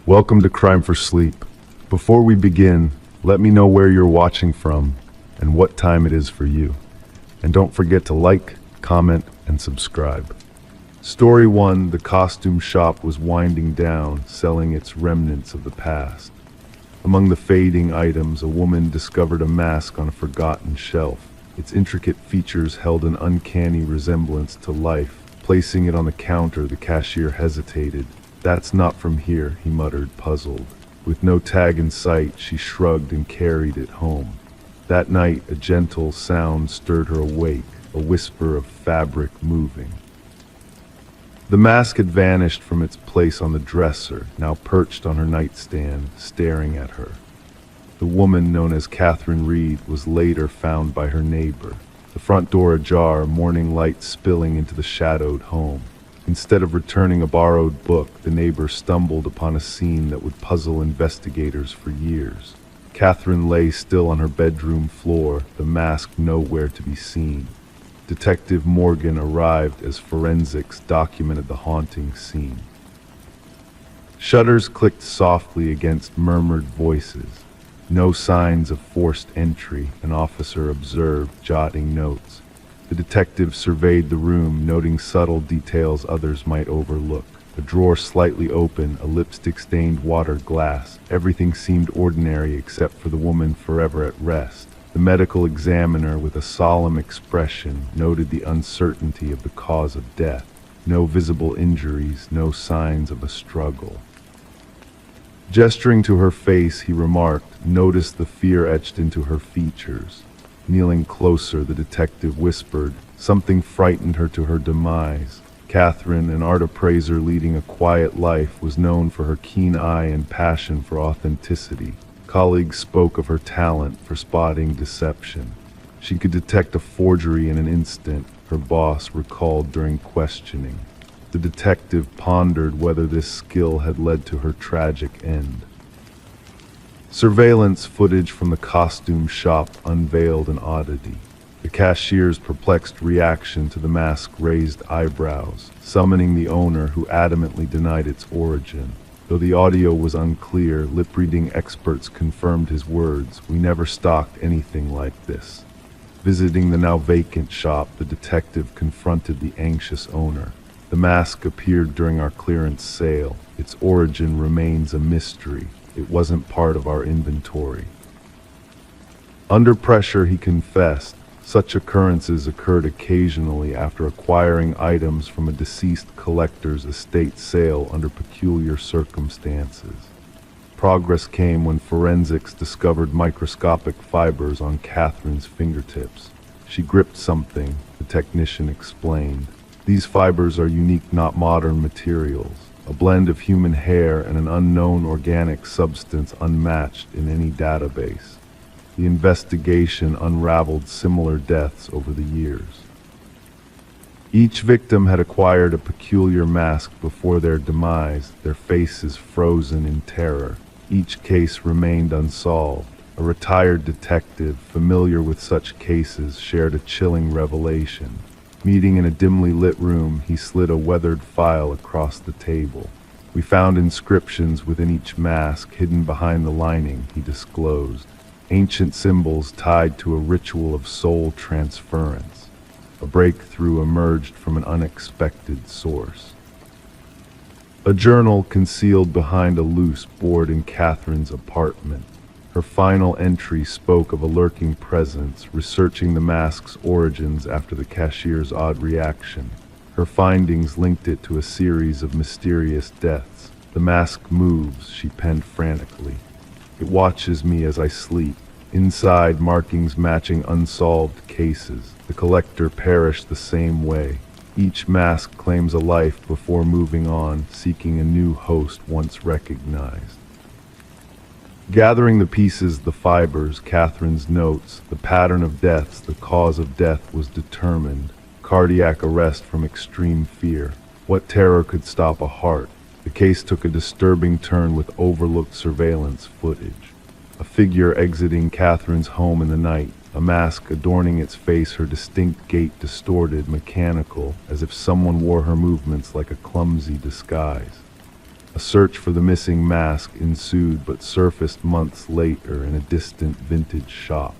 Welcome to Crime for Sleep. Before we begin, let me know where you're watching from and what time it is for you. And don't forget to like, comment, and subscribe. Story 1, the costume shop was winding down, selling its remnants of the past. Among the fading items, a woman discovered a mask on a forgotten shelf. Its intricate features held an uncanny resemblance to life. Placing it on the counter, the cashier hesitated. "That's not from here," he muttered, puzzled. With no tag in sight, she shrugged and carried it home. That night, a gentle sound stirred her awake, a whisper of fabric moving. The mask had vanished from its place on the dresser, now perched on her nightstand, staring at her. The woman, known as Catherine Reed, was later found by her neighbor. The front door ajar, morning light spilling into the shadowed home. Instead of returning a borrowed book, the neighbor stumbled upon a scene that would puzzle investigators for years. Catherine lay still on her bedroom floor, the mask nowhere to be seen. Detective Morgan arrived as forensics documented the haunting scene. Shutters clicked softly against murmured voices. No signs of forced entry, an officer observed, jotting notes. The detective surveyed the room, noting subtle details others might overlook. A drawer slightly open, a lipstick-stained water glass. Everything seemed ordinary except for the woman forever at rest. The medical examiner, with a solemn expression, noted the uncertainty of the cause of death. No visible injuries, no signs of a struggle. Gesturing to her face, he remarked, "Notice the fear etched into her features." Kneeling closer, the detective whispered, "Something frightened her to her demise." Catherine, an art appraiser leading a quiet life, was known for her keen eye and passion for authenticity. Colleagues spoke of her talent for spotting deception. She could detect a forgery in an instant, her boss recalled during questioning. The detective pondered whether this skill had led to her tragic end. Surveillance footage from the costume shop unveiled an oddity. The cashier's perplexed reaction to the mask raised eyebrows, summoning the owner, who adamantly denied its origin. Though the audio was unclear, lip-reading experts confirmed his words. "We never stocked anything like this." Visiting the now vacant shop, the detective confronted the anxious owner. "The mask appeared during our clearance sale. Its origin remains a mystery. It wasn't part of our inventory." Under pressure, he confessed, such occurrences occurred occasionally after acquiring items from a deceased collector's estate sale under peculiar circumstances. Progress came when forensics discovered microscopic fibers on Catherine's fingertips. She gripped something, the technician explained. "These fibers are unique, not modern materials. A blend of human hair and an unknown organic substance unmatched in any database." The investigation unraveled similar deaths over the years. Each victim had acquired a peculiar mask before their demise, their faces frozen in terror. Each case remained unsolved. A retired detective, familiar with such cases, shared a chilling revelation. Meeting in a dimly lit room, he slid a weathered file across the table. "We found inscriptions within each mask, hidden behind the lining," he disclosed. "Ancient symbols tied to a ritual of soul transference." A breakthrough emerged from an unexpected source. A journal concealed behind a loose board in Catherine's apartment. Her final entry spoke of a lurking presence, researching the mask's origins after the cashier's odd reaction. Her findings linked it to a series of mysterious deaths. "The mask moves," she penned frantically. "It watches me as I sleep." Inside, markings matching unsolved cases. The collector perished the same way. Each mask claims a life before moving on, seeking a new host once recognized. Gathering the pieces, the fibers, Catherine's notes, the pattern of deaths, the cause of death was determined. Cardiac arrest from extreme fear. What terror could stop a heart? The case took a disturbing turn with overlooked surveillance footage. A figure exiting Catherine's home in the night, a mask adorning its face, her distinct gait distorted, mechanical, as if someone wore her movements like a clumsy disguise. A search for the missing mask ensued but surfaced months later in a distant vintage shop.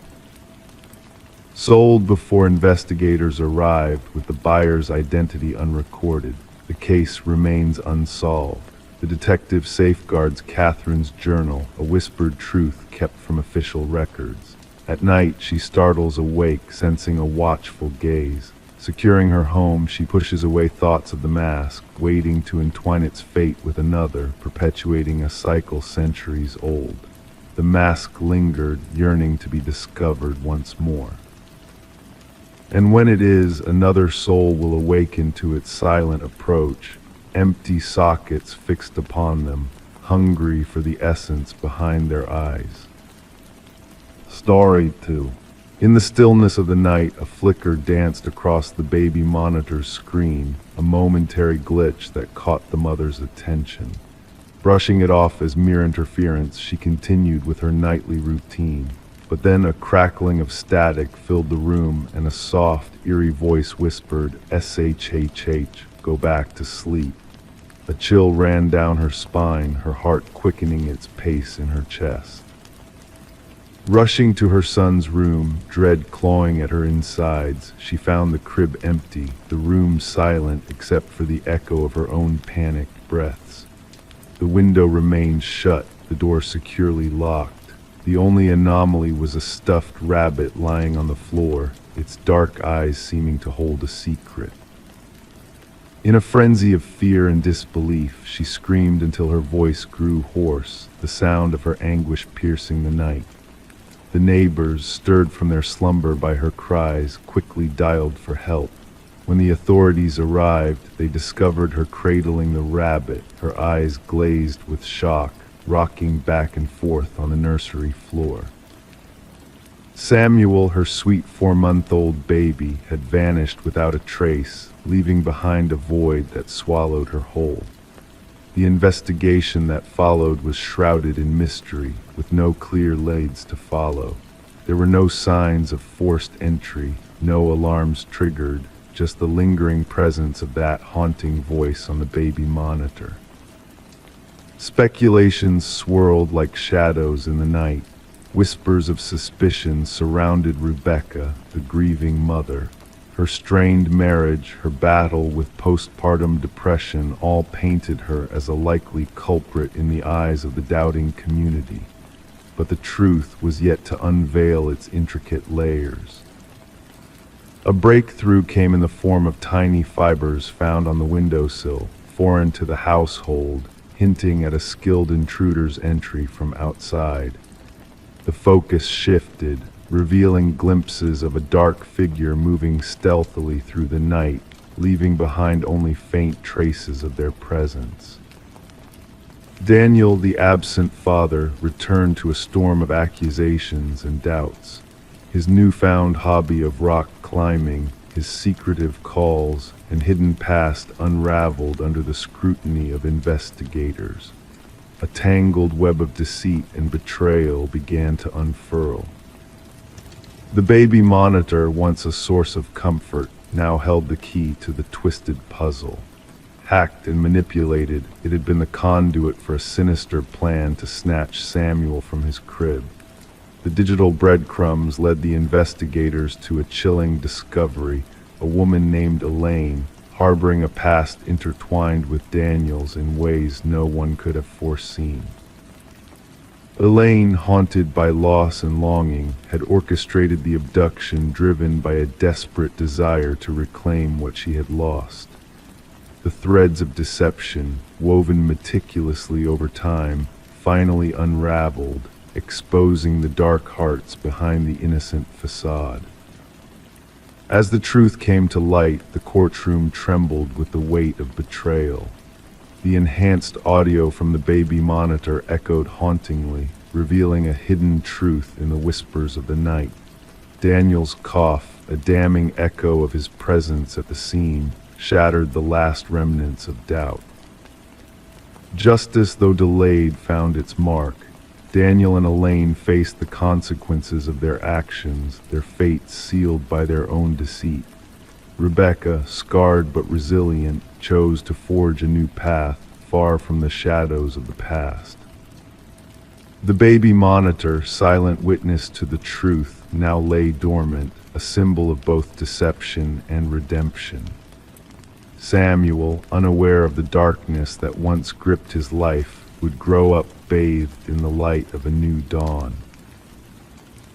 Sold before investigators arrived with the buyer's identity unrecorded, the case remains unsolved. The detective safeguards Catherine's journal, a whispered truth kept from official records. At night, she startles awake, sensing a watchful gaze. Securing her home, she pushes away thoughts of the mask, waiting to entwine its fate with another, perpetuating a cycle centuries old. The mask lingered, yearning to be discovered once more. And when it is, another soul will awaken to its silent approach, empty sockets fixed upon them, hungry for the essence behind their eyes. Story 2. In the stillness of the night, a flicker danced across the baby monitor's screen, a momentary glitch that caught the mother's attention. Brushing it off as mere interference, she continued with her nightly routine. But then a crackling of static filled the room and a soft, eerie voice whispered, "SHHH, go back to sleep." A chill ran down her spine, her heart quickening its pace in her chest. Rushing to her son's room, dread clawing at her insides, she found the crib empty, the room silent except for the echo of her own panicked breaths. The window remained shut, the door securely locked. The only anomaly was a stuffed rabbit lying on the floor, its dark eyes seeming to hold a secret. In a frenzy of fear and disbelief, she screamed until her voice grew hoarse, the sound of her anguish piercing the night. The neighbors, stirred from their slumber by her cries, quickly dialed for help. When the authorities arrived, they discovered her cradling the rabbit, her eyes glazed with shock, rocking back and forth on the nursery floor. Samuel, her sweet 4-month-old baby, had vanished without a trace, leaving behind a void that swallowed her whole. The investigation that followed was shrouded in mystery, with no clear leads to follow. There were no signs of forced entry, no alarms triggered, just the lingering presence of that haunting voice on the baby monitor. Speculations swirled like shadows in the night. Whispers of suspicion surrounded Rebecca, the grieving mother. Her strained marriage, her battle with postpartum depression all painted her as a likely culprit in the eyes of the doubting community. But the truth was yet to unveil its intricate layers. A breakthrough came in the form of tiny fibers found on the windowsill, foreign to the household, hinting at a skilled intruder's entry from outside. The focus shifted, revealing glimpses of a dark figure moving stealthily through the night, leaving behind only faint traces of their presence. Daniel, the absent father, returned to a storm of accusations and doubts. His newfound hobby of rock climbing, his secretive calls, and hidden past unraveled under the scrutiny of investigators. A tangled web of deceit and betrayal began to unfurl. The baby monitor, once a source of comfort, now held the key to the twisted puzzle. Hacked and manipulated, it had been the conduit for a sinister plan to snatch Samuel from his crib. The digital breadcrumbs led the investigators to a chilling discovery, a woman named Elaine, harboring a past intertwined with Daniel's in ways no one could have foreseen. Elaine, haunted by loss and longing, had orchestrated the abduction driven by a desperate desire to reclaim what she had lost. The threads of deception, woven meticulously over time, finally unraveled, exposing the dark hearts behind the innocent facade. As the truth came to light, the courtroom trembled with the weight of betrayal. The enhanced audio from the baby monitor echoed hauntingly, revealing a hidden truth in the whispers of the night. Daniel's cough, a damning echo of his presence at the scene, shattered the last remnants of doubt. Justice, though delayed, found its mark. Daniel and Elaine faced the consequences of their actions, their fates sealed by their own deceit. Rebecca, scarred but resilient, chose to forge a new path, far from the shadows of the past. The baby monitor, silent witness to the truth, now lay dormant, a symbol of both deception and redemption. Samuel, unaware of the darkness that once gripped his life, would grow up bathed in the light of a new dawn.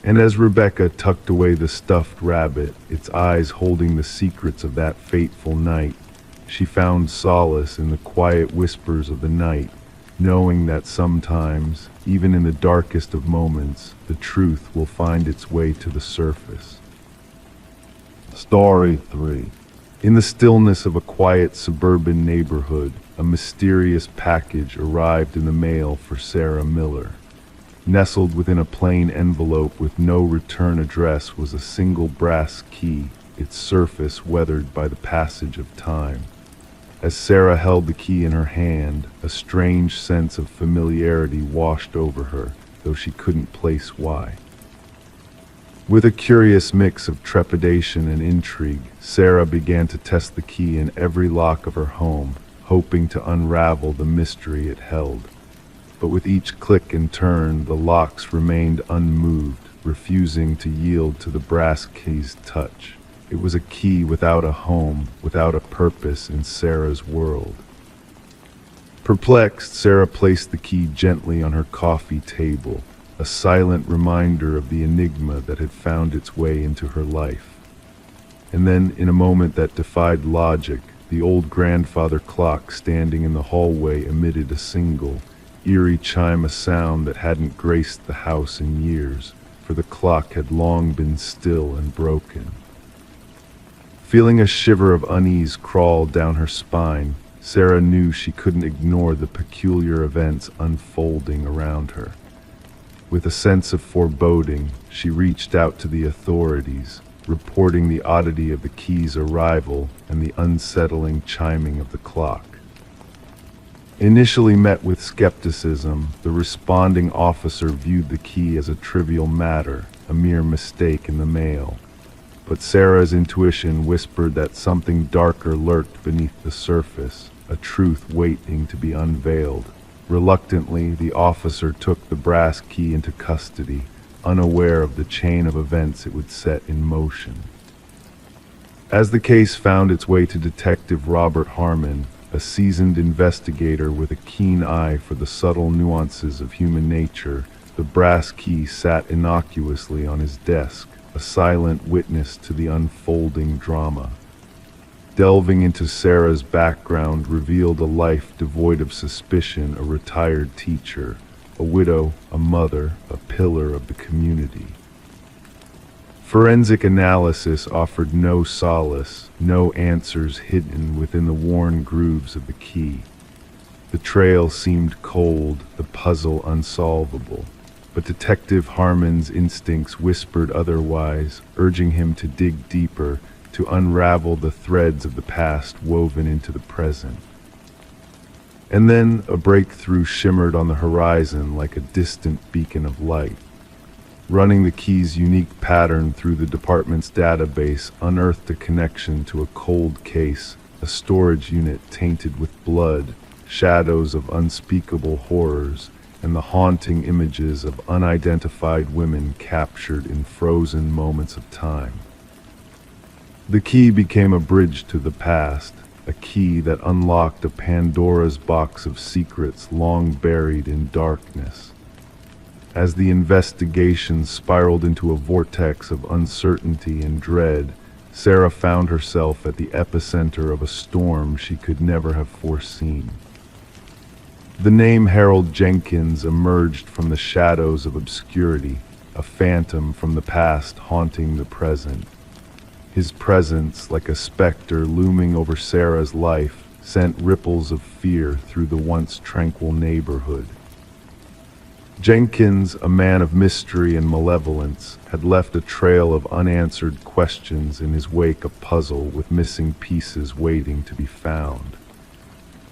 And as Rebecca tucked away the stuffed rabbit, its eyes holding the secrets of that fateful night, she found solace in the quiet whispers of the night, knowing that sometimes, even in the darkest of moments, the truth will find its way to the surface. Story 3. In the stillness of a quiet suburban neighborhood, a mysterious package arrived in the mail for Sarah Miller. Nestled within a plain envelope with no return address was a single brass key, its surface weathered by the passage of time. As Sarah held the key in her hand, a strange sense of familiarity washed over her, though she couldn't place why. With a curious mix of trepidation and intrigue, Sarah began to test the key in every lock of her home, hoping to unravel the mystery it held. But with each click and turn, the locks remained unmoved, refusing to yield to the brass key's touch. It was a key without a home, without a purpose in Sarah's world. Perplexed, Sarah placed the key gently on her coffee table, a silent reminder of the enigma that had found its way into her life. And then, in a moment that defied logic, the old grandfather clock standing in the hallway emitted a single, eerie chime, a sound that hadn't graced the house in years, for the clock had long been still and broken. Feeling a shiver of unease crawl down her spine, Sarah knew she couldn't ignore the peculiar events unfolding around her. With a sense of foreboding, she reached out to the authorities, reporting the oddity of the key's arrival and the unsettling chiming of the clock. Initially met with skepticism, the responding officer viewed the key as a trivial matter, a mere mistake in the mail. But Sarah's intuition whispered that something darker lurked beneath the surface, a truth waiting to be unveiled. Reluctantly, the officer took the brass key into custody, unaware of the chain of events it would set in motion. As the case found its way to Detective Robert Harmon, a seasoned investigator with a keen eye for the subtle nuances of human nature, the brass key sat innocuously on his desk, a silent witness to the unfolding drama. Delving into Sarah's background revealed a life devoid of suspicion, a retired teacher, a widow, a mother, a pillar of the community. Forensic analysis offered no solace, no answers hidden within the worn grooves of the key. The trail seemed cold, the puzzle unsolvable. But Detective Harmon's instincts whispered otherwise, urging him to dig deeper, to unravel the threads of the past woven into the present. And then a breakthrough shimmered on the horizon like a distant beacon of light. Running the key's unique pattern through the department's database unearthed a connection to a cold case, a storage unit tainted with blood, shadows of unspeakable horrors, and the haunting images of unidentified women captured in frozen moments of time. The key became a bridge to the past, a key that unlocked a Pandora's box of secrets long buried in darkness. As the investigation spiraled into a vortex of uncertainty and dread, Sarah found herself at the epicenter of a storm she could never have foreseen. The name Harold Jenkins emerged from the shadows of obscurity, a phantom from the past haunting the present. His presence, like a specter looming over Sarah's life, sent ripples of fear through the once tranquil neighborhood. Jenkins, a man of mystery and malevolence, had left a trail of unanswered questions in his wake, a puzzle with missing pieces waiting to be found.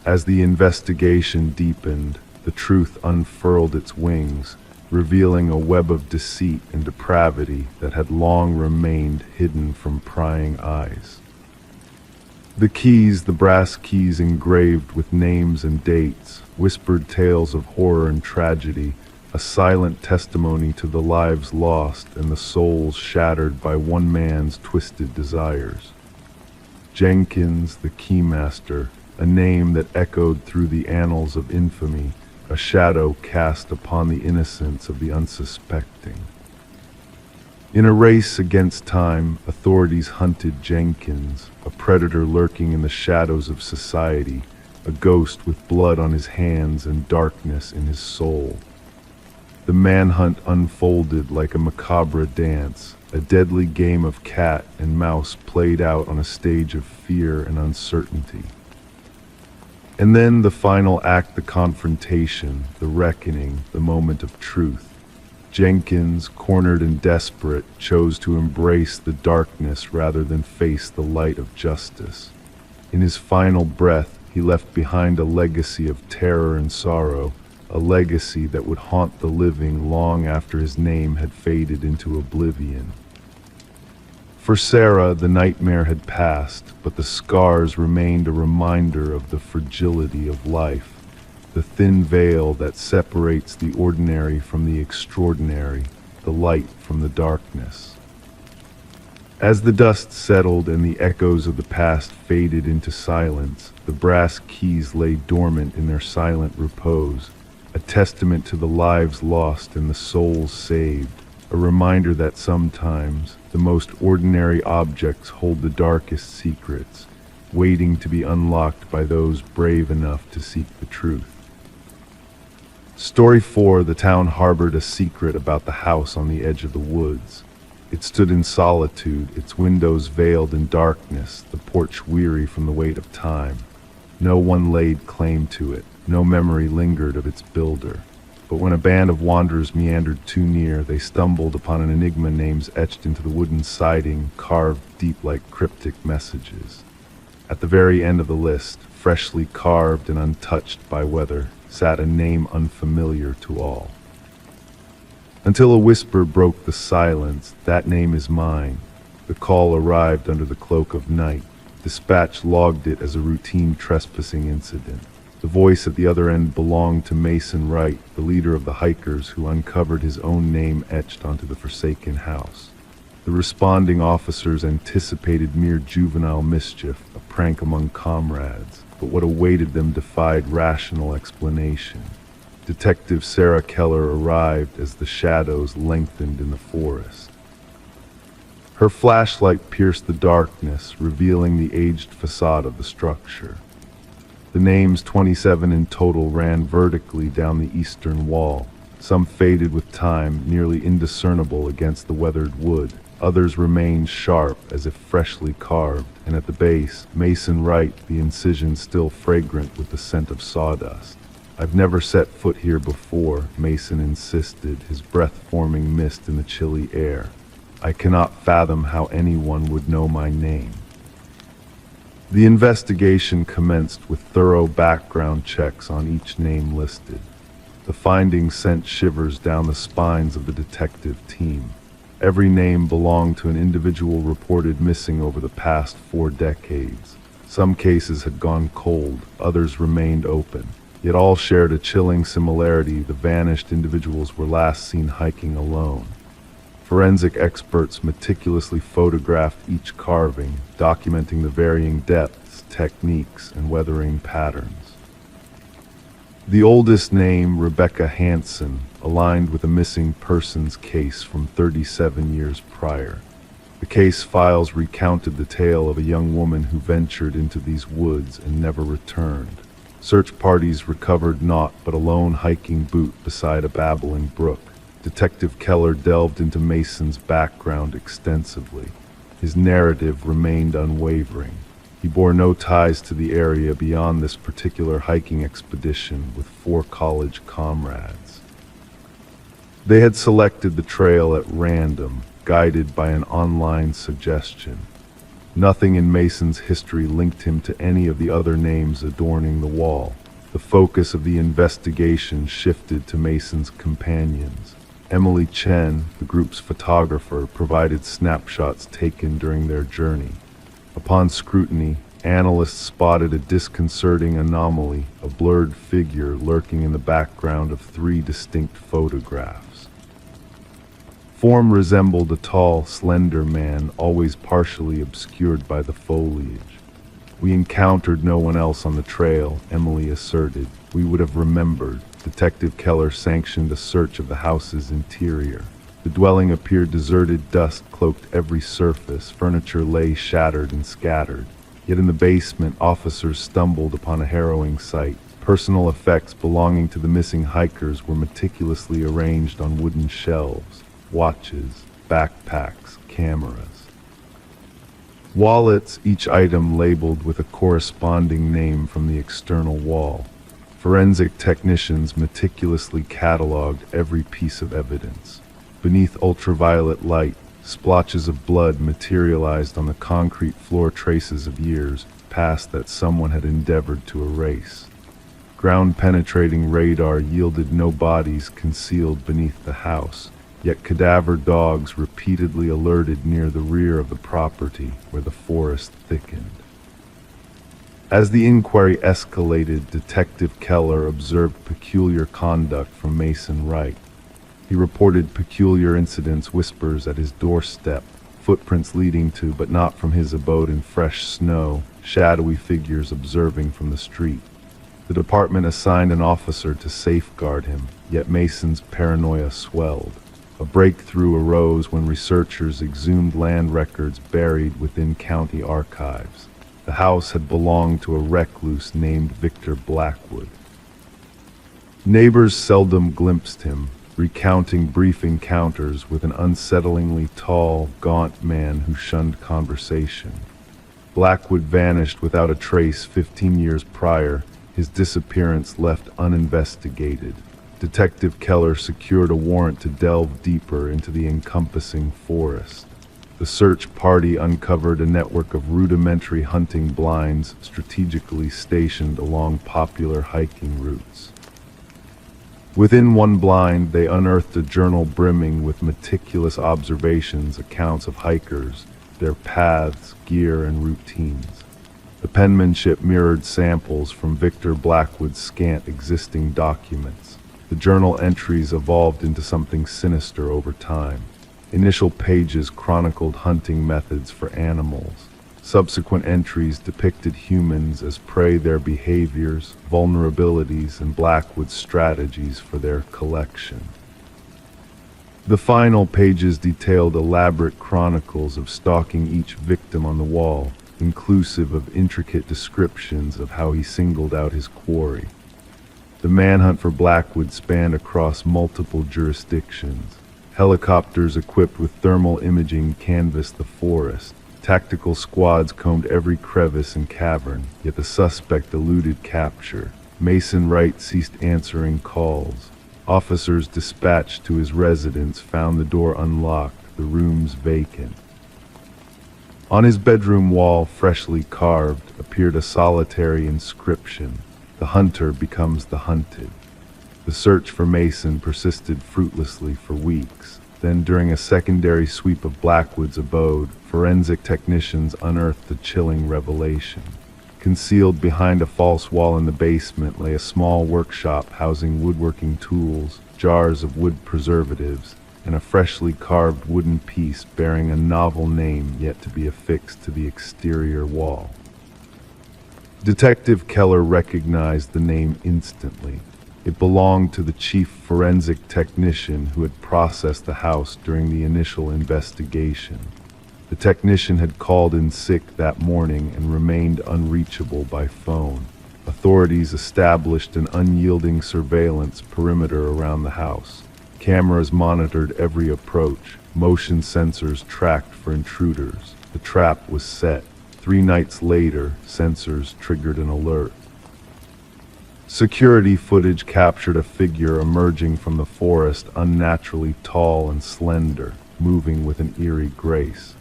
As the investigation deepened, the truth unfurled its wings, revealing a web of deceit and depravity that had long remained hidden from prying eyes. The keys, the brass keys engraved with names and dates, whispered tales of horror and tragedy, a silent testimony to the lives lost and the souls shattered by one man's twisted desires. Jenkins, the keymaster, a name that echoed through the annals of infamy, a shadow cast upon the innocence of the unsuspecting. In a race against time, authorities hunted Jenkins, a predator lurking in the shadows of society, a ghost with blood on his hands and darkness in his soul. The manhunt unfolded like a macabre dance, a deadly game of cat and mouse played out on a stage of fear and uncertainty. And then the final act, the confrontation, the reckoning, the moment of truth. Jenkins, cornered and desperate, chose to embrace the darkness rather than face the light of justice. In his final breath, he left behind a legacy of terror and sorrow, a legacy that would haunt the living long after his name had faded into oblivion. For Sarah, the nightmare had passed, but the scars remained a reminder of the fragility of life, the thin veil that separates the ordinary from the extraordinary, the light from the darkness. As the dust settled and the echoes of the past faded into silence, the brass keys lay dormant in their silent repose, a testament to the lives lost and the souls saved, a reminder that sometimes the most ordinary objects hold the darkest secrets, waiting to be unlocked by those brave enough to seek the truth. Story 4, the town harbored a secret about the house on the edge of the woods. It stood in solitude, its windows veiled in darkness, the porch weary from the weight of time. No one laid claim to it, no memory lingered of its builder. But when a band of wanderers meandered too near, they stumbled upon an enigma names etched into the wooden siding, carved deep like cryptic messages. At the very end of the list, freshly carved and untouched by weather, sat a name unfamiliar to all. Until a whisper broke the silence, "That name is mine." The call arrived under the cloak of night. Dispatch logged it as a routine trespassing incident. The voice at the other end belonged to Mason Wright, the leader of the hikers who uncovered his own name etched onto the forsaken house. The responding officers anticipated mere juvenile mischief, a prank among comrades, but what awaited them defied rational explanation. Detective Sarah Keller arrived as the shadows lengthened in the forest. Her flashlight pierced the darkness, revealing the aged facade of the structure. The names 27 in total ran vertically down the eastern wall, some faded with time, nearly indiscernible against the weathered wood. Others remained sharp, as if freshly carved, and at the base, Mason Wright, the incision still fragrant with the scent of sawdust. "I've never set foot here before," Mason insisted, his breath forming mist in the chilly air. "I cannot fathom how anyone would know my name." The investigation commenced with thorough background checks on each name listed. The findings sent shivers down the spines of the detective team. Every name belonged to an individual reported missing over the past 4 decades. Some cases had gone cold, others remained open. Yet all shared a chilling similarity: the vanished individuals were last seen hiking alone. Forensic experts meticulously photographed each carving, documenting the varying depths, techniques, and weathering patterns. The oldest name, Rebecca Hansen, aligned with a missing persons case from 37 years prior. The case files recounted the tale of a young woman who ventured into these woods and never returned. Search parties recovered naught but a lone hiking boot beside a babbling brook. Detective Keller delved into Mason's background extensively. His narrative remained unwavering. He bore no ties to the area beyond this particular hiking expedition with 4 college comrades. They had selected the trail at random, guided by an online suggestion. Nothing in Mason's history linked him to any of the other names adorning the wall. The focus of the investigation shifted to Mason's companions. Emily Chen, the group's photographer, provided snapshots taken during their journey. Upon scrutiny, analysts spotted a disconcerting anomaly, a blurred figure lurking in the background of three distinct photographs. Form resembled a tall, slender man, always partially obscured by the foliage. "We encountered no one else on the trail," Emily asserted. "We would have remembered." Detective Keller sanctioned a search of the house's interior. The dwelling appeared deserted, dust cloaked every surface, furniture lay shattered and scattered. Yet in the basement, officers stumbled upon a harrowing sight. Personal effects belonging to the missing hikers were meticulously arranged on wooden shelves. Watches, backpacks, cameras. Wallets, each item labeled with a corresponding name from the external wall. Forensic technicians meticulously cataloged every piece of evidence. Beneath ultraviolet light, splotches of blood materialized on the concrete floor, traces of years past that someone had endeavored to erase. Ground-penetrating radar yielded no bodies concealed beneath the house, yet cadaver dogs repeatedly alerted near the rear of the property where the forest thickened. As the inquiry escalated, Detective Keller observed peculiar conduct from Mason Wright. He reported peculiar incidents, whispers at his doorstep, footprints leading to but not from his abode in fresh snow, shadowy figures observing from the street. The department assigned an officer to safeguard him, yet Mason's paranoia swelled. A breakthrough arose when researchers exhumed land records buried within county archives. The house had belonged to a recluse named Victor Blackwood. Neighbors seldom glimpsed him, recounting brief encounters with an unsettlingly tall, gaunt man who shunned conversation. Blackwood vanished without a trace 15 years prior, his disappearance left uninvestigated. Detective Keller secured a warrant to delve deeper into the encompassing forest. The search party uncovered a network of rudimentary hunting blinds strategically stationed along popular hiking routes. Within one blind, they unearthed a journal brimming with meticulous observations, accounts of hikers, their paths, gear, and routines. The penmanship mirrored samples from Victor Blackwood's scant existing documents. The journal entries evolved into something sinister over time. Initial pages chronicled hunting methods for animals. Subsequent entries depicted humans as prey, their behaviors, vulnerabilities, and Blackwood's strategies for their collection. The final pages detailed elaborate chronicles of stalking each victim on the wall, inclusive of intricate descriptions of how he singled out his quarry. The manhunt for Blackwood spanned across multiple jurisdictions. Helicopters equipped with thermal imaging canvassed the forest. Tactical squads combed every crevice and cavern, yet the suspect eluded capture. Mason Wright ceased answering calls. Officers dispatched to his residence found the door unlocked, the rooms vacant. On his bedroom wall, freshly carved, appeared a solitary inscription: "The hunter becomes the hunted." The search for Mason persisted fruitlessly for weeks. Then, during a secondary sweep of Blackwood's abode, forensic technicians unearthed a chilling revelation. Concealed behind a false wall in the basement lay a small workshop housing woodworking tools, jars of wood preservatives, and a freshly carved wooden piece bearing a novel name yet to be affixed to the exterior wall. Detective Keller recognized the name instantly. It belonged to the chief forensic technician who had processed the house during the initial investigation. The technician had called in sick that morning and remained unreachable by phone. Authorities established an unyielding surveillance perimeter around the house. Cameras monitored every approach. Motion sensors tracked for intruders. The trap was set. 3 nights later, sensors triggered an alert. Security footage captured a figure emerging from the forest, unnaturally tall and slender, moving with an eerie grace.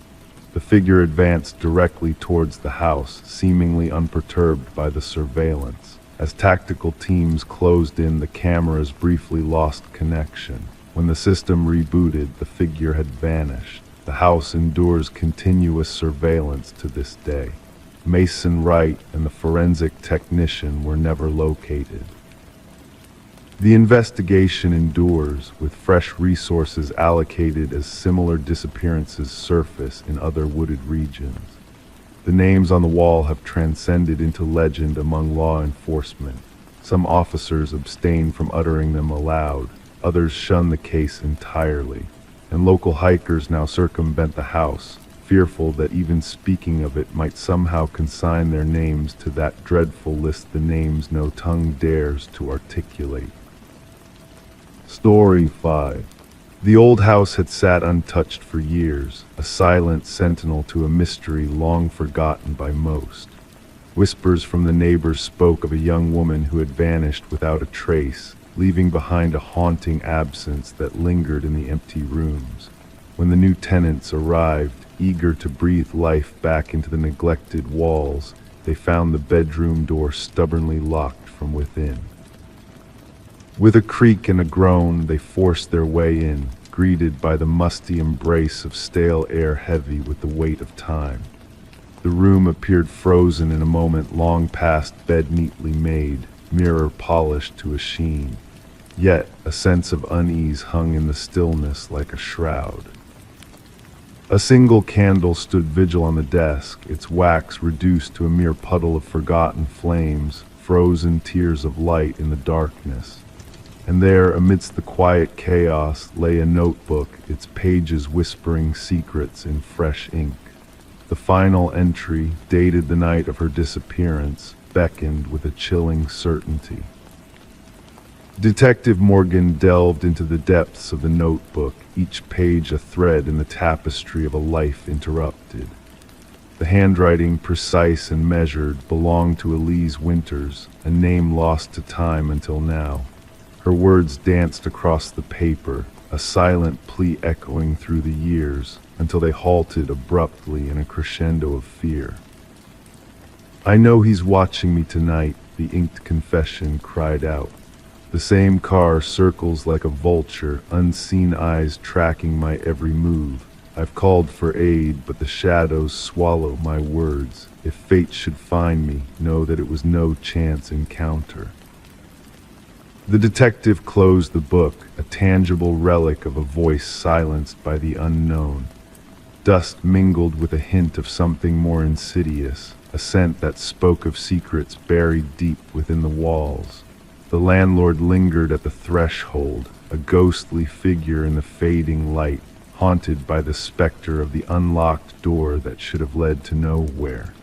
The figure advanced directly towards the house, seemingly unperturbed by the surveillance. As tactical teams closed in, the cameras briefly lost connection. When the system rebooted, the figure had vanished. The house endures continuous surveillance to this day. Mason Wright and the forensic technician were never located. The investigation endures, with fresh resources allocated as similar disappearances surface in other wooded regions. The names on the wall have transcended into legend among law enforcement. Some officers abstain from uttering them aloud, others shun the case entirely, and local hikers now circumvent the house, fearful that even speaking of it might somehow consign their names to that dreadful list the names no tongue dares to articulate. Story 5. The old house had sat untouched for years, a silent sentinel to a mystery long forgotten by most. Whispers from the neighbors spoke of a young woman who had vanished without a trace, leaving behind a haunting absence that lingered in the empty rooms. When the new tenants arrived, eager to breathe life back into the neglected walls, they found the bedroom door stubbornly locked from within. With a creak and a groan, they forced their way in, greeted by the musty embrace of stale air heavy with the weight of time. The room appeared frozen in a moment long past, bed neatly made, mirror polished to a sheen. Yet a sense of unease hung in the stillness like a shroud. A single candle stood vigil on the desk, its wax reduced to a mere puddle of forgotten flames, frozen tears of light in the darkness. And there, amidst the quiet chaos, lay a notebook, its pages whispering secrets in fresh ink. The final entry, dated the night of her disappearance, beckoned with a chilling certainty. Detective Morgan delved into the depths of the notebook, each page a thread in the tapestry of a life interrupted. The handwriting, precise and measured, belonged to Elise Winters, a name lost to time until now. Her words danced across the paper, a silent plea echoing through the years, until they halted abruptly in a crescendo of fear. "I know he's watching me tonight," the inked confession cried out. "The same car circles like a vulture, unseen eyes tracking my every move. I've called for aid, but the shadows swallow my words. If fate should find me, know that it was no chance encounter." The detective closed the book, a tangible relic of a voice silenced by the unknown. Dust mingled with a hint of something more insidious, a scent that spoke of secrets buried deep within the walls. The landlord lingered at the threshold, a ghostly figure in the fading light, haunted by the specter of the unlocked door that should have led to nowhere.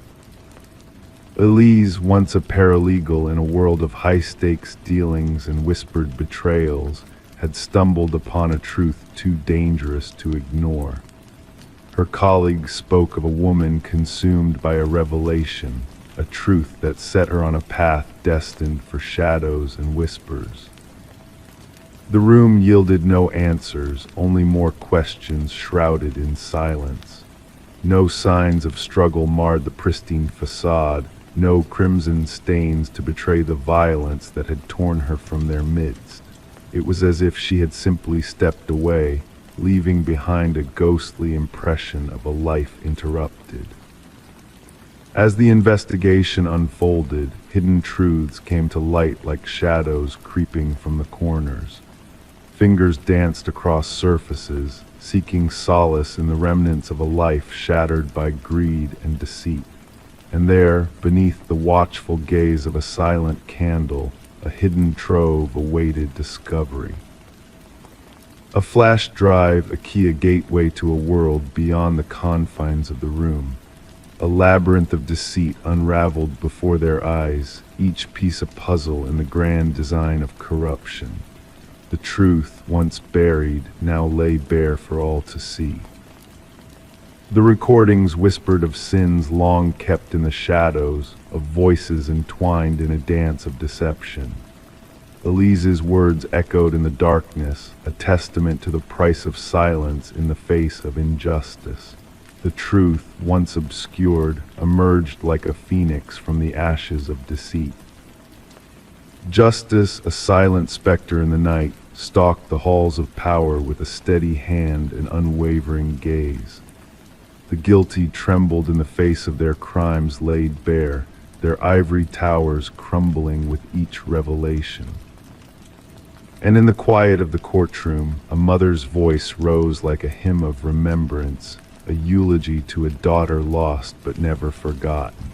Elise, once a paralegal in a world of high-stakes dealings and whispered betrayals, had stumbled upon a truth too dangerous to ignore. Her colleagues spoke of a woman consumed by a revelation, a truth that set her on a path destined for shadows and whispers. The room yielded no answers, only more questions shrouded in silence. No signs of struggle marred the pristine facade, no crimson stains to betray the violence that had torn her from their midst. It was as if she had simply stepped away, leaving behind a ghostly impression of a life interrupted. As the investigation unfolded, hidden truths came to light like shadows creeping from the corners. Fingers danced across surfaces, seeking solace in the remnants of a life shattered by greed and deceit. And there, beneath the watchful gaze of a silent candle, a hidden trove awaited discovery. A flash drive, a key, a gateway to a world beyond the confines of the room. A labyrinth of deceit unraveled before their eyes, each piece a puzzle in the grand design of corruption. The truth, once buried, now lay bare for all to see. The recordings whispered of sins long kept in the shadows, of voices entwined in a dance of deception. Elise's words echoed in the darkness, a testament to the price of silence in the face of injustice. The truth, once obscured, emerged like a phoenix from the ashes of deceit. Justice, a silent specter in the night, stalked the halls of power with a steady hand and unwavering gaze. The guilty trembled in the face of their crimes laid bare, their ivory towers crumbling with each revelation. And in the quiet of the courtroom, a mother's voice rose like a hymn of remembrance, a eulogy to a daughter lost but never forgotten.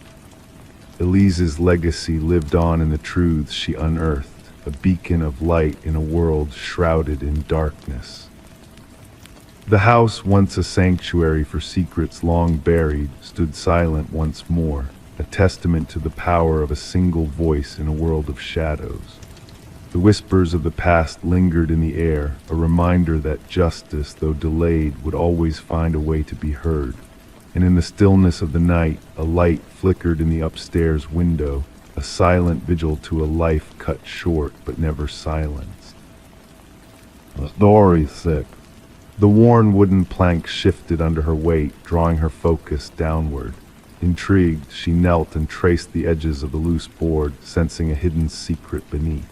Elise's legacy lived on in the truths she unearthed, a beacon of light in a world shrouded in darkness. The house, once a sanctuary for secrets long buried, stood silent once more, a testament to the power of a single voice in a world of shadows. The whispers of the past lingered in the air, a reminder that justice, though delayed, would always find a way to be heard. And in the stillness of the night, a light flickered in the upstairs window, a silent vigil to a life cut short but never silenced. The story's sick. The worn wooden plank shifted under her weight, drawing her focus downward. Intrigued, she knelt and traced the edges of the loose board, sensing a hidden secret beneath.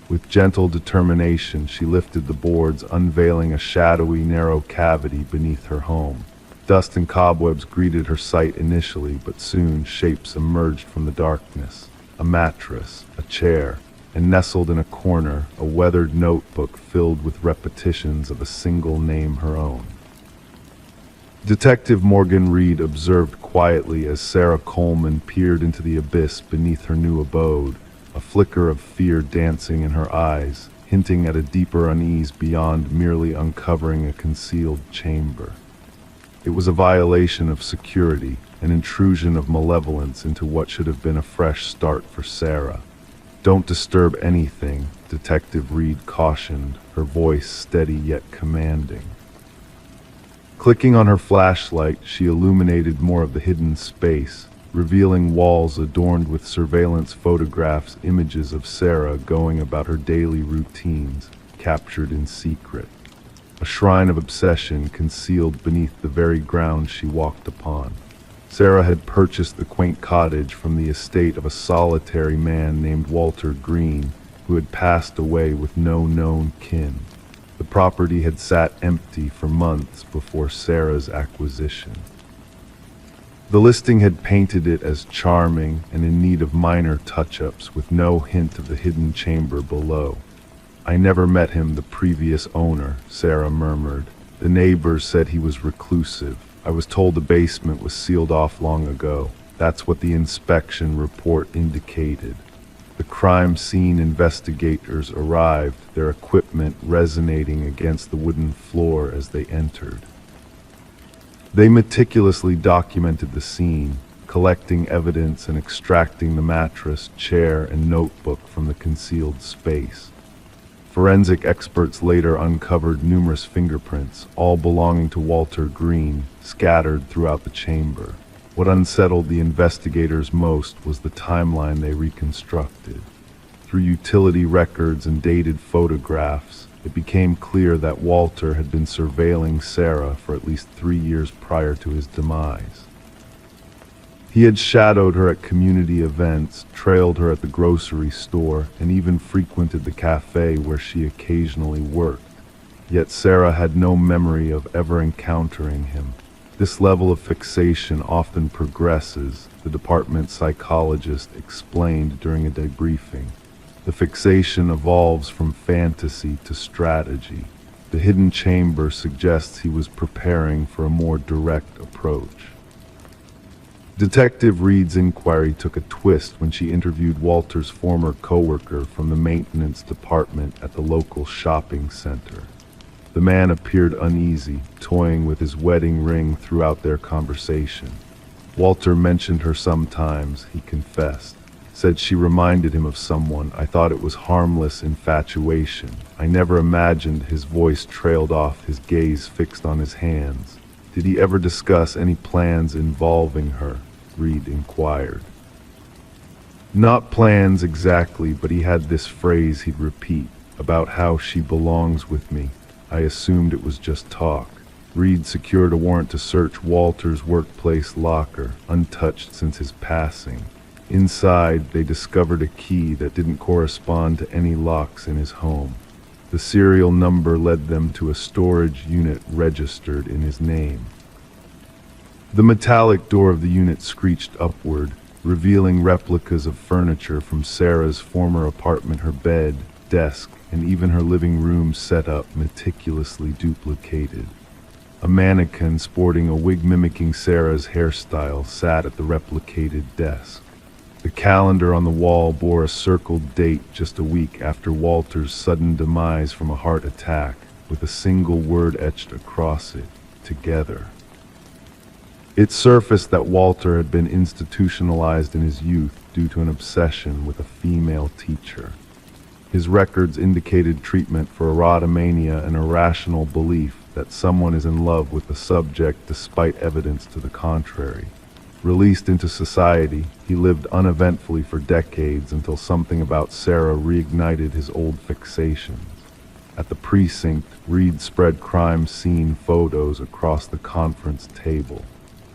With gentle determination, she lifted the boards, unveiling a shadowy, narrow cavity beneath her home. Dust and cobwebs greeted her sight initially, but soon shapes emerged from the darkness. A mattress, a chair, and nestled in a corner, a weathered notebook filled with repetitions of a single name her own. Detective Morgan Reed observed quietly as Sarah Coleman peered into the abyss beneath her new abode, a flicker of fear dancing in her eyes, hinting at a deeper unease beyond merely uncovering a concealed chamber. It was a violation of security, an intrusion of malevolence into what should have been a fresh start for Sarah. "Don't disturb anything," Detective Reed cautioned, her voice steady yet commanding. Clicking on her flashlight, she illuminated more of the hidden space, revealing walls adorned with surveillance photographs, images of Sarah going about her daily routines, captured in secret. A shrine of obsession concealed beneath the very ground she walked upon. Sarah had purchased the quaint cottage from the estate of a solitary man named Walter Green, who had passed away with no known kin. The property had sat empty for months before Sarah's acquisition. The listing had painted it as charming and in need of minor touch-ups, with no hint of the hidden chamber below. "I never met him, the previous owner," Sarah murmured. "The neighbors said he was reclusive. I was told the basement was sealed off long ago. That's what the inspection report indicated." The crime scene investigators arrived, their equipment resonating against the wooden floor as they entered. They meticulously documented the scene, collecting evidence and extracting the mattress, chair, and notebook from the concealed space. Forensic experts later uncovered numerous fingerprints, all belonging to Walter Green, scattered throughout the chamber. What unsettled the investigators most was the timeline they reconstructed. Through utility records and dated photographs, it became clear that Walter had been surveilling Sarah for at least 3 years prior to his demise. He had shadowed her at community events, trailed her at the grocery store, and even frequented the cafe where she occasionally worked. Yet Sarah had no memory of ever encountering him. This level of fixation often progresses, the department psychologist explained during a debriefing. The fixation evolves from fantasy to strategy. The hidden chamber suggests he was preparing for a more direct approach. Detective Reed's inquiry took a twist when she interviewed Walter's former coworker from the maintenance department at the local shopping center. The man appeared uneasy, toying with his wedding ring throughout their conversation. Walter mentioned her sometimes, he confessed. Said she reminded him of someone. "I thought it was harmless infatuation. I never imagined." His voice trailed off, his gaze fixed on his hands. "Did he ever discuss any plans involving her?" Reed inquired. "Not plans exactly, but he had this phrase he'd repeat, about how she belongs with me. I assumed it was just talk." Reed secured a warrant to search Walter's workplace locker, untouched since his passing. Inside, they discovered a key that didn't correspond to any locks in his home. The serial number led them to a storage unit registered in his name. The metallic door of the unit screeched upward, revealing replicas of furniture from Sarah's former apartment, her bed, desk, and even her living room setup meticulously duplicated. A mannequin sporting a wig mimicking Sarah's hairstyle sat at the replicated desk. The calendar on the wall bore a circled date just a week after Walter's sudden demise from a heart attack, with a single word etched across it: together. It surfaced that Walter had been institutionalized in his youth due to an obsession with a female teacher. His records indicated treatment for erotomania, an irrational belief that someone is in love with the subject despite evidence to the contrary. Released into society, he lived uneventfully for decades until something about Sarah reignited his old fixations. At the precinct, Reed spread crime scene photos across the conference table.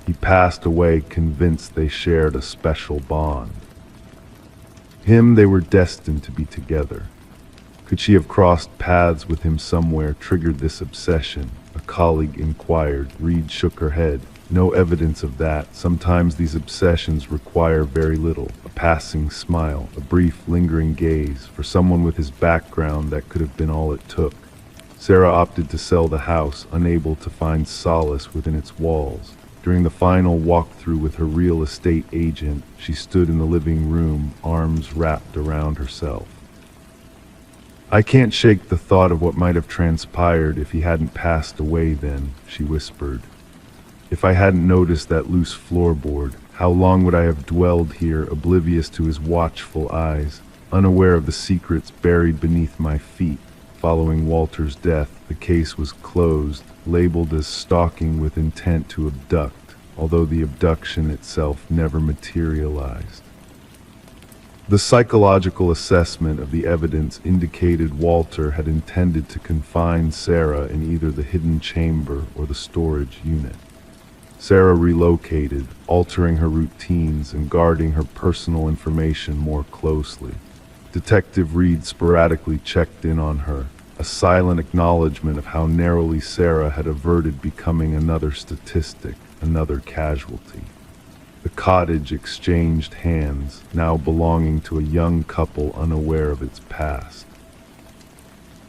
He passed away convinced they shared a special bond. They were destined to be together. Could she have crossed paths with him somewhere, triggered this obsession? A colleague inquired. Reed shook her head. No evidence of that. Sometimes these obsessions require very little. A passing smile, a brief, lingering gaze. For someone with his background, that could have been all it took. Sarah opted to sell the house, unable to find solace within its walls. During the final walkthrough with her real estate agent, she stood in the living room, arms wrapped around herself. "I can't shake the thought of what might have transpired if he hadn't passed away then," she whispered. "If I hadn't noticed that loose floorboard, how long would I have dwelled here, oblivious to his watchful eyes, unaware of the secrets buried beneath my feet?" Following Walter's death, the case was closed, labeled as stalking with intent to abduct, although the abduction itself never materialized. The psychological assessment of the evidence indicated Walter had intended to confine Sarah in either the hidden chamber or the storage unit. Sarah relocated, altering her routines and guarding her personal information more closely. Detective Reed sporadically checked in on her, a silent acknowledgement of how narrowly Sarah had averted becoming another statistic, another casualty. The cottage exchanged hands, now belonging to a young couple unaware of its past.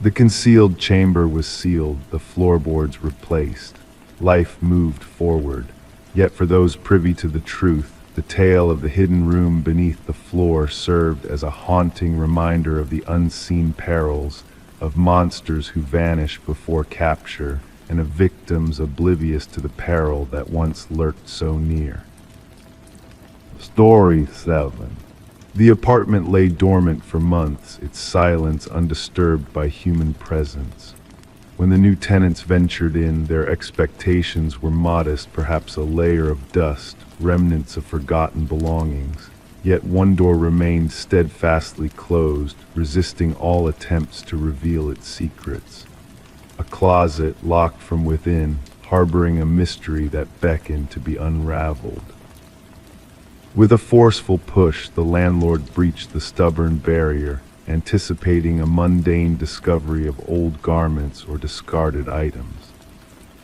The concealed chamber was sealed, the floorboards replaced. Life moved forward. Yet for those privy to the truth, the tale of the hidden room beneath the floor served as a haunting reminder of the unseen perils, of monsters who vanish before capture, and of victims oblivious to the peril that once lurked so near. Story 7. The apartment lay dormant for months, its silence undisturbed by human presence. When the new tenants ventured in, their expectations were modest, perhaps a layer of dust, remnants of forgotten belongings. Yet one door remained steadfastly closed, resisting all attempts to reveal its secrets. A closet locked from within, harboring a mystery that beckoned to be unraveled. With a forceful push, the landlord breached the stubborn barrier, anticipating a mundane discovery of old garments or discarded items.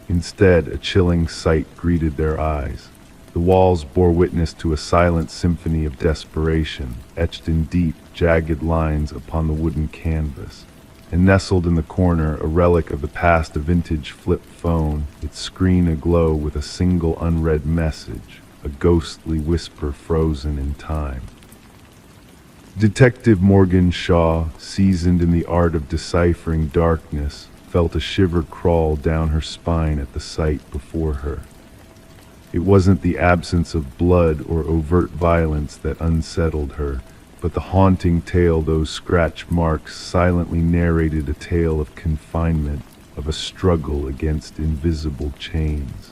Instead, a chilling sight greeted their eyes. The walls bore witness to a silent symphony of desperation, etched in deep, jagged lines upon the wooden canvas. And nestled in the corner, a relic of the past, a vintage flip phone, its screen aglow with a single unread message, a ghostly whisper frozen in time. Detective Morgan Shaw, seasoned in the art of deciphering darkness, felt a shiver crawl down her spine at the sight before her. It wasn't the absence of blood or overt violence that unsettled her, but the haunting tale those scratch marks silently narrated, a tale of confinement, of a struggle against invisible chains.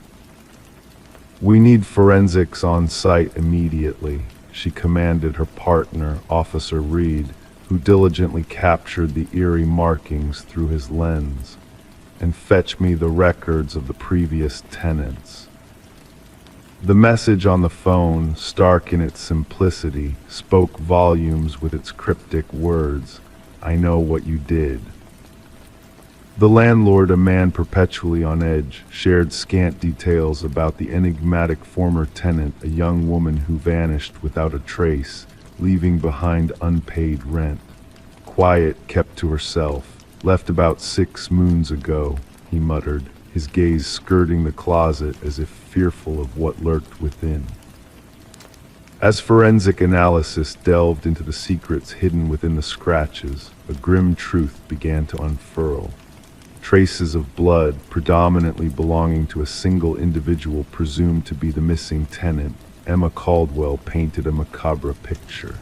"We need forensics on site immediately," she commanded her partner, Officer Reed, who diligently captured the eerie markings through his lens. "And fetch me the records of the previous tenants." The message on the phone, stark in its simplicity, spoke volumes with its cryptic words, "I know what you did." The landlord, a man perpetually on edge, shared scant details about the enigmatic former tenant, a young woman who vanished without a trace, leaving behind unpaid rent. Quiet, kept to herself, left about 6 moons ago, he muttered, his gaze skirting the closet as if fearful of what lurked within. As forensic analysis delved into the secrets hidden within the scratches, a grim truth began to unfurl. Traces of blood, predominantly belonging to a single individual presumed to be the missing tenant, Emma Caldwell, painted a macabre picture.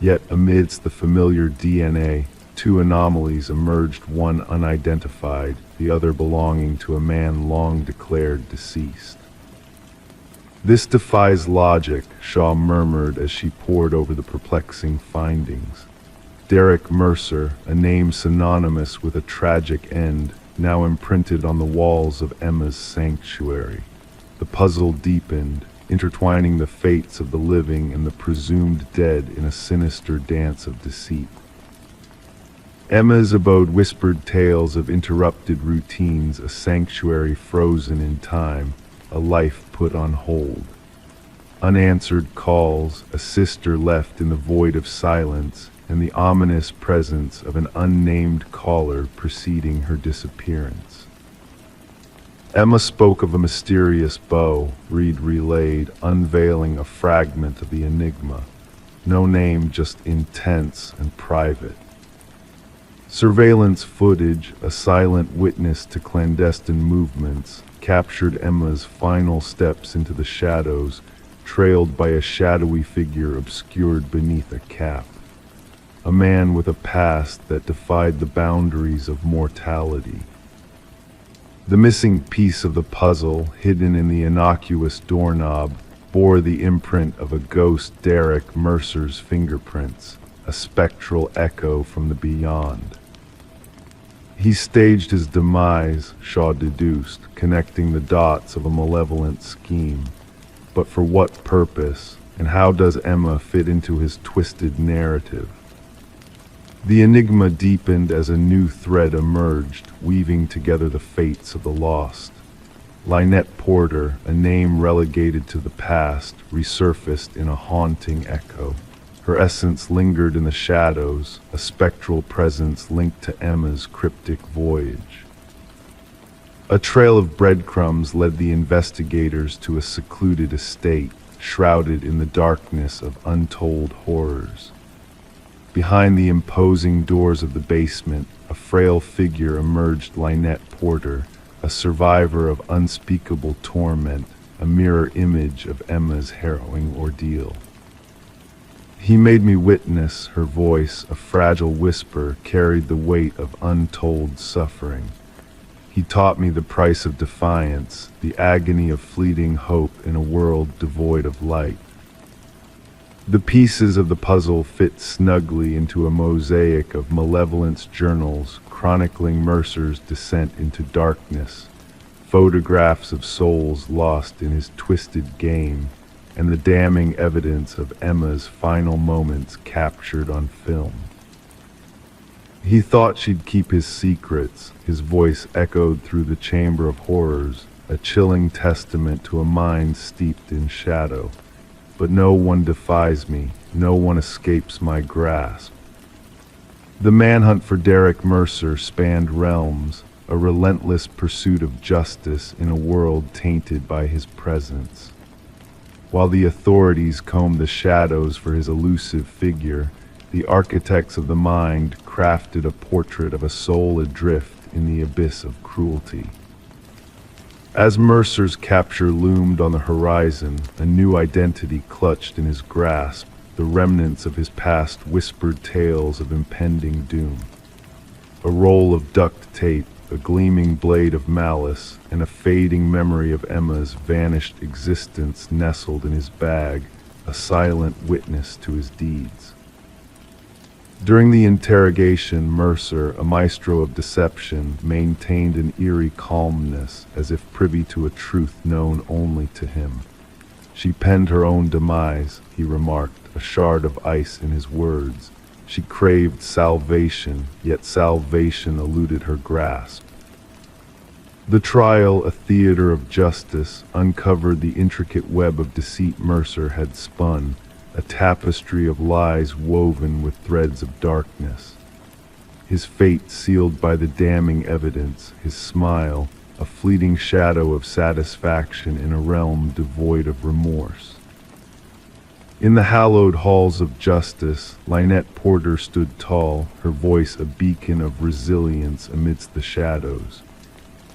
Yet amidst the familiar DNA, 2 anomalies emerged, one unidentified, the other belonging to a man long declared deceased. "This defies logic," Shaw murmured as she pored over the perplexing findings. Derek Mercer, a name synonymous with a tragic end, now imprinted on the walls of Emma's sanctuary. The puzzle deepened, intertwining the fates of the living and the presumed dead in a sinister dance of deceit. Emma's abode whispered tales of interrupted routines, a sanctuary frozen in time, a life put on hold. Unanswered calls, a sister left in the void of silence, and the ominous presence of an unnamed caller preceding her disappearance. Emma spoke of a mysterious bow, Reed relayed, unveiling a fragment of the enigma. No name, just intense and private. Surveillance footage, a silent witness to clandestine movements, captured Emma's final steps into the shadows, trailed by a shadowy figure obscured beneath a cap. A man with a past that defied the boundaries of mortality. The missing piece of the puzzle, hidden in the innocuous doorknob, bore the imprint of a ghost, Derek Mercer's fingerprints, a spectral echo from the beyond. He staged his demise, Shaw deduced, connecting the dots of a malevolent scheme. But for what purpose, and how does Emma fit into his twisted narrative? The enigma deepened as a new thread emerged, weaving together the fates of the lost. Lynette Porter, a name relegated to the past, resurfaced in a haunting echo. Her essence lingered in the shadows, a spectral presence linked to Emma's cryptic voyage. A trail of breadcrumbs led the investigators to a secluded estate, shrouded in the darkness of untold horrors. Behind the imposing doors of the basement, a frail figure emerged, Lynette Porter, a survivor of unspeakable torment, a mirror image of Emma's harrowing ordeal. "He made me witness," her voice, a fragile whisper, carried the weight of untold suffering. "He taught me the price of defiance, the agony of fleeting hope in a world devoid of light." The pieces of the puzzle fit snugly into a mosaic of malevolence journals chronicling Mercer's descent into darkness, photographs of souls lost in his twisted game, and the damning evidence of Emma's final moments captured on film. "He thought she'd keep his secrets," his voice echoed through the chamber of horrors, a chilling testament to a mind steeped in shadow. "But no one defies me, no one escapes my grasp." The manhunt for Derek Mercer spanned realms, a relentless pursuit of justice in a world tainted by his presence. While the authorities combed the shadows for his elusive figure, the architects of the mind crafted a portrait of a soul adrift in the abyss of cruelty. As Mercer's capture loomed on the horizon, a new identity clutched in his grasp. The remnants of his past whispered tales of impending doom. A roll of duct tape, a gleaming blade of malice, and a fading memory of Emma's vanished existence nestled in his bag, a silent witness to his deeds. During the interrogation, Mercer, a maestro of deception, maintained an eerie calmness, as if privy to a truth known only to him. "She penned her own demise," he remarked, a shard of ice in his words, She craved salvation, yet salvation eluded her grasp. The trial, a theater of justice, uncovered the intricate web of deceit Mercer had spun, a tapestry of lies woven with threads of darkness. His fate sealed by the damning evidence, his smile, a fleeting shadow of satisfaction in a realm devoid of remorse. In the hallowed halls of justice, Lynette Porter stood tall, her voice a beacon of resilience amidst the shadows.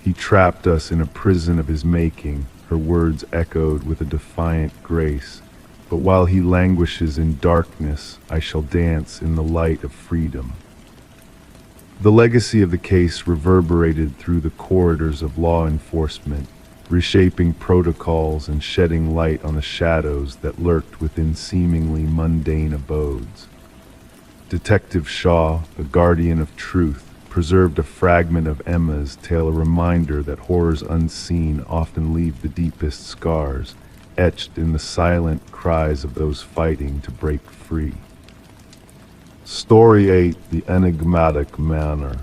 He trapped us in a prison of his making, her words echoed with a defiant grace. But while he languishes in darkness, I shall dance in the light of freedom. The legacy of the case reverberated through the corridors of law enforcement, reshaping protocols and shedding light on the shadows that lurked within seemingly mundane abodes. Detective Shaw, the guardian of truth, preserved a fragment of Emma's tale, a reminder that horrors unseen often leave the deepest scars, etched in the silent cries of those fighting to break free. Story 8: The Enigmatic Manor.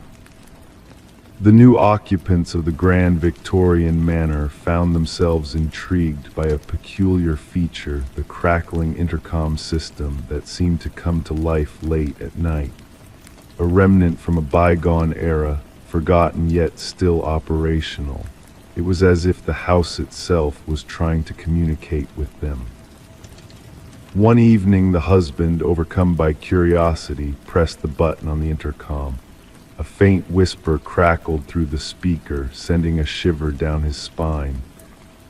The new occupants of the Grand Victorian Manor found themselves intrigued by a peculiar feature, the crackling intercom system that seemed to come to life late at night. A remnant from a bygone era, forgotten yet still operational. It was as if the house itself was trying to communicate with them. One evening, the husband, overcome by curiosity, pressed the button on the intercom. A faint whisper crackled through the speaker, sending a shiver down his spine.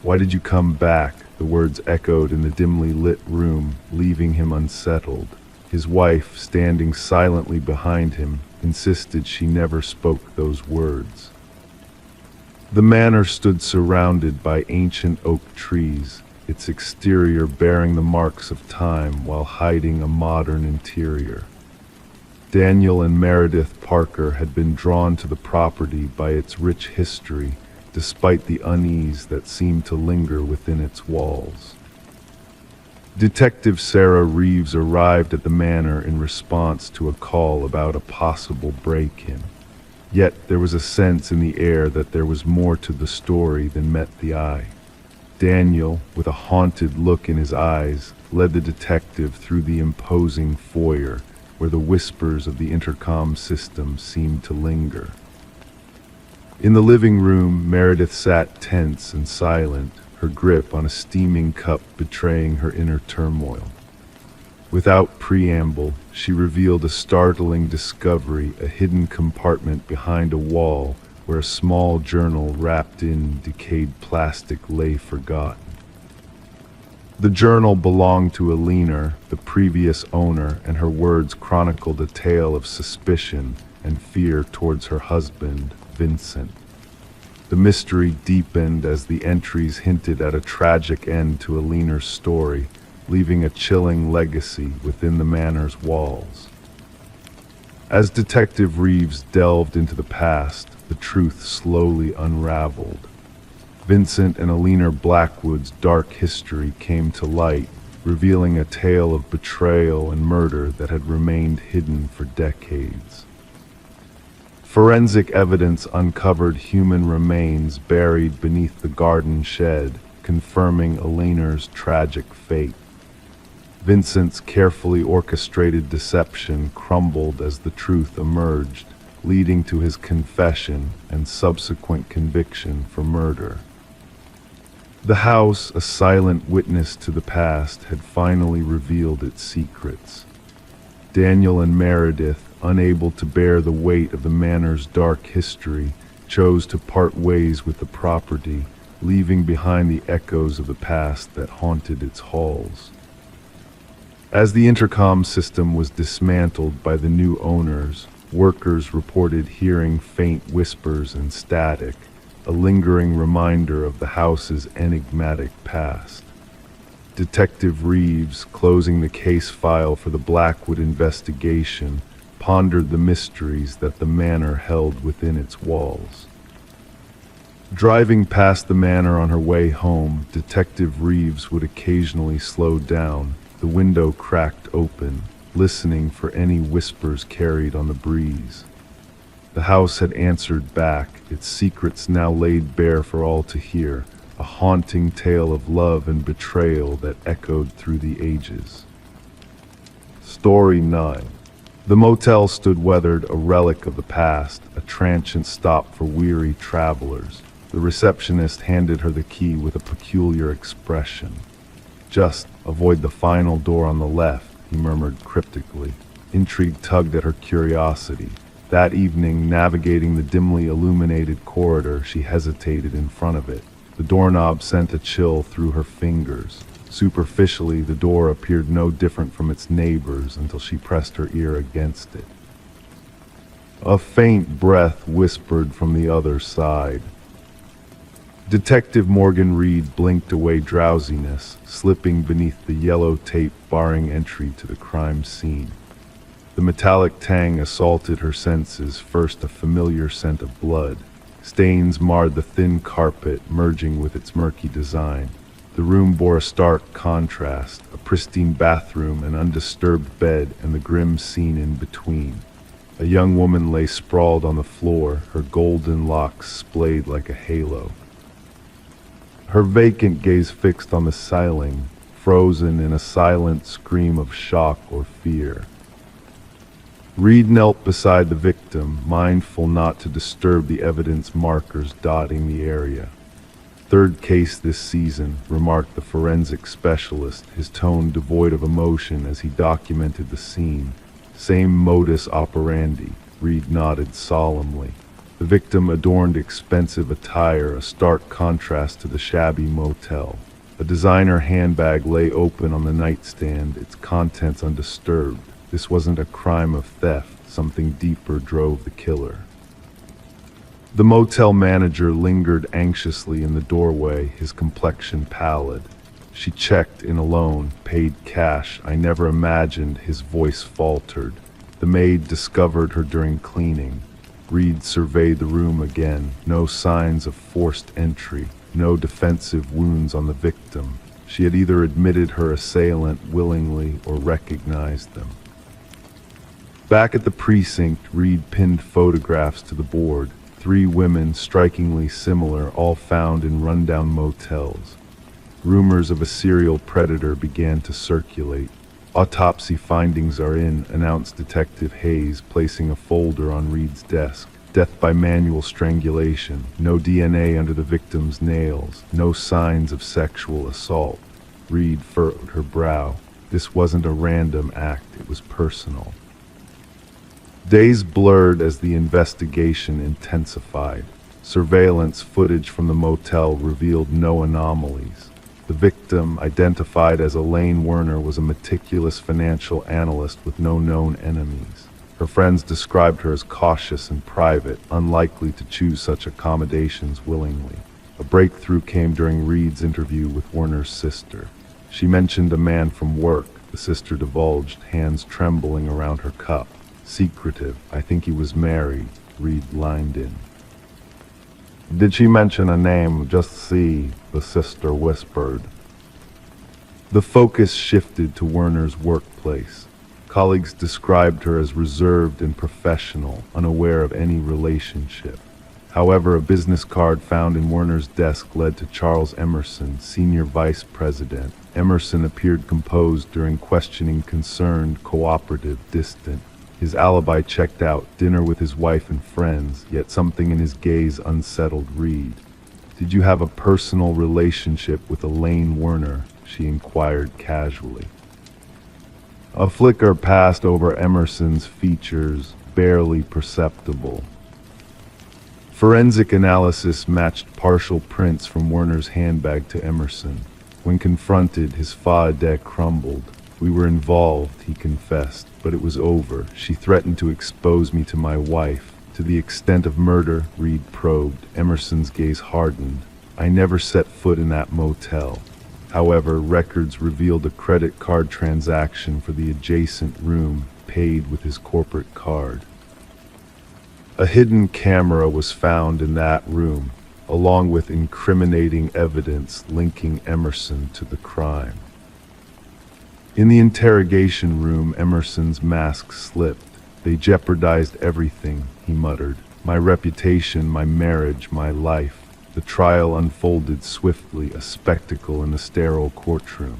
"Why did you come back?" The words echoed in the dimly lit room, leaving him unsettled. His wife, standing silently behind him, insisted she never spoke those words. The manor stood surrounded by ancient oak trees, its exterior bearing the marks of time while hiding a modern interior. Daniel and Meredith Parker had been drawn to the property by its rich history, despite the unease that seemed to linger within its walls. Detective Sarah Reeves arrived at the manor in response to a call about a possible break-in. Yet there was a sense in the air that there was more to the story than met the eye. Daniel, with a haunted look in his eyes, led the detective through the imposing foyer, where the whispers of the intercom system seemed to linger. In the living room, Meredith sat tense and silent, her grip on a steaming cup betraying her inner turmoil. Without preamble, she revealed a startling discovery, a hidden compartment behind a wall where a small journal wrapped in decayed plastic lay forgotten. The journal belonged to Alina, the previous owner, and her words chronicled a tale of suspicion and fear towards her husband, Vincent. The mystery deepened as the entries hinted at a tragic end to Alina's story, leaving a chilling legacy within the manor's walls. As Detective Reeves delved into the past, the truth slowly unraveled. Vincent and Alina Blackwood's dark history came to light, revealing a tale of betrayal and murder that had remained hidden for decades. Forensic evidence uncovered human remains buried beneath the garden shed, confirming Alina's tragic fate. Vincent's carefully orchestrated deception crumbled as the truth emerged, leading to his confession and subsequent conviction for murder. The house, a silent witness to the past, had finally revealed its secrets. Daniel and Meredith, unable to bear the weight of the manor's dark history, chose to part ways with the property, leaving behind the echoes of the past that haunted its halls. As the intercom system was dismantled by the new owners, workers reported hearing faint whispers and static, a lingering reminder of the house's enigmatic past. Detective Reeves, closing the case file for the Blackwood investigation, pondered the mysteries that the manor held within its walls. Driving past the manor on her way home, Detective Reeves would occasionally slow down, the window cracked open, listening for any whispers carried on the breeze. The house had answered back, its secrets now laid bare for all to hear, a haunting tale of love and betrayal that echoed through the ages. Story 9. The motel stood weathered, a relic of the past, a transient stop for weary travelers. The receptionist handed her the key with a peculiar expression. "Just avoid the final door on the left," he murmured cryptically. Intrigue tugged at her curiosity. That evening, navigating the dimly illuminated corridor, she hesitated in front of it. The doorknob sent a chill through her fingers. Superficially, the door appeared no different from its neighbors until she pressed her ear against it. A faint breath whispered from the other side. Detective Morgan Reed blinked away drowsiness, slipping beneath the yellow tape barring entry to the crime scene. The metallic tang assaulted her senses, first a familiar scent of blood. Stains marred the thin carpet, merging with its murky design. The room bore a stark contrast, a pristine bathroom, an undisturbed bed, and the grim scene in between. A young woman lay sprawled on the floor, her golden locks splayed like a halo. Her vacant gaze fixed on the ceiling, frozen in a silent scream of shock or fear. Reed knelt beside the victim, mindful not to disturb the evidence markers dotting the area. "Third case this season," remarked the forensic specialist, his tone devoid of emotion as he documented the scene. "Same modus operandi," Reed nodded solemnly. The victim adorned expensive attire, a stark contrast to the shabby motel. A designer handbag lay open on the nightstand, its contents undisturbed. This wasn't a crime of theft, something deeper drove the killer. The motel manager lingered anxiously in the doorway, his complexion pallid. "She checked in alone, paid cash. I never imagined," his voice faltered. "The maid discovered her during cleaning." Reed surveyed the room again. No signs of forced entry, no defensive wounds on the victim. She had either admitted her assailant willingly or recognized them. Back at the precinct, Reed pinned photographs to the board. 3 women, strikingly similar, all found in rundown motels. Rumors of a serial predator began to circulate. "Autopsy findings are in," announced Detective Hayes, placing a folder on Reed's desk. "Death by manual strangulation. No DNA under the victim's nails. No signs of sexual assault." Reed furrowed her brow. This wasn't a random act, it was personal. Days blurred as the investigation intensified. Surveillance footage from the motel revealed no anomalies. The victim, identified as Elaine Werner, was a meticulous financial analyst with no known enemies. Her friends described her as cautious and private, unlikely to choose such accommodations willingly. A breakthrough came during Reed's interview with Werner's sister. She mentioned a man from work, the sister divulged, hands trembling around her cup. "Secretive. I think he was married," Reed lined in. "Did she mention a name? Just see," the sister whispered. The focus shifted to Werner's workplace. Colleagues described her as reserved and professional, unaware of any relationship. However, a business card found in Werner's desk led to Charles Emerson, senior vice president. Emerson appeared composed during questioning, concerned, cooperative, distant. His alibi checked out, dinner with his wife and friends, yet something in his gaze unsettled Reed. "Did you have a personal relationship with Elaine Werner?" she inquired casually. A flicker passed over Emerson's features, barely perceptible. Forensic analysis matched partial prints from Werner's handbag to Emerson. When confronted, his fa-de crumbled. "We were involved," he confessed, "but it was over. She threatened to expose me to my wife." "To the extent of murder?" Reed probed. Emerson's gaze hardened. "I never set foot in that motel." However, records revealed a credit card transaction for the adjacent room, paid with his corporate card. A hidden camera was found in that room, along with incriminating evidence linking Emerson to the crime. In the interrogation room, Emerson's mask slipped. "They jeopardized everything," he muttered. "My reputation, my marriage, my life." The trial unfolded swiftly, a spectacle in the sterile courtroom.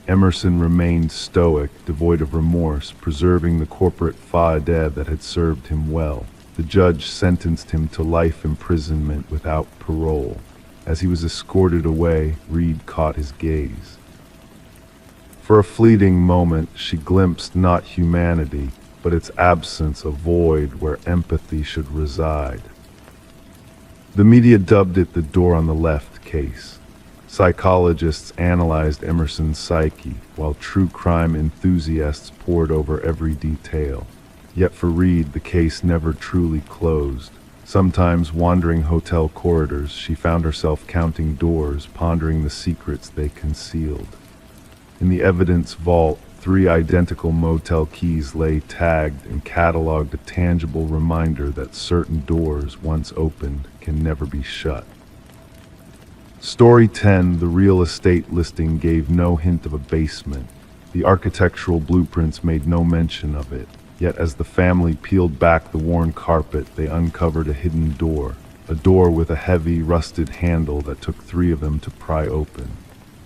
Emerson remained stoic, devoid of remorse, preserving the corporate faade that had served him well. The judge sentenced him to life imprisonment without parole. As he was escorted away, Reed caught his gaze. For a fleeting moment, she glimpsed not humanity, but its absence, a void where empathy should reside. The media dubbed it the door on the left case. Psychologists analyzed Emerson's psyche, while true crime enthusiasts pored over every detail. Yet for Reed, the case never truly closed. Sometimes, wandering hotel corridors, she found herself counting doors, pondering the secrets they concealed. In the evidence vault, 3 identical motel keys lay tagged and cataloged, a tangible reminder that certain doors, once opened, can never be shut. Story 10, the real estate listing gave no hint of a basement. The architectural blueprints made no mention of it. Yet as the family peeled back the worn carpet, they uncovered a hidden door. A door with a heavy, rusted handle that took 3 of them to pry open.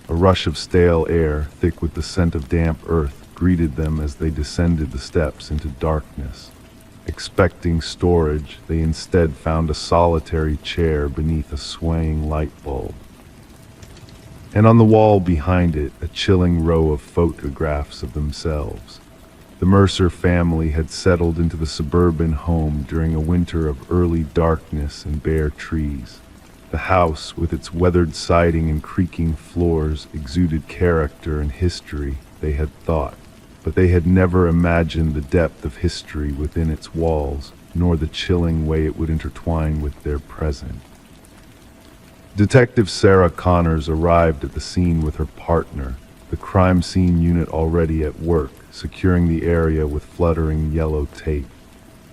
A rush of stale air, thick with the scent of damp earth, greeted them as they descended the steps into darkness. Expecting storage, they instead found a solitary chair beneath a swaying light bulb. And on the wall behind it, a chilling row of photographs of themselves. The Mercer family had settled into the suburban home during a winter of early darkness and bare trees. The house, with its weathered siding and creaking floors, exuded character and history, they had thought. But they had never imagined the depth of history within its walls, nor the chilling way it would intertwine with their present. Detective Sarah Connors arrived at the scene with her partner, the crime scene unit already at work, securing the area with fluttering yellow tape.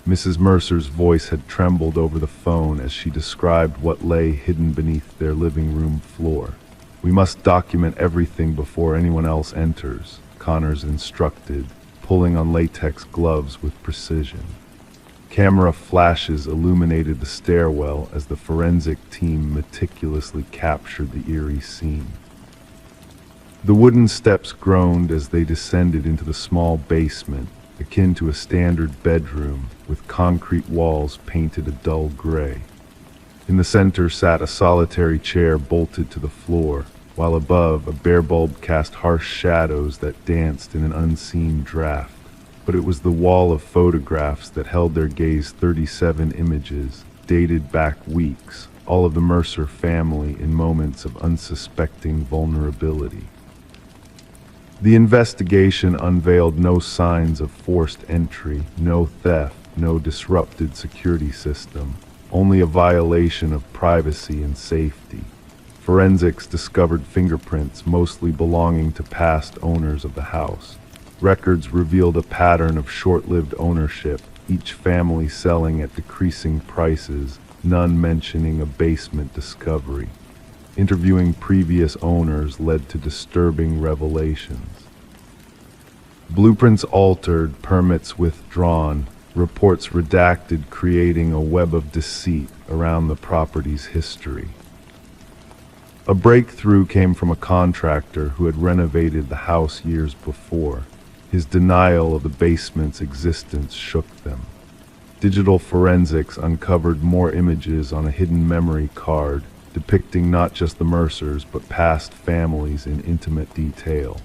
Mrs. Mercer's voice had trembled over the phone as she described what lay hidden beneath their living room floor. "We must document everything before anyone else enters," Connors instructed, pulling on latex gloves with precision. Camera flashes illuminated the stairwell as the forensic team meticulously captured the eerie scene. The wooden steps groaned as they descended into the small basement, akin to a standard bedroom, with concrete walls painted a dull gray. In the center sat a solitary chair bolted to the floor, while above, a bare bulb cast harsh shadows that danced in an unseen draft. But it was the wall of photographs that held their gaze, 37 images, dated back weeks, all of the Mercer family in moments of unsuspecting vulnerability. The investigation unveiled no signs of forced entry, no theft, no disrupted security system, only a violation of privacy and safety. Forensics discovered fingerprints mostly belonging to past owners of the house. Records revealed a pattern of short-lived ownership, each family selling at decreasing prices, none mentioning a basement discovery. Interviewing previous owners led to disturbing revelations. Blueprints altered, permits withdrawn, reports redacted, creating a web of deceit around the property's history. A breakthrough came from a contractor who had renovated the house years before. His denial of the basement's existence shook them. Digital forensics uncovered more images on a hidden memory card, depicting not just the Mercers but past families in intimate detail.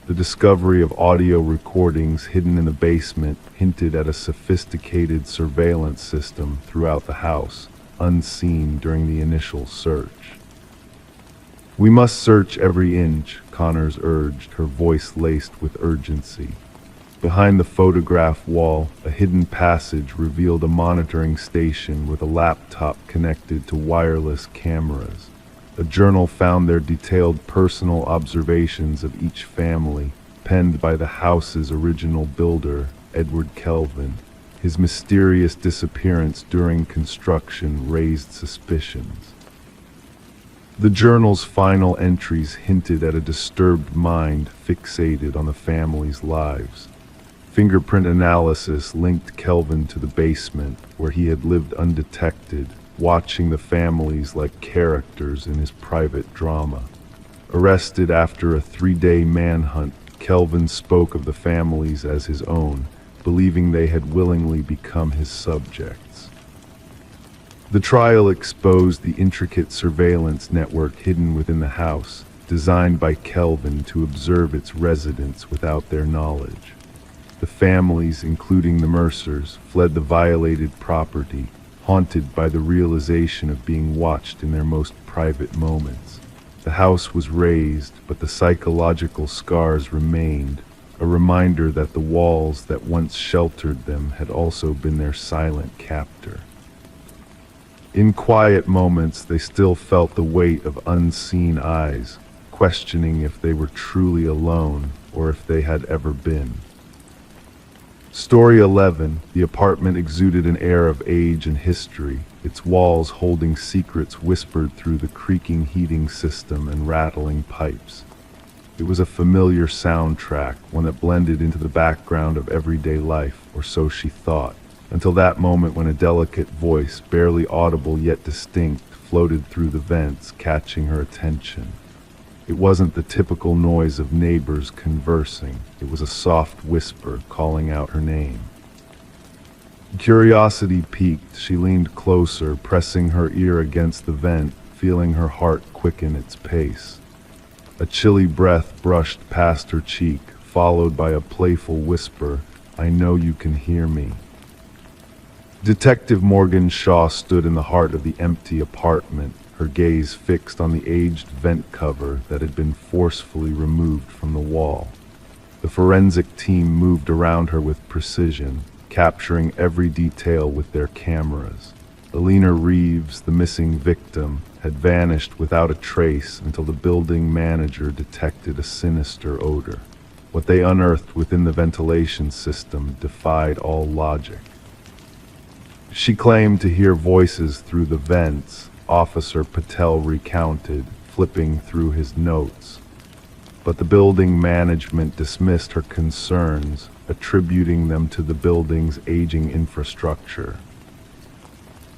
The discovery of audio recordings hidden in the basement hinted at a sophisticated surveillance system throughout the house, unseen during the initial search. "We must search every inch," Connors urged, her voice laced with urgency. Behind the photograph wall, a hidden passage revealed a monitoring station with a laptop connected to wireless cameras. A journal found their detailed personal observations of each family, penned by the house's original builder, Edward Kelvin. His mysterious disappearance during construction raised suspicions. The journal's final entries hinted at a disturbed mind fixated on the family's lives. Fingerprint analysis linked Kelvin to the basement, where he had lived undetected, watching the families like characters in his private drama. Arrested after a 3-day manhunt, Kelvin spoke of the families as his own, believing they had willingly become his subjects. The trial exposed the intricate surveillance network hidden within the house, designed by Kelvin to observe its residents without their knowledge. The families, including the Mercers, fled the violated property, haunted by the realization of being watched in their most private moments. The house was razed, but the psychological scars remained, a reminder that the walls that once sheltered them had also been their silent captor. In quiet moments, they still felt the weight of unseen eyes, questioning if they were truly alone or if they had ever been. Story 11, the apartment exuded an air of age and history, its walls holding secrets whispered through the creaking heating system and rattling pipes. It was a familiar soundtrack, one that blended into the background of everyday life, or so she thought, until that moment when a delicate voice, barely audible yet distinct, floated through the vents, catching her attention. It wasn't the typical noise of neighbors conversing. It was a soft whisper calling out her name. Curiosity piqued, she leaned closer, pressing her ear against the vent, feeling her heart quicken its pace. A chilly breath brushed past her cheek, followed by a playful whisper, "I know you can hear me." Detective Morgan Shaw stood in the heart of the empty apartment, her gaze fixed on the aged vent cover that had been forcefully removed from the wall. The forensic team moved around her with precision, capturing every detail with their cameras. Alina Reeves, the missing victim, had vanished without a trace until the building manager detected a sinister odor. What they unearthed within the ventilation system defied all logic. She claimed to hear voices through the vents, Officer Patel recounted, flipping through his notes. But the building management dismissed her concerns, attributing them to the building's aging infrastructure.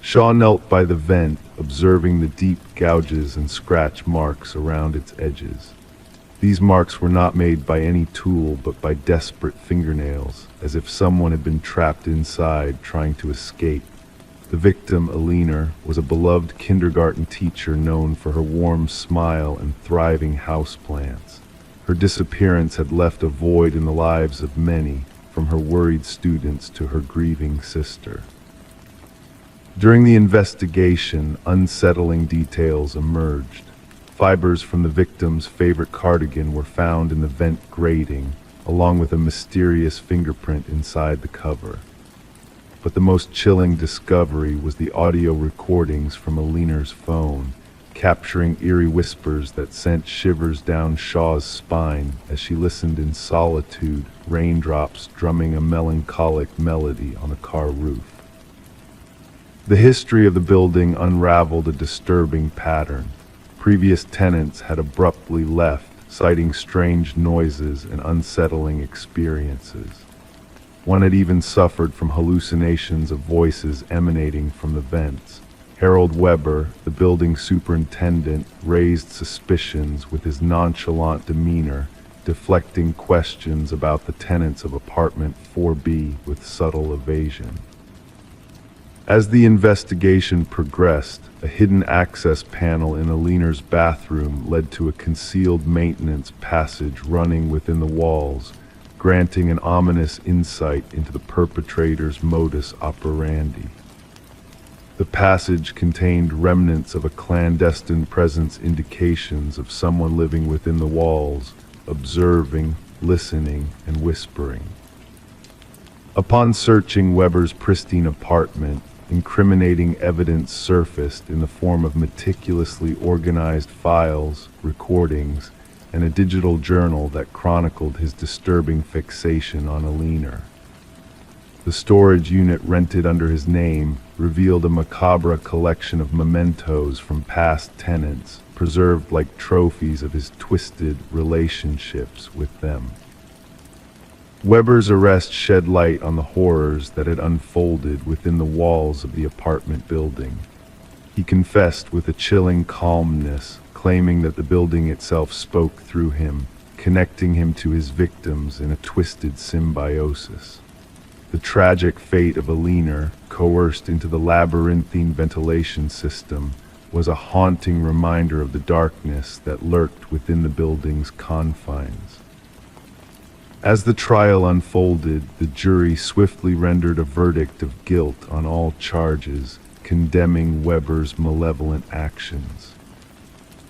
Shaw knelt by the vent, observing the deep gouges and scratch marks around its edges. These marks were not made by any tool but by desperate fingernails, as if someone had been trapped inside trying to escape. The victim, Alina, was a beloved kindergarten teacher known for her warm smile and thriving houseplants. Her disappearance had left a void in the lives of many, from her worried students to her grieving sister. During the investigation, unsettling details emerged. Fibers from the victim's favorite cardigan were found in the vent grating, along with a mysterious fingerprint inside the cover. But the most chilling discovery was the audio recordings from Alina's phone, capturing eerie whispers that sent shivers down Shaw's spine as she listened in solitude, raindrops drumming a melancholic melody on a car roof. The history of the building unraveled a disturbing pattern. Previous tenants had abruptly left, citing strange noises and unsettling experiences. One had even suffered from hallucinations of voices emanating from the vents. Harold Weber, the building superintendent, raised suspicions with his nonchalant demeanor, deflecting questions about the tenants of apartment 4B with subtle evasion. As the investigation progressed, a hidden access panel in Alina's bathroom led to a concealed maintenance passage running within the walls, granting an ominous insight into the perpetrator's modus operandi. The passage contained remnants of a clandestine presence, indications of someone living within the walls, observing, listening, and whispering. Upon searching Weber's pristine apartment, incriminating evidence surfaced in the form of meticulously organized files, recordings, and a digital journal that chronicled his disturbing fixation on Alina. The storage unit rented under his name revealed a macabre collection of mementos from past tenants, preserved like trophies of his twisted relationships with them. Weber's arrest shed light on the horrors that had unfolded within the walls of the apartment building. He confessed with a chilling calmness, claiming that the building itself spoke through him, connecting him to his victims in a twisted symbiosis. The tragic fate of Alina, coerced into the labyrinthine ventilation system, was a haunting reminder of the darkness that lurked within the building's confines. As the trial unfolded, the jury swiftly rendered a verdict of guilt on all charges, condemning Weber's malevolent actions.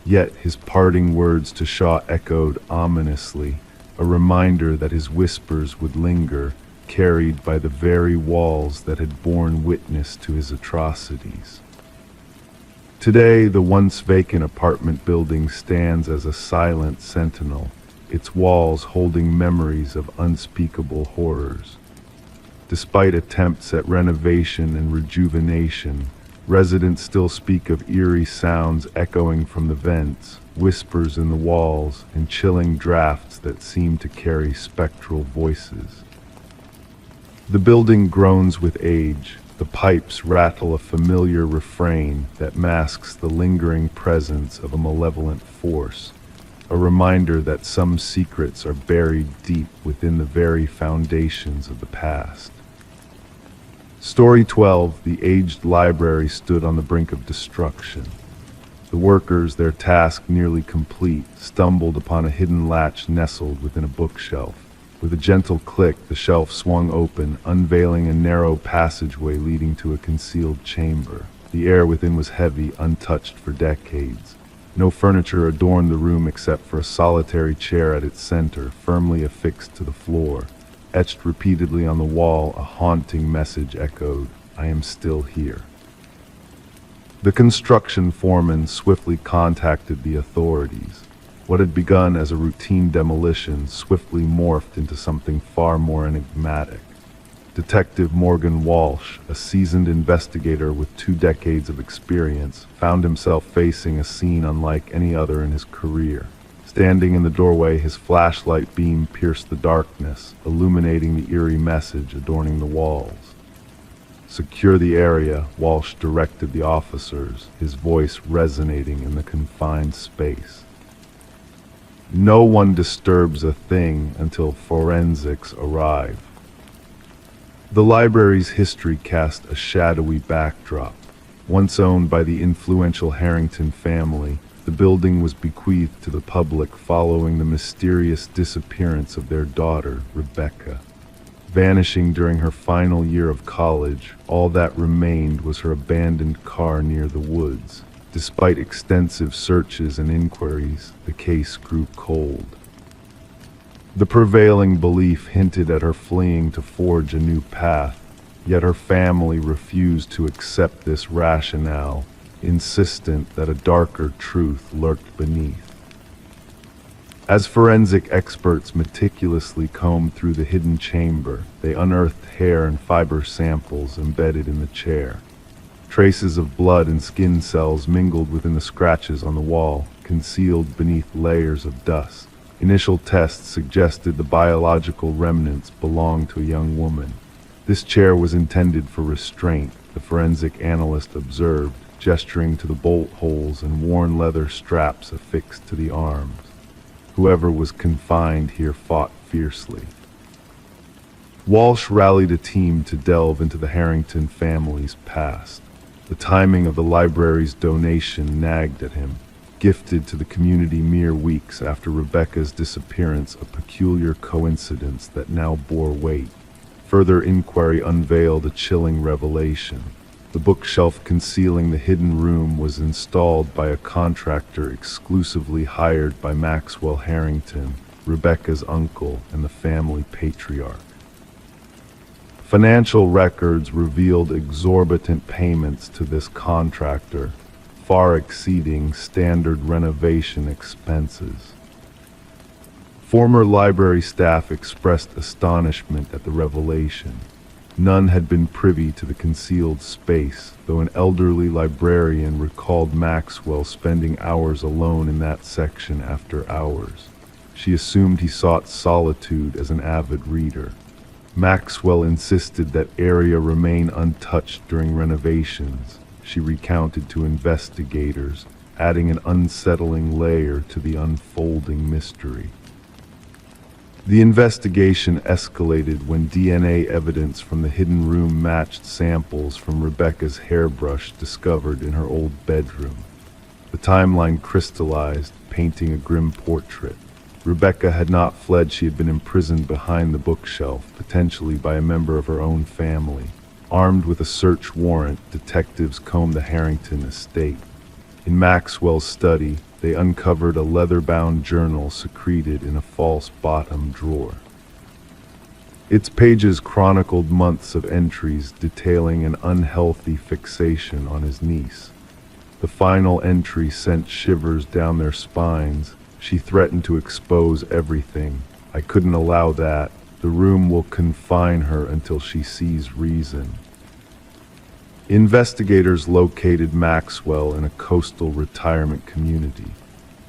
Yet his parting words to Shaw echoed ominously, a reminder that his whispers would linger, carried by the very walls that had borne witness to his atrocities. Today, the once vacant apartment building stands as a silent sentinel, its walls holding memories of unspeakable horrors. Despite attempts at renovation and rejuvenation, residents still speak of eerie sounds echoing from the vents, whispers in the walls, and chilling drafts that seem to carry spectral voices. The building groans with age. The pipes rattle a familiar refrain that masks the lingering presence of a malevolent force, a reminder that some secrets are buried deep within the very foundations of the past. Story 12, the aged library stood on the brink of destruction. The workers, their task nearly complete, stumbled upon a hidden latch nestled within a bookshelf. With a gentle click, the shelf swung open, unveiling a narrow passageway leading to a concealed chamber. The air within was heavy, untouched for decades. No furniture adorned the room except for a solitary chair at its center, firmly affixed to the floor. Etched repeatedly on the wall, a haunting message echoed, "I am still here." The construction foreman swiftly contacted the authorities. What had begun as a routine demolition swiftly morphed into something far more enigmatic. Detective Morgan Walsh, a seasoned investigator with 2 decades of experience, found himself facing a scene unlike any other in his career. Standing in the doorway, his flashlight beam pierced the darkness, illuminating the eerie message adorning the walls. "Secure the area," Walsh directed the officers, his voice resonating in the confined space. "No one disturbs a thing until forensics arrive." The library's history cast a shadowy backdrop. Once owned by the influential Harrington family, the building was bequeathed to the public following the mysterious disappearance of their daughter, Rebecca. Vanishing during her final year of college, all that remained was her abandoned car near the woods. Despite extensive searches and inquiries, the case grew cold. The prevailing belief hinted at her fleeing to forge a new path, yet her family refused to accept this rationale, insistent that a darker truth lurked beneath. As forensic experts meticulously combed through the hidden chamber, they unearthed hair and fiber samples embedded in the chair. Traces of blood and skin cells mingled within the scratches on the wall, concealed beneath layers of dust. Initial tests suggested the biological remnants belonged to a young woman. This chair was intended for restraint, the forensic analyst observed, gesturing to the bolt holes and worn leather straps affixed to the arms. Whoever was confined here fought fiercely. Walsh rallied a team to delve into the Harrington family's past. The timing of the library's donation nagged at him, gifted to the community mere weeks after Rebecca's disappearance, a peculiar coincidence that now bore weight. Further inquiry unveiled a chilling revelation. The bookshelf concealing the hidden room was installed by a contractor exclusively hired by Maxwell Harrington, Rebecca's uncle and the family patriarch. Financial records revealed exorbitant payments to this contractor, far exceeding standard renovation expenses. Former library staff expressed astonishment at the revelation. None had been privy to the concealed space, though an elderly librarian recalled Maxwell spending hours alone in that section after hours. She assumed he sought solitude as an avid reader. Maxwell insisted that area remain untouched during renovations, she recounted to investigators, adding an unsettling layer to the unfolding mystery. The investigation escalated when DNA evidence from the hidden room matched samples from Rebecca's hairbrush discovered in her old bedroom. The timeline crystallized, painting a grim portrait. Rebecca had not fled, she had been imprisoned behind the bookshelf, potentially by a member of her own family. Armed with a search warrant, detectives combed the Harrington estate. In Maxwell's study, they uncovered a leather-bound journal secreted in a false bottom drawer. Its pages chronicled months of entries detailing an unhealthy fixation on his niece. The final entry sent shivers down their spines. She threatened to expose everything. I couldn't allow that. The room will confine her until she sees reason. Investigators located Maxwell in a coastal retirement community.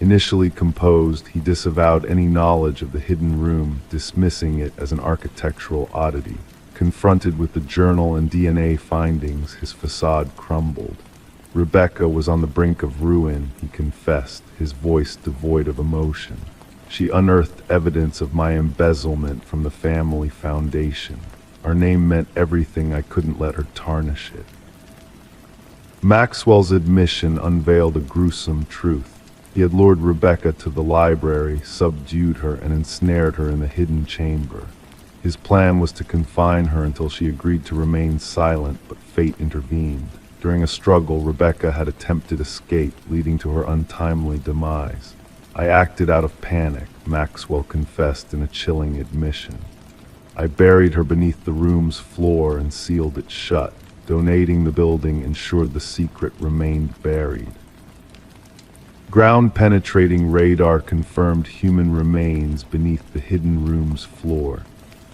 Initially composed, he disavowed any knowledge of the hidden room, dismissing it as an architectural oddity. Confronted with the journal and DNA findings, his facade crumbled. Rebecca was on the brink of ruin, he confessed, his voice devoid of emotion. She unearthed evidence of my embezzlement from the family foundation. Our name meant everything, I couldn't let her tarnish it. Maxwell's admission unveiled a gruesome truth. He had lured Rebecca to the library, subdued her, and ensnared her in the hidden chamber. His plan was to confine her until she agreed to remain silent, but fate intervened. During a struggle, Rebecca had attempted escape, leading to her untimely demise. I acted out of panic, Maxwell confessed in a chilling admission. I buried her beneath the room's floor and sealed it shut. Donating the building ensured the secret remained buried. Ground-penetrating radar confirmed human remains beneath the hidden room's floor.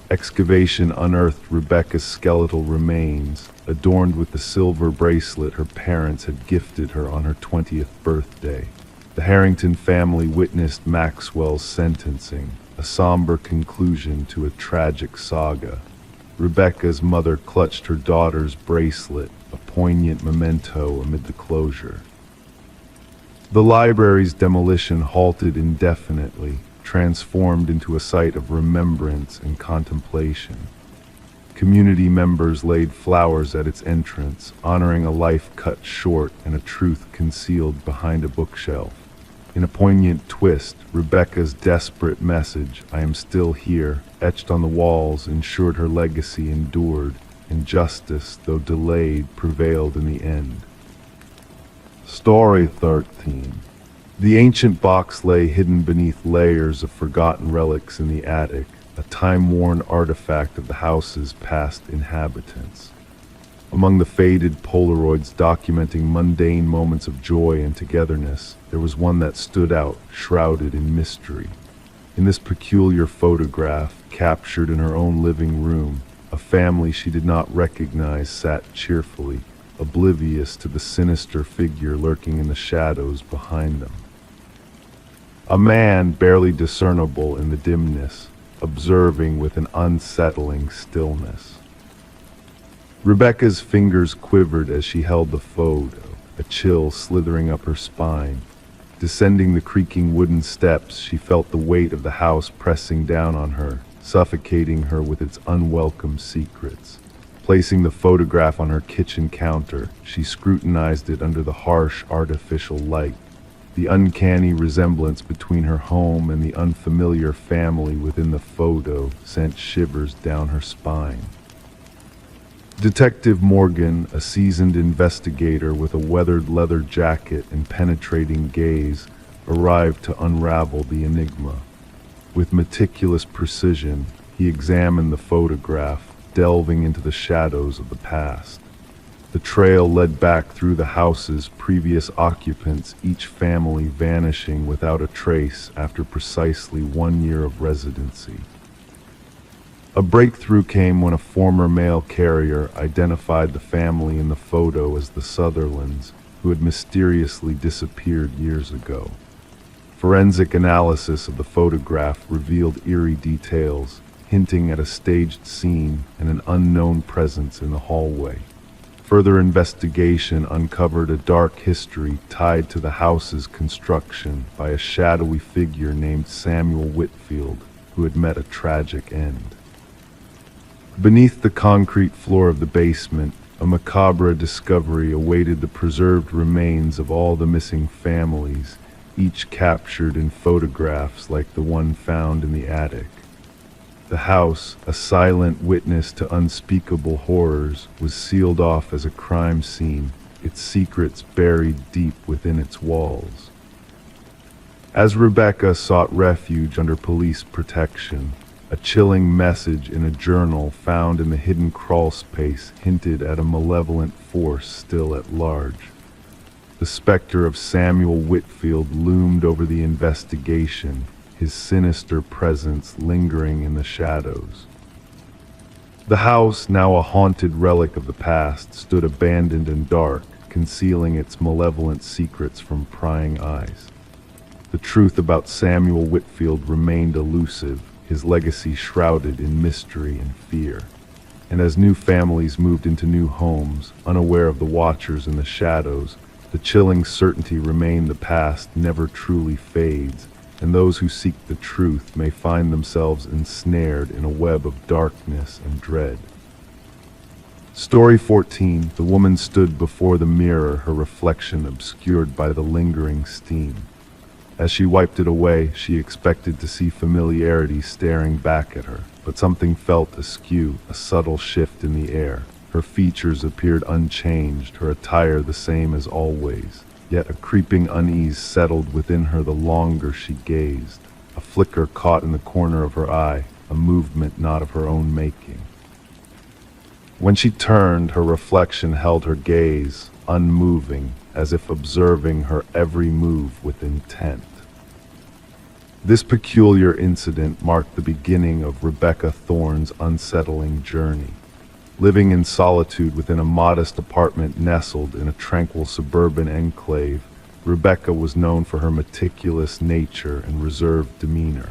Excavation unearthed Rebecca's skeletal remains, adorned with the silver bracelet her parents had gifted her on her 20th birthday. The Harrington family witnessed Maxwell's sentencing, a somber conclusion to a tragic saga. Rebecca's mother clutched her daughter's bracelet, a poignant memento amid the closure. The library's demolition halted indefinitely, transformed into a site of remembrance and contemplation. Community members laid flowers at its entrance, honoring a life cut short and a truth concealed behind a bookshelf. In a poignant twist, Rebecca's desperate message, "I am still here," etched on the walls, ensured her legacy endured, and justice, though delayed, prevailed in the end. Story 13. The ancient box lay hidden beneath layers of forgotten relics in the attic, a time-worn artifact of the house's past inhabitants. Among the faded Polaroids documenting mundane moments of joy and togetherness, there was one that stood out, shrouded in mystery. In this peculiar photograph, captured in her own living room, a family she did not recognize sat cheerfully, oblivious to the sinister figure lurking in the shadows behind them. A man, barely discernible in the dimness, observing with an unsettling stillness. Rebecca's fingers quivered as she held the photo, a chill slithering up her spine. Descending the creaking wooden steps, she felt the weight of the house pressing down on her, suffocating her with its unwelcome secrets. Placing the photograph on her kitchen counter, she scrutinized it under the harsh, artificial light. The uncanny resemblance between her home and the unfamiliar family within the photo sent shivers down her spine. Detective Morgan, a seasoned investigator with a weathered leather jacket and penetrating gaze, arrived to unravel the enigma. With meticulous precision, he examined the photograph, delving into the shadows of the past. The trail led back through the house's previous occupants, each family vanishing without a trace after precisely 1 year of residency. A breakthrough came when a former mail carrier identified the family in the photo as the Sutherlands, who had mysteriously disappeared years ago. Forensic analysis of the photograph revealed eerie details, hinting at a staged scene and an unknown presence in the hallway. Further investigation uncovered a dark history tied to the house's construction by a shadowy figure named Samuel Whitfield, who had met a tragic end. Beneath the concrete floor of the basement, a macabre discovery awaited the preserved remains of all the missing families, each captured in photographs like the one found in the attic. The house, a silent witness to unspeakable horrors, was sealed off as a crime scene, its secrets buried deep within its walls. As Rebecca sought refuge under police protection, a chilling message in a journal found in the hidden crawl space hinted at a malevolent force still at large. The specter of Samuel Whitfield loomed over the investigation, his sinister presence lingering in the shadows. The house, now a haunted relic of the past, stood abandoned and dark, concealing its malevolent secrets from prying eyes. The truth about Samuel Whitfield remained elusive, his legacy shrouded in mystery and fear. And as new families moved into new homes, unaware of the watchers in the shadows, the chilling certainty remained the past never truly fades, and those who seek the truth may find themselves ensnared in a web of darkness and dread. Story 14. The woman stood before the mirror, her reflection obscured by the lingering steam. As she wiped it away, she expected to see familiarity staring back at her, but something felt askew, a subtle shift in the air. Her features appeared unchanged, her attire the same as always, yet a creeping unease settled within her the longer she gazed. A flicker caught in the corner of her eye, a movement not of her own making. When she turned, her reflection held her gaze, unmoving, as if observing her every move with intent. This peculiar incident marked the beginning of Rebecca Thorne's unsettling journey. Living in solitude within a modest apartment nestled in a tranquil suburban enclave, Rebecca was known for her meticulous nature and reserved demeanor.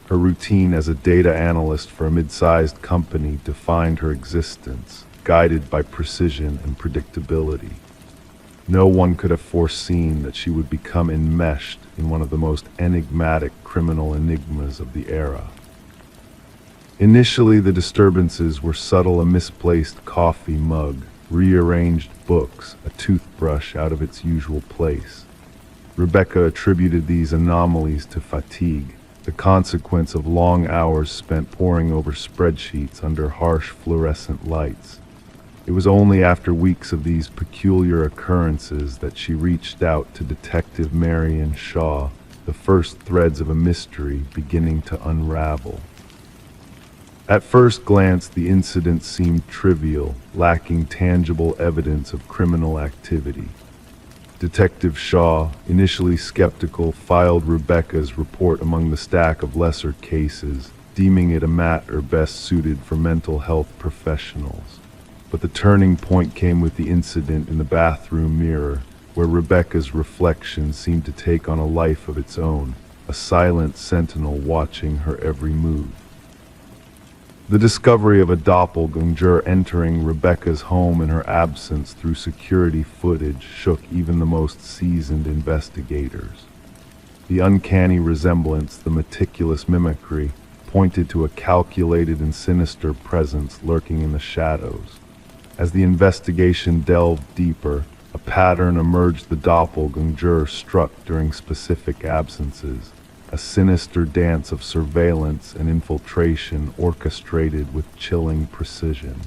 Her routine as a data analyst for a mid-sized company defined her existence, guided by precision and predictability. No one could have foreseen that she would become enmeshed in one of the most enigmatic criminal enigmas of the era. Initially, the disturbances were subtle: a misplaced coffee mug, rearranged books, a toothbrush out of its usual place. Rebecca attributed these anomalies to fatigue, the consequence of long hours spent poring over spreadsheets under harsh fluorescent lights. It was only after weeks of these peculiar occurrences that she reached out to Detective Marion Shaw, the first threads of a mystery beginning to unravel. At first glance, the incident seemed trivial, lacking tangible evidence of criminal activity. Detective Shaw, initially skeptical, filed Rebecca's report among the stack of lesser cases, deeming it a matter best suited for mental health professionals. But the turning point came with the incident in the bathroom mirror, where Rebecca's reflection seemed to take on a life of its own, a silent sentinel watching her every move. The discovery of a doppelganger entering Rebecca's home in her absence through security footage shook even the most seasoned investigators. The uncanny resemblance, the meticulous mimicry, pointed to a calculated and sinister presence lurking in the shadows. As the investigation delved deeper, a pattern emerged: the doppelganger struck during specific absences, a sinister dance of surveillance and infiltration orchestrated with chilling precision.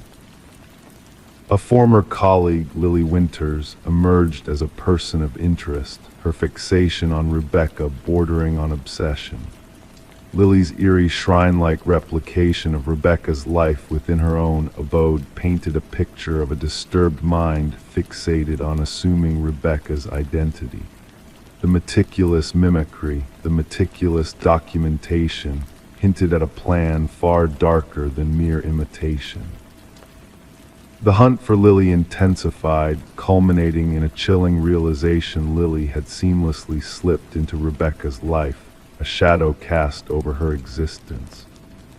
A former colleague, Lily Winters, emerged as a person of interest, her fixation on Rebecca bordering on obsession. Lily's eerie shrine-like replication of Rebecca's life within her own abode painted a picture of a disturbed mind fixated on assuming Rebecca's identity. The meticulous mimicry, the meticulous documentation, hinted at a plan far darker than mere imitation. The hunt for Lily intensified, culminating in a chilling realization Lily had seamlessly slipped into Rebecca's life, a shadow cast over her existence.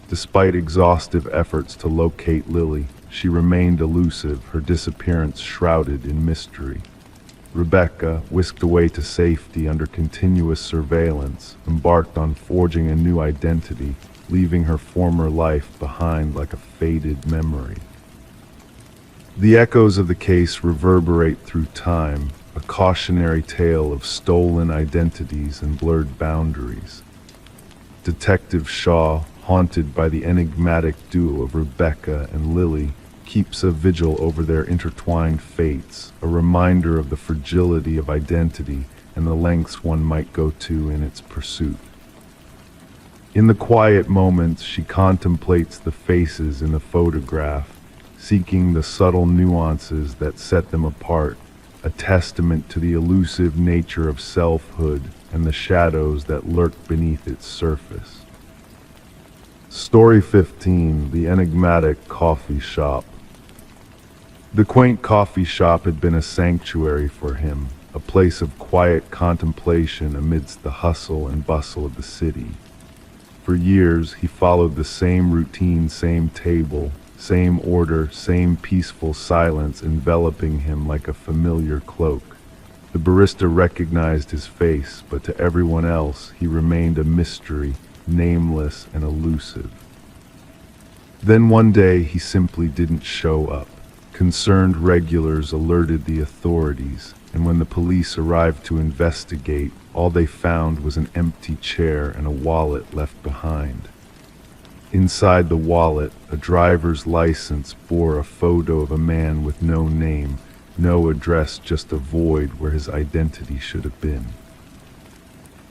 Despite exhaustive efforts to locate Lily, she remained elusive, her disappearance shrouded in mystery. Rebecca, whisked away to safety under continuous surveillance, embarked on forging a new identity, leaving her former life behind like a faded memory. The echoes of the case reverberate through time, a cautionary tale of stolen identities and blurred boundaries. Detective Shaw, haunted by the enigmatic duo of Rebecca and Lily, keeps a vigil over their intertwined fates, a reminder of the fragility of identity and the lengths one might go to in its pursuit. In the quiet moments, she contemplates the faces in the photograph, seeking the subtle nuances that set them apart, a testament to the elusive nature of selfhood and the shadows that lurk beneath its surface. Story 15: The Enigmatic Coffee Shop. The quaint coffee shop had been a sanctuary for him, a place of quiet contemplation amidst the hustle and bustle of the city. For years, he followed the same routine, same table, same order, same peaceful silence enveloping him like a familiar cloak. The barista recognized his face, but to everyone else, he remained a mystery, nameless and elusive. Then one day, he simply didn't show up. Concerned regulars alerted the authorities, and when the police arrived to investigate, all they found was an empty chair and a wallet left behind. Inside the wallet, a driver's license bore a photo of a man with no name, no address, just a void where his identity should have been.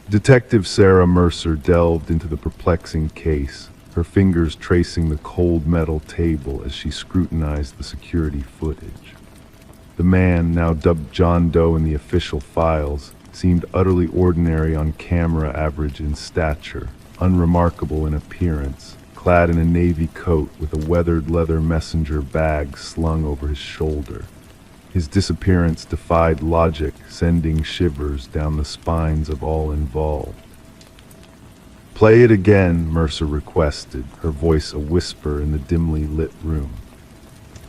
Detective Sarah Mercer delved into the perplexing case, her fingers tracing the cold metal table as she scrutinized the security footage. The man, now dubbed John Doe in the official files, seemed utterly ordinary on camera, average in stature, unremarkable in appearance, clad in a navy coat with a weathered leather messenger bag slung over his shoulder. His disappearance defied logic, sending shivers down the spines of all involved. "Play it again," Mercer requested, her voice a whisper in the dimly lit room.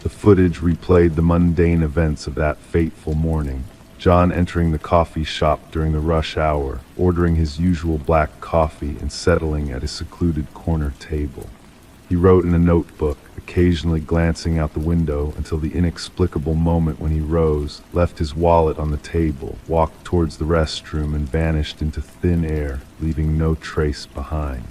The footage replayed the mundane events of that fateful morning. John entering the coffee shop during the rush hour, ordering his usual black coffee and settling at his secluded corner table. He wrote in a notebook, occasionally glancing out the window until the inexplicable moment when he rose, left his wallet on the table, walked towards the restroom and vanished into thin air, leaving no trace behind.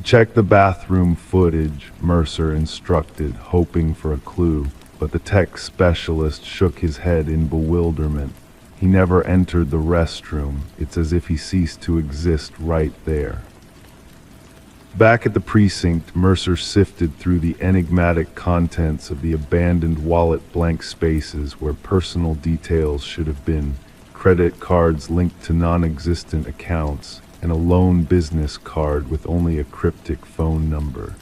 "Check the bathroom footage," Mercer instructed, hoping for a clue, but the tech specialist shook his head in bewilderment. He never entered the restroom. It's as if he ceased to exist right there. Back at the precinct, Mercer sifted through the enigmatic contents of the abandoned wallet, blank spaces where personal details should have been, credit cards linked to non-existent accounts, and a lone business card with only a cryptic phone number.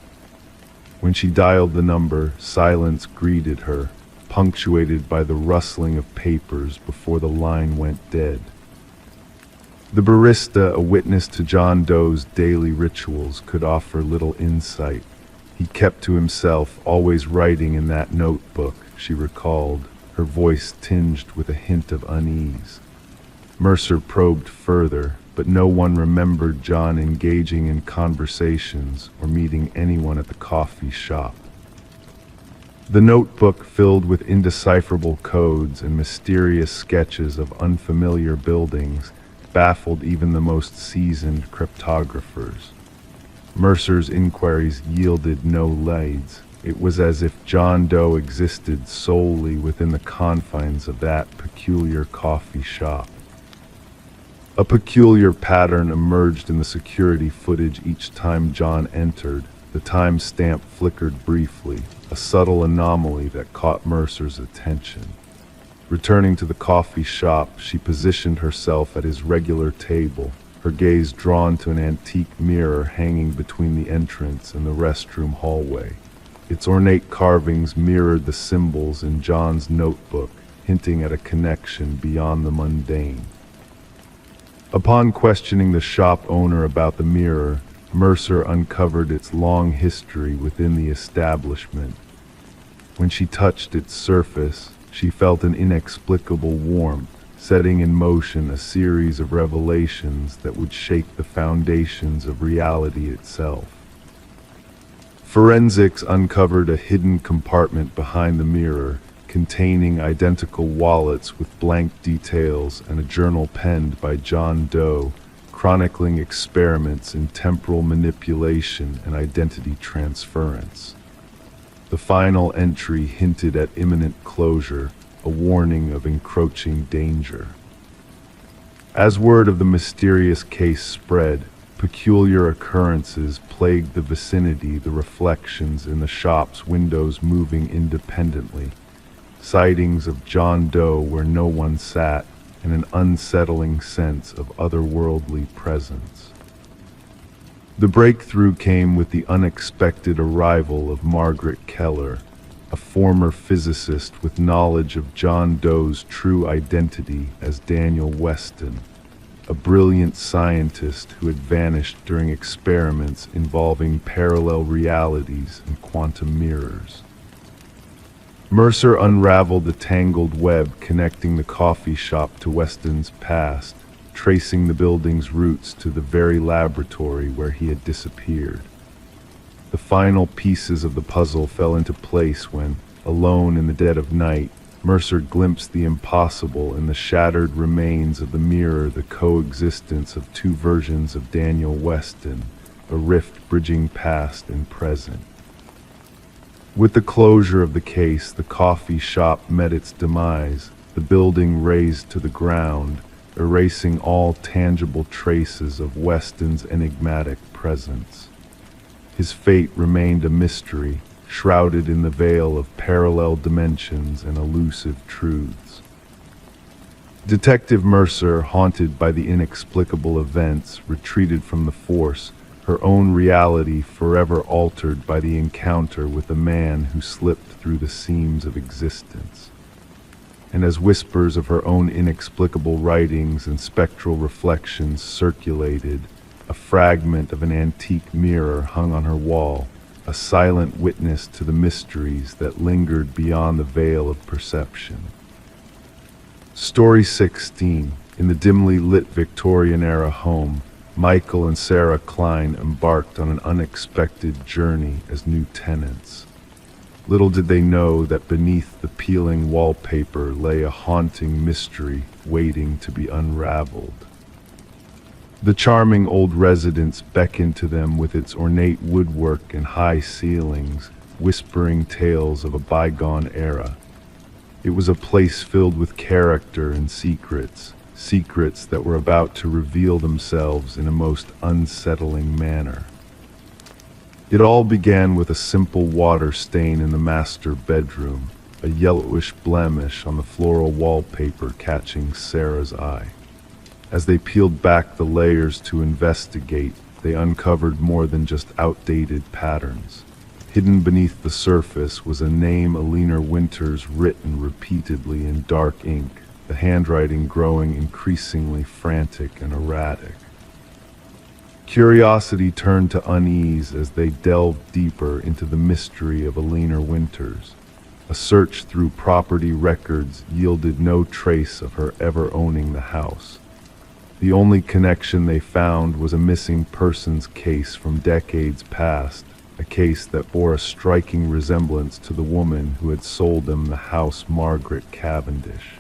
When she dialed the number, silence greeted her, punctuated by the rustling of papers before the line went dead. The barista, a witness to John Doe's daily rituals, could offer little insight. He kept to himself, always writing in that notebook, she recalled, her voice tinged with a hint of unease. Mercer probed further, but no one remembered John engaging in conversations or meeting anyone at the coffee shop. The notebook, filled with indecipherable codes and mysterious sketches of unfamiliar buildings, baffled even the most seasoned cryptographers. Mercer's inquiries yielded no leads. It was as if John Doe existed solely within the confines of that peculiar coffee shop. A peculiar pattern emerged in the security footage each time John entered. The timestamp flickered briefly, a subtle anomaly that caught Mercer's attention. Returning to the coffee shop, she positioned herself at his regular table, her gaze drawn to an antique mirror hanging between the entrance and the restroom hallway. Its ornate carvings mirrored the symbols in John's notebook, hinting at a connection beyond the mundane. Upon questioning the shop owner about the mirror, Mercer uncovered its long history within the establishment. When she touched its surface, she felt an inexplicable warmth, setting in motion a series of revelations that would shake the foundations of reality itself. Forensics uncovered a hidden compartment behind the mirror, containing identical wallets with blank details and a journal penned by John Doe, chronicling experiments in temporal manipulation and identity transference. The final entry hinted at imminent closure, a warning of encroaching danger. As word of the mysterious case spread, peculiar occurrences plagued the vicinity, the reflections in the shop's windows moving independently, sightings of John Doe where no one sat, and an unsettling sense of otherworldly presence. The breakthrough came with the unexpected arrival of Margaret Keller, a former physicist with knowledge of John Doe's true identity as Daniel Weston, a brilliant scientist who had vanished during experiments involving parallel realities and quantum mirrors. Mercer unraveled the tangled web connecting the coffee shop to Weston's past, tracing the building's roots to the very laboratory where he had disappeared. The final pieces of the puzzle fell into place when, alone in the dead of night, Mercer glimpsed the impossible in the shattered remains of the mirror, the coexistence of two versions of Daniel Weston, a rift bridging past and present. With the closure of the case, the coffee shop met its demise, the building razed to the ground, erasing all tangible traces of Weston's enigmatic presence. His fate remained a mystery, shrouded in the veil of parallel dimensions and elusive truths. Detective Mercer, haunted by the inexplicable events, retreated from the force, her own reality forever altered by the encounter with a man who slipped through the seams of existence. And as whispers of her own inexplicable writings and spectral reflections circulated, a fragment of an antique mirror hung on her wall, a silent witness to the mysteries that lingered beyond the veil of perception. Story 16. In the dimly lit Victorian-era home, Michael and Sarah Klein embarked on an unexpected journey as new tenants. Little did they know that beneath the peeling wallpaper lay a haunting mystery waiting to be unraveled. The charming old residence beckoned to them with its ornate woodwork and high ceilings, whispering tales of a bygone era. It was a place filled with character and secrets that were about to reveal themselves in a most unsettling manner. It all began with a simple water stain in the master bedroom, a yellowish blemish on the floral wallpaper catching Sarah's eye. As they peeled back the layers to investigate, they uncovered more than just outdated patterns. Hidden beneath the surface was a name Alina Winters written repeatedly in dark ink, the handwriting growing increasingly frantic and erratic. Curiosity turned to unease as they delved deeper into the mystery of Alina Winters. A search through property records yielded no trace of her ever owning the house. The only connection they found was a missing persons case from decades past, a case that bore a striking resemblance to the woman who had sold them the house, Margaret Cavendish.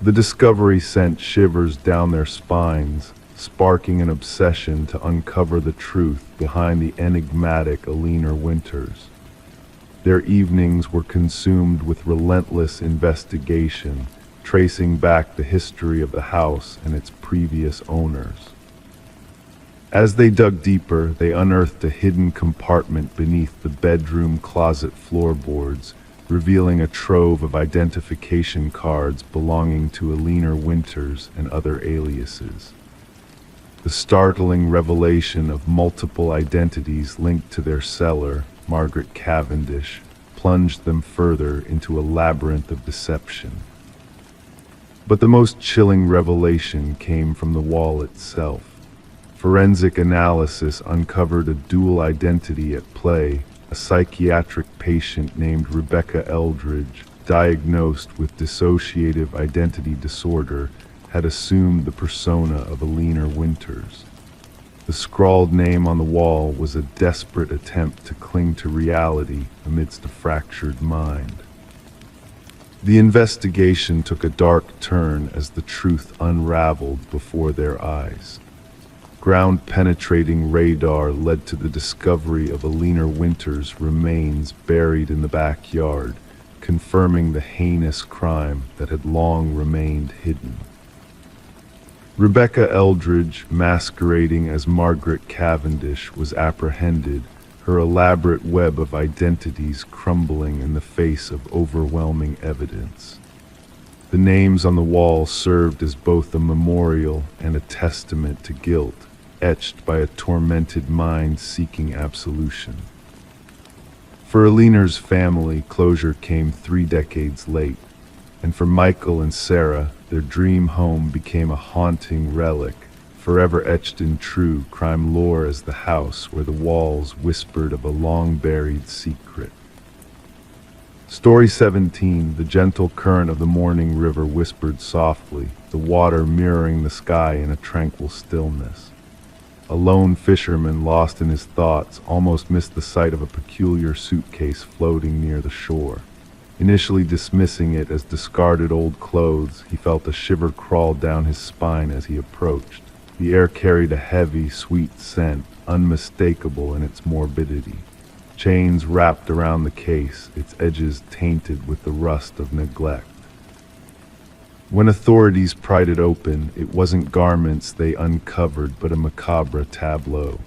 The discovery sent shivers down their spines, sparking an obsession to uncover the truth behind the enigmatic Alina Winters. Their evenings were consumed with relentless investigation, tracing back the history of the house and its previous owners. As they dug deeper, they unearthed a hidden compartment beneath the bedroom closet floorboards, revealing a trove of identification cards belonging to Alina Winters and other aliases. The startling revelation of multiple identities linked to their seller, Margaret Cavendish, plunged them further into a labyrinth of deception. But the most chilling revelation came from the wall itself. Forensic analysis uncovered a dual identity at play. A psychiatric patient named Rebecca Eldridge, diagnosed with dissociative identity disorder, had assumed the persona of Alina Winters. The scrawled name on the wall was a desperate attempt to cling to reality amidst a fractured mind. The investigation took a dark turn as the truth unraveled before their eyes. Ground-penetrating radar led to the discovery of Alina Winters' remains buried in the backyard, confirming the heinous crime that had long remained hidden. Rebecca Eldridge, masquerading as Margaret Cavendish, was apprehended, her elaborate web of identities crumbling in the face of overwhelming evidence. The names on the wall served as both a memorial and a testament to guilt, etched by a tormented mind seeking absolution. For Alina's family, closure came 3 decades late, and for Michael and Sarah, their dream home became a haunting relic, forever etched in true crime lore as the house where the walls whispered of a long-buried secret. Story 17, the gentle current of the morning river whispered softly, the water mirroring the sky in a tranquil stillness. A lone fisherman, lost in his thoughts, almost missed the sight of a peculiar suitcase floating near the shore. Initially dismissing it as discarded old clothes, he felt a shiver crawl down his spine as he approached. The air carried a heavy, sweet scent, unmistakable in its morbidity. Chains wrapped around the case, its edges tainted with the rust of neglect. When authorities pried it open, it wasn't garments they uncovered, but a macabre tableau.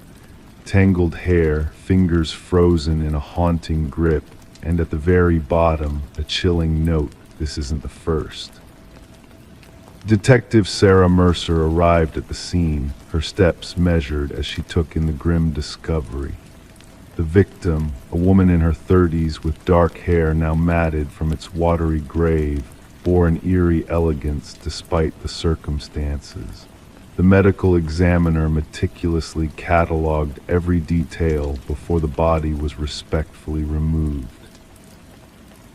Tangled hair, fingers frozen in a haunting grip, and at the very bottom, a chilling note, "This isn't the first." Detective Sarah Mercer arrived at the scene, her steps measured as she took in the grim discovery. The victim, a woman in her 30s with dark hair now matted from its watery grave, bore an eerie elegance despite the circumstances. The medical examiner meticulously catalogued every detail before the body was respectfully removed.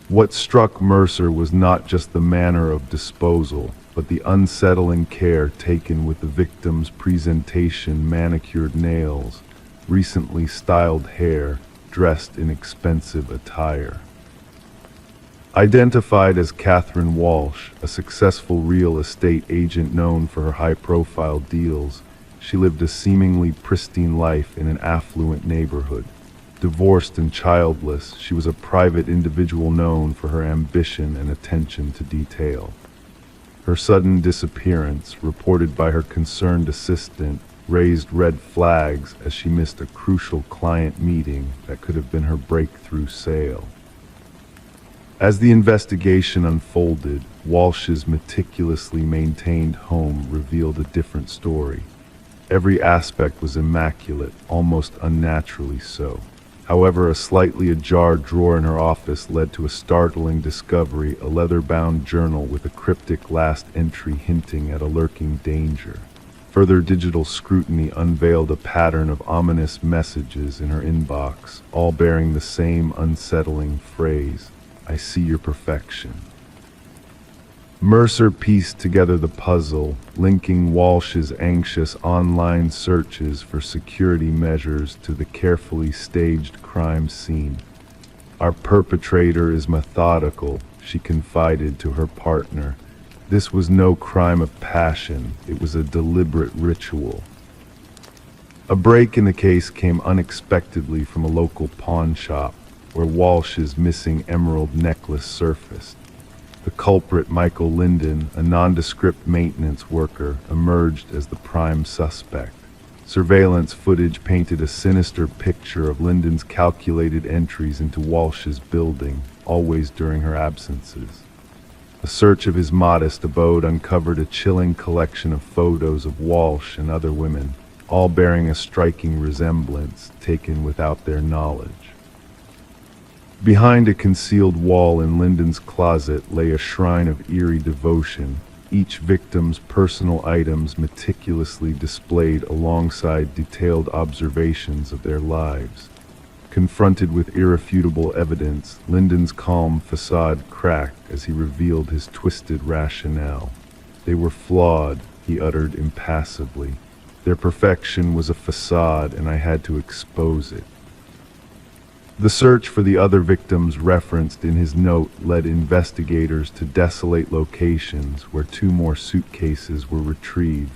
What struck Mercer was not just the manner of disposal, but the unsettling care taken with the victim's presentation: manicured nails, recently styled hair, dressed in expensive attire. Identified as Catherine Walsh, a successful real estate agent known for her high-profile deals, she lived a seemingly pristine life in an affluent neighborhood. Divorced and childless, she was a private individual known for her ambition and attention to detail. Her sudden disappearance, reported by her concerned assistant, raised red flags as she missed a crucial client meeting that could have been her breakthrough sale. As the investigation unfolded, Walsh's meticulously maintained home revealed a different story. Every aspect was immaculate, almost unnaturally so. However, a slightly ajar drawer in her office led to a startling discovery: a leather-bound journal with a cryptic last entry hinting at a lurking danger. Further digital scrutiny unveiled a pattern of ominous messages in her inbox, all bearing the same unsettling phrase: "I see your perfection." Mercer pieced together the puzzle, linking Walsh's anxious online searches for security measures to the carefully staged crime scene. "Our perpetrator is methodical," she confided to her partner. "This was no crime of passion, it was a deliberate ritual." A break in the case came unexpectedly from a local pawn shop, where Walsh's missing emerald necklace surfaced. The culprit, Michael Linden, a nondescript maintenance worker, emerged as the prime suspect. Surveillance footage painted a sinister picture of Linden's calculated entries into Walsh's building, always during her absences. A search of his modest abode uncovered a chilling collection of photos of Walsh and other women, all bearing a striking resemblance, taken without their knowledge. Behind a concealed wall in Lyndon's closet lay a shrine of eerie devotion, each victim's personal items meticulously displayed alongside detailed observations of their lives. Confronted with irrefutable evidence, Lyndon's calm facade cracked as he revealed his twisted rationale. They were flawed, he uttered impassively. Their perfection was a facade, and I had to expose it. The search for the other victims referenced in his note led investigators to desolate locations where 2 more suitcases were retrieved,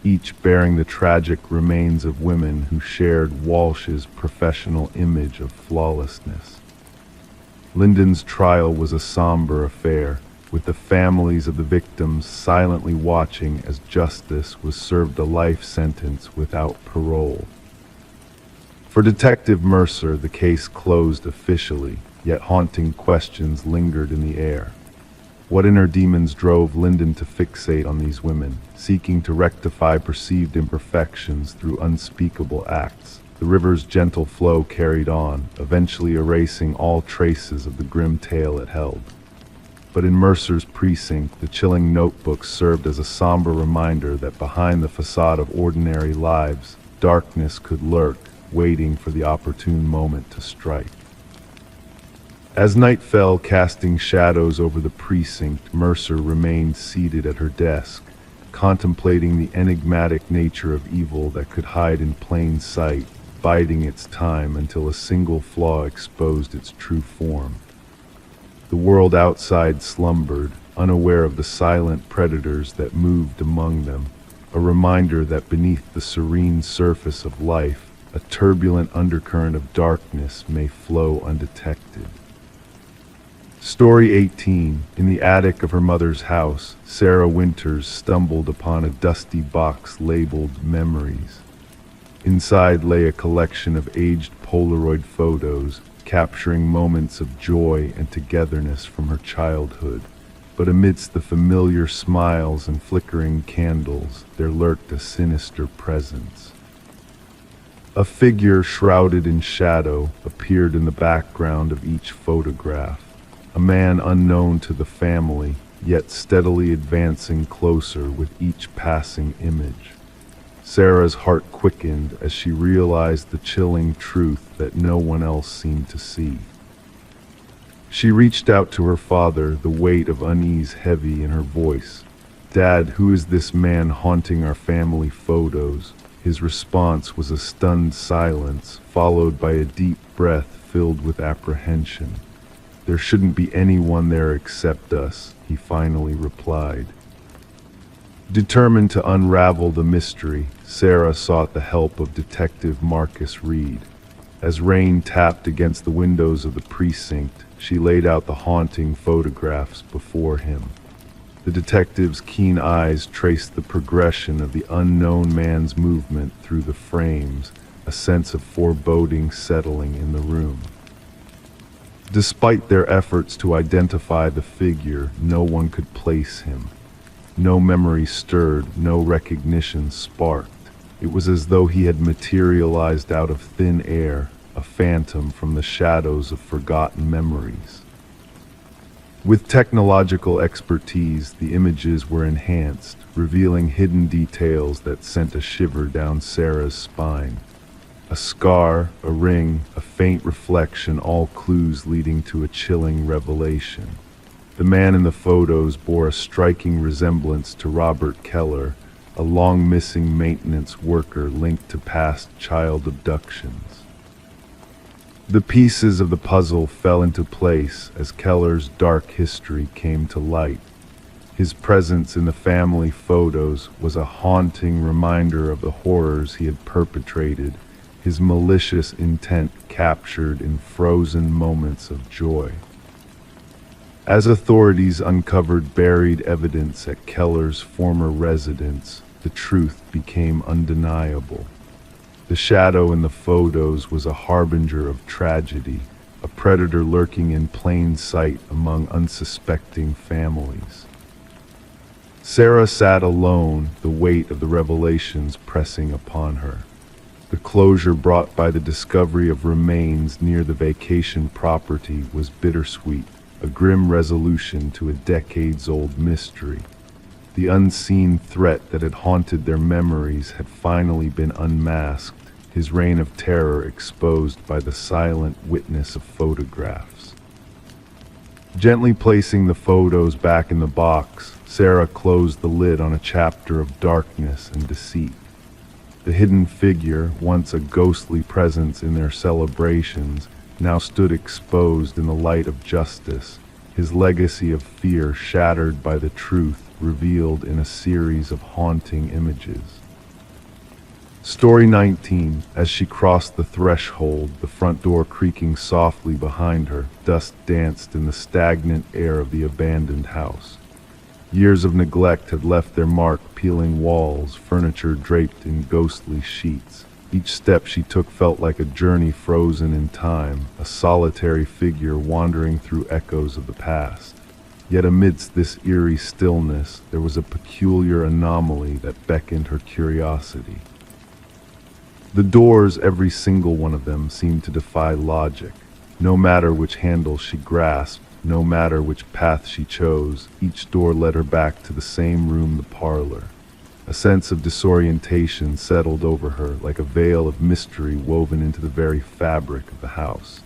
each bearing the tragic remains of women who shared Walsh's professional image of flawlessness. Lyndon's trial was a somber affair, with the families of the victims silently watching as justice was served a life sentence without parole. For Detective Mercer, the case closed officially, yet haunting questions lingered in the air. What inner demons drove Lyndon to fixate on these women, seeking to rectify perceived imperfections through unspeakable acts? The river's gentle flow carried on, eventually erasing all traces of the grim tale it held. But in Mercer's precinct, the chilling notebooks served as a somber reminder that behind the facade of ordinary lives, darkness could lurk, waiting for the opportune moment to strike. As night fell, casting shadows over the precinct, Mercer remained seated at her desk, contemplating the enigmatic nature of evil that could hide in plain sight, biding its time until a single flaw exposed its true form. The world outside slumbered, unaware of the silent predators that moved among them, a reminder that beneath the serene surface of life, a turbulent undercurrent of darkness may flow undetected. Story 18. In the attic of her mother's house, Sarah Winters stumbled upon a dusty box labeled Memories. Inside lay a collection of aged Polaroid photos, capturing moments of joy and togetherness from her childhood. But amidst the familiar smiles and flickering candles, there lurked a sinister presence. A figure shrouded in shadow appeared in the background of each photograph, a man unknown to the family, yet steadily advancing closer with each passing image. Sarah's heart quickened as she realized the chilling truth that no one else seemed to see. She reached out to her father, the weight of unease heavy in her voice. "Dad, who is this man haunting our family photos?" His response was a stunned silence, followed by a deep breath filled with apprehension. "There shouldn't be anyone there except us," he finally replied. Determined to unravel the mystery, Sarah sought the help of Detective Marcus Reed. As rain tapped against the windows of the precinct, she laid out the haunting photographs before him. The detective's keen eyes traced the progression of the unknown man's movement through the frames, a sense of foreboding settling in the room. Despite their efforts to identify the figure, no one could place him. No memory stirred, no recognition sparked. It was as though he had materialized out of thin air, a phantom from the shadows of forgotten memories. With technological expertise, the images were enhanced, revealing hidden details that sent a shiver down Sarah's spine. A scar, a ring, a faint reflection, all clues leading to a chilling revelation. The man in the photos bore a striking resemblance to Robert Keller, a long-missing maintenance worker linked to past child abductions. The pieces of the puzzle fell into place as Keller's dark history came to light. His presence in the family photos was a haunting reminder of the horrors he had perpetrated, his malicious intent captured in frozen moments of joy. As authorities uncovered buried evidence at Keller's former residence, the truth became undeniable. The shadow in the photos was a harbinger of tragedy, a a predator lurking in plain sight among unsuspecting families. Sarah sat alone, the weight of the revelations pressing upon her. The closure brought by the discovery of remains near the vacation property was bittersweet, a grim resolution to a decades-old mystery. The unseen threat that had haunted their memories had finally been unmasked, his reign of terror exposed by the silent witness of photographs. Gently placing the photos back in the box, Sarah closed the lid on a chapter of darkness and deceit. The hidden figure, once a ghostly presence in their celebrations, now stood exposed in the light of justice, his legacy of fear shattered by the truth revealed in a series of haunting images. Story 19. As she crossed the threshold, the front door creaking softly behind her, dust danced in the stagnant air of the abandoned house. Years of neglect had left their mark, peeling walls, furniture draped in ghostly sheets. Each step she took felt like a journey frozen in time, a solitary figure wandering through echoes of the past. Yet amidst this eerie stillness, there was a peculiar anomaly that beckoned her curiosity. The doors, every single one of them, seemed to defy logic. No matter which handle she grasped, no matter which path she chose, each door led her back to the same room, the parlor. A sense of disorientation settled over her, like a veil of mystery woven into the very fabric of the house.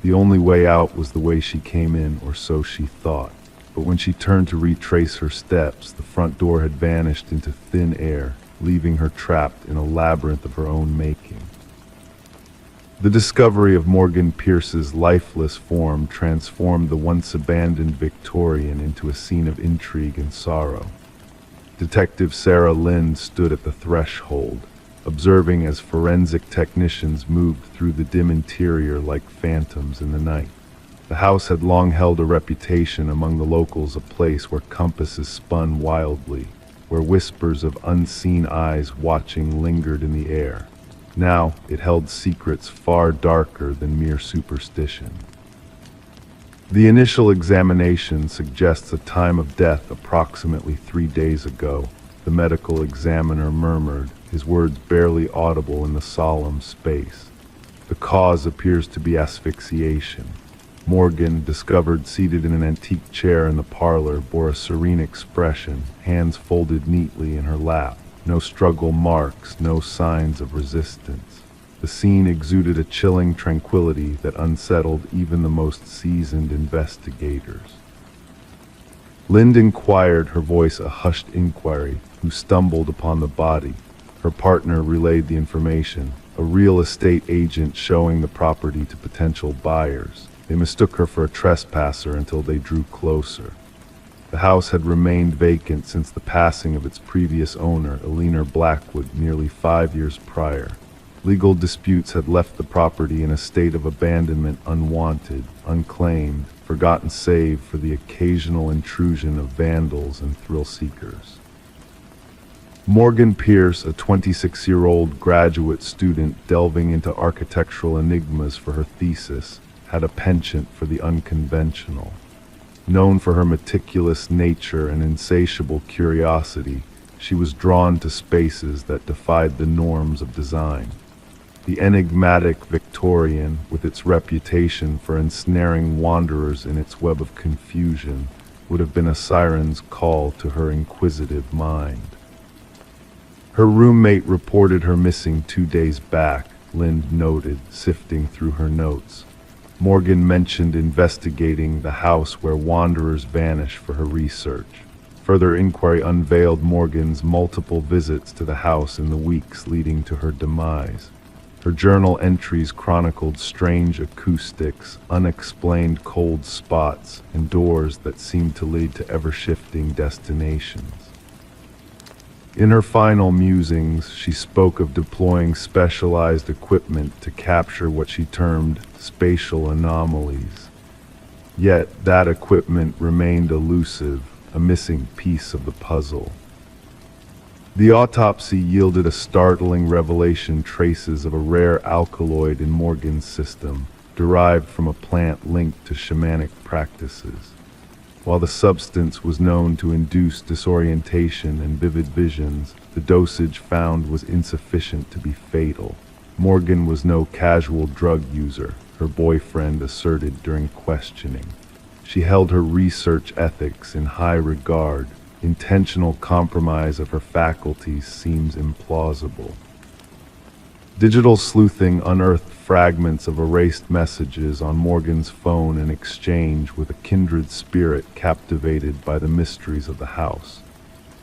The only way out was the way she came in, or so she thought. But when she turned to retrace her steps, the front door had vanished into thin air, leaving her trapped in a labyrinth of her own making. The discovery of Morgan Pierce's lifeless form transformed the once abandoned Victorian into a scene of intrigue and sorrow. Detective Sarah Lind stood at the threshold, observing as forensic technicians moved through the dim interior like phantoms in the night. The house had long held a reputation among the locals, a place where compasses spun wildly, where whispers of unseen eyes watching lingered in the air. Now it held secrets far darker than mere superstition. The initial examination suggests a time of death approximately 3 days ago, the medical examiner murmured, his words barely audible in the solemn space. The cause appears to be asphyxiation. Morgan, discovered seated in an antique chair in the parlor, bore a serene expression, hands folded neatly in her lap. No struggle marks, no signs of resistance. The scene exuded a chilling tranquility that unsettled even the most seasoned investigators. Lind inquired, her voice a hushed inquiry, who stumbled upon the body. Her partner relayed the information, a real estate agent showing the property to potential buyers. They mistook her for a trespasser until they drew closer. The house had remained vacant since the passing of its previous owner, Eleanor Blackwood, nearly 5 years prior. Legal disputes had left the property in a state of abandonment, unwanted, unclaimed, forgotten save for the occasional intrusion of vandals and thrill-seekers. Morgan Pierce, a 26-year-old graduate student delving into architectural enigmas for her thesis, had a penchant for the unconventional. Known for her meticulous nature and insatiable curiosity, she was drawn to spaces that defied the norms of design. The enigmatic Victorian, with its reputation for ensnaring wanderers in its web of confusion, would have been a siren's call to her inquisitive mind. Her roommate reported her missing 2 days back, Lind noted, sifting through her notes. Morgan mentioned investigating the house where wanderers vanish for her research. Further inquiry unveiled Morgan's multiple visits to the house in the weeks leading to her demise. Her journal entries chronicled strange acoustics, unexplained cold spots, and doors that seemed to lead to ever-shifting destinations. In her final musings, she spoke of deploying specialized equipment to capture what she termed spatial anomalies. Yet that equipment remained elusive, a missing piece of the puzzle. The autopsy yielded a startling revelation: traces of a rare alkaloid in Morgan's system, derived from a plant linked to shamanic practices. While the substance was known to induce disorientation and vivid visions, the dosage found was insufficient to be fatal. Morgan was no casual drug user, her boyfriend asserted during questioning. She held her research ethics in high regard. Intentional compromise of her faculties seems implausible. Digital sleuthing unearthed fragments of erased messages on Morgan's phone in exchange with a kindred spirit captivated by the mysteries of the house.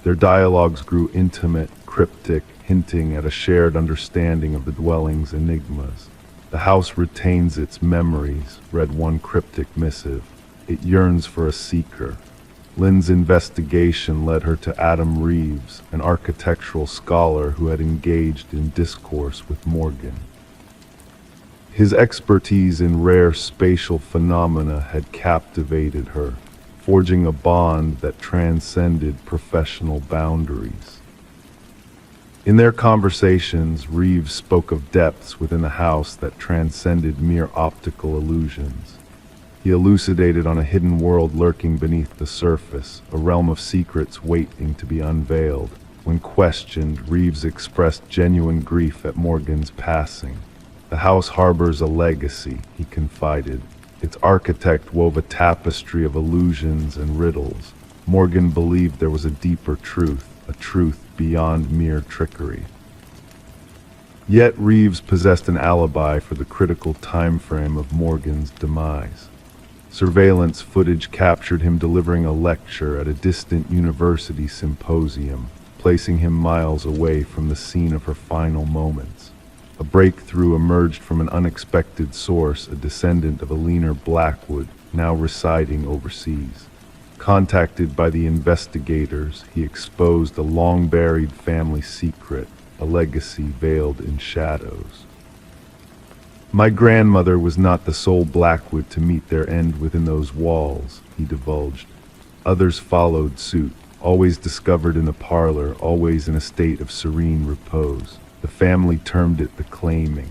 Their dialogues grew intimate, cryptic, hinting at a shared understanding of the dwelling's enigmas. "The house retains its memories," read one cryptic missive. "It yearns for a seeker." Lynn's investigation led her to Adam Reeves, an architectural scholar who had engaged in discourse with Morgan. His expertise in rare spatial phenomena had captivated her, forging a bond that transcended professional boundaries. In their conversations, Reeves spoke of depths within the house that transcended mere optical illusions. He elucidated on a hidden world lurking beneath the surface, a realm of secrets waiting to be unveiled. When questioned, Reeves expressed genuine grief at Morgan's passing. "The house harbors a legacy," he confided. "Its architect wove a tapestry of illusions and riddles. Morgan believed there was a deeper truth, a truth beyond mere trickery." Yet Reeves possessed an alibi for the critical time frame of Morgan's demise. Surveillance footage captured him delivering a lecture at a distant university symposium, placing him miles away from the scene of her final moments. A breakthrough emerged from an unexpected source, a descendant of Alina Blackwood, now residing overseas. Contacted by the investigators, he exposed a long-buried family secret, a legacy veiled in shadows. "My grandmother was not the sole Blackwood to meet their end within those walls," he divulged. Others followed suit, always discovered in the parlor, always in a state of serene repose. The family termed it the claiming.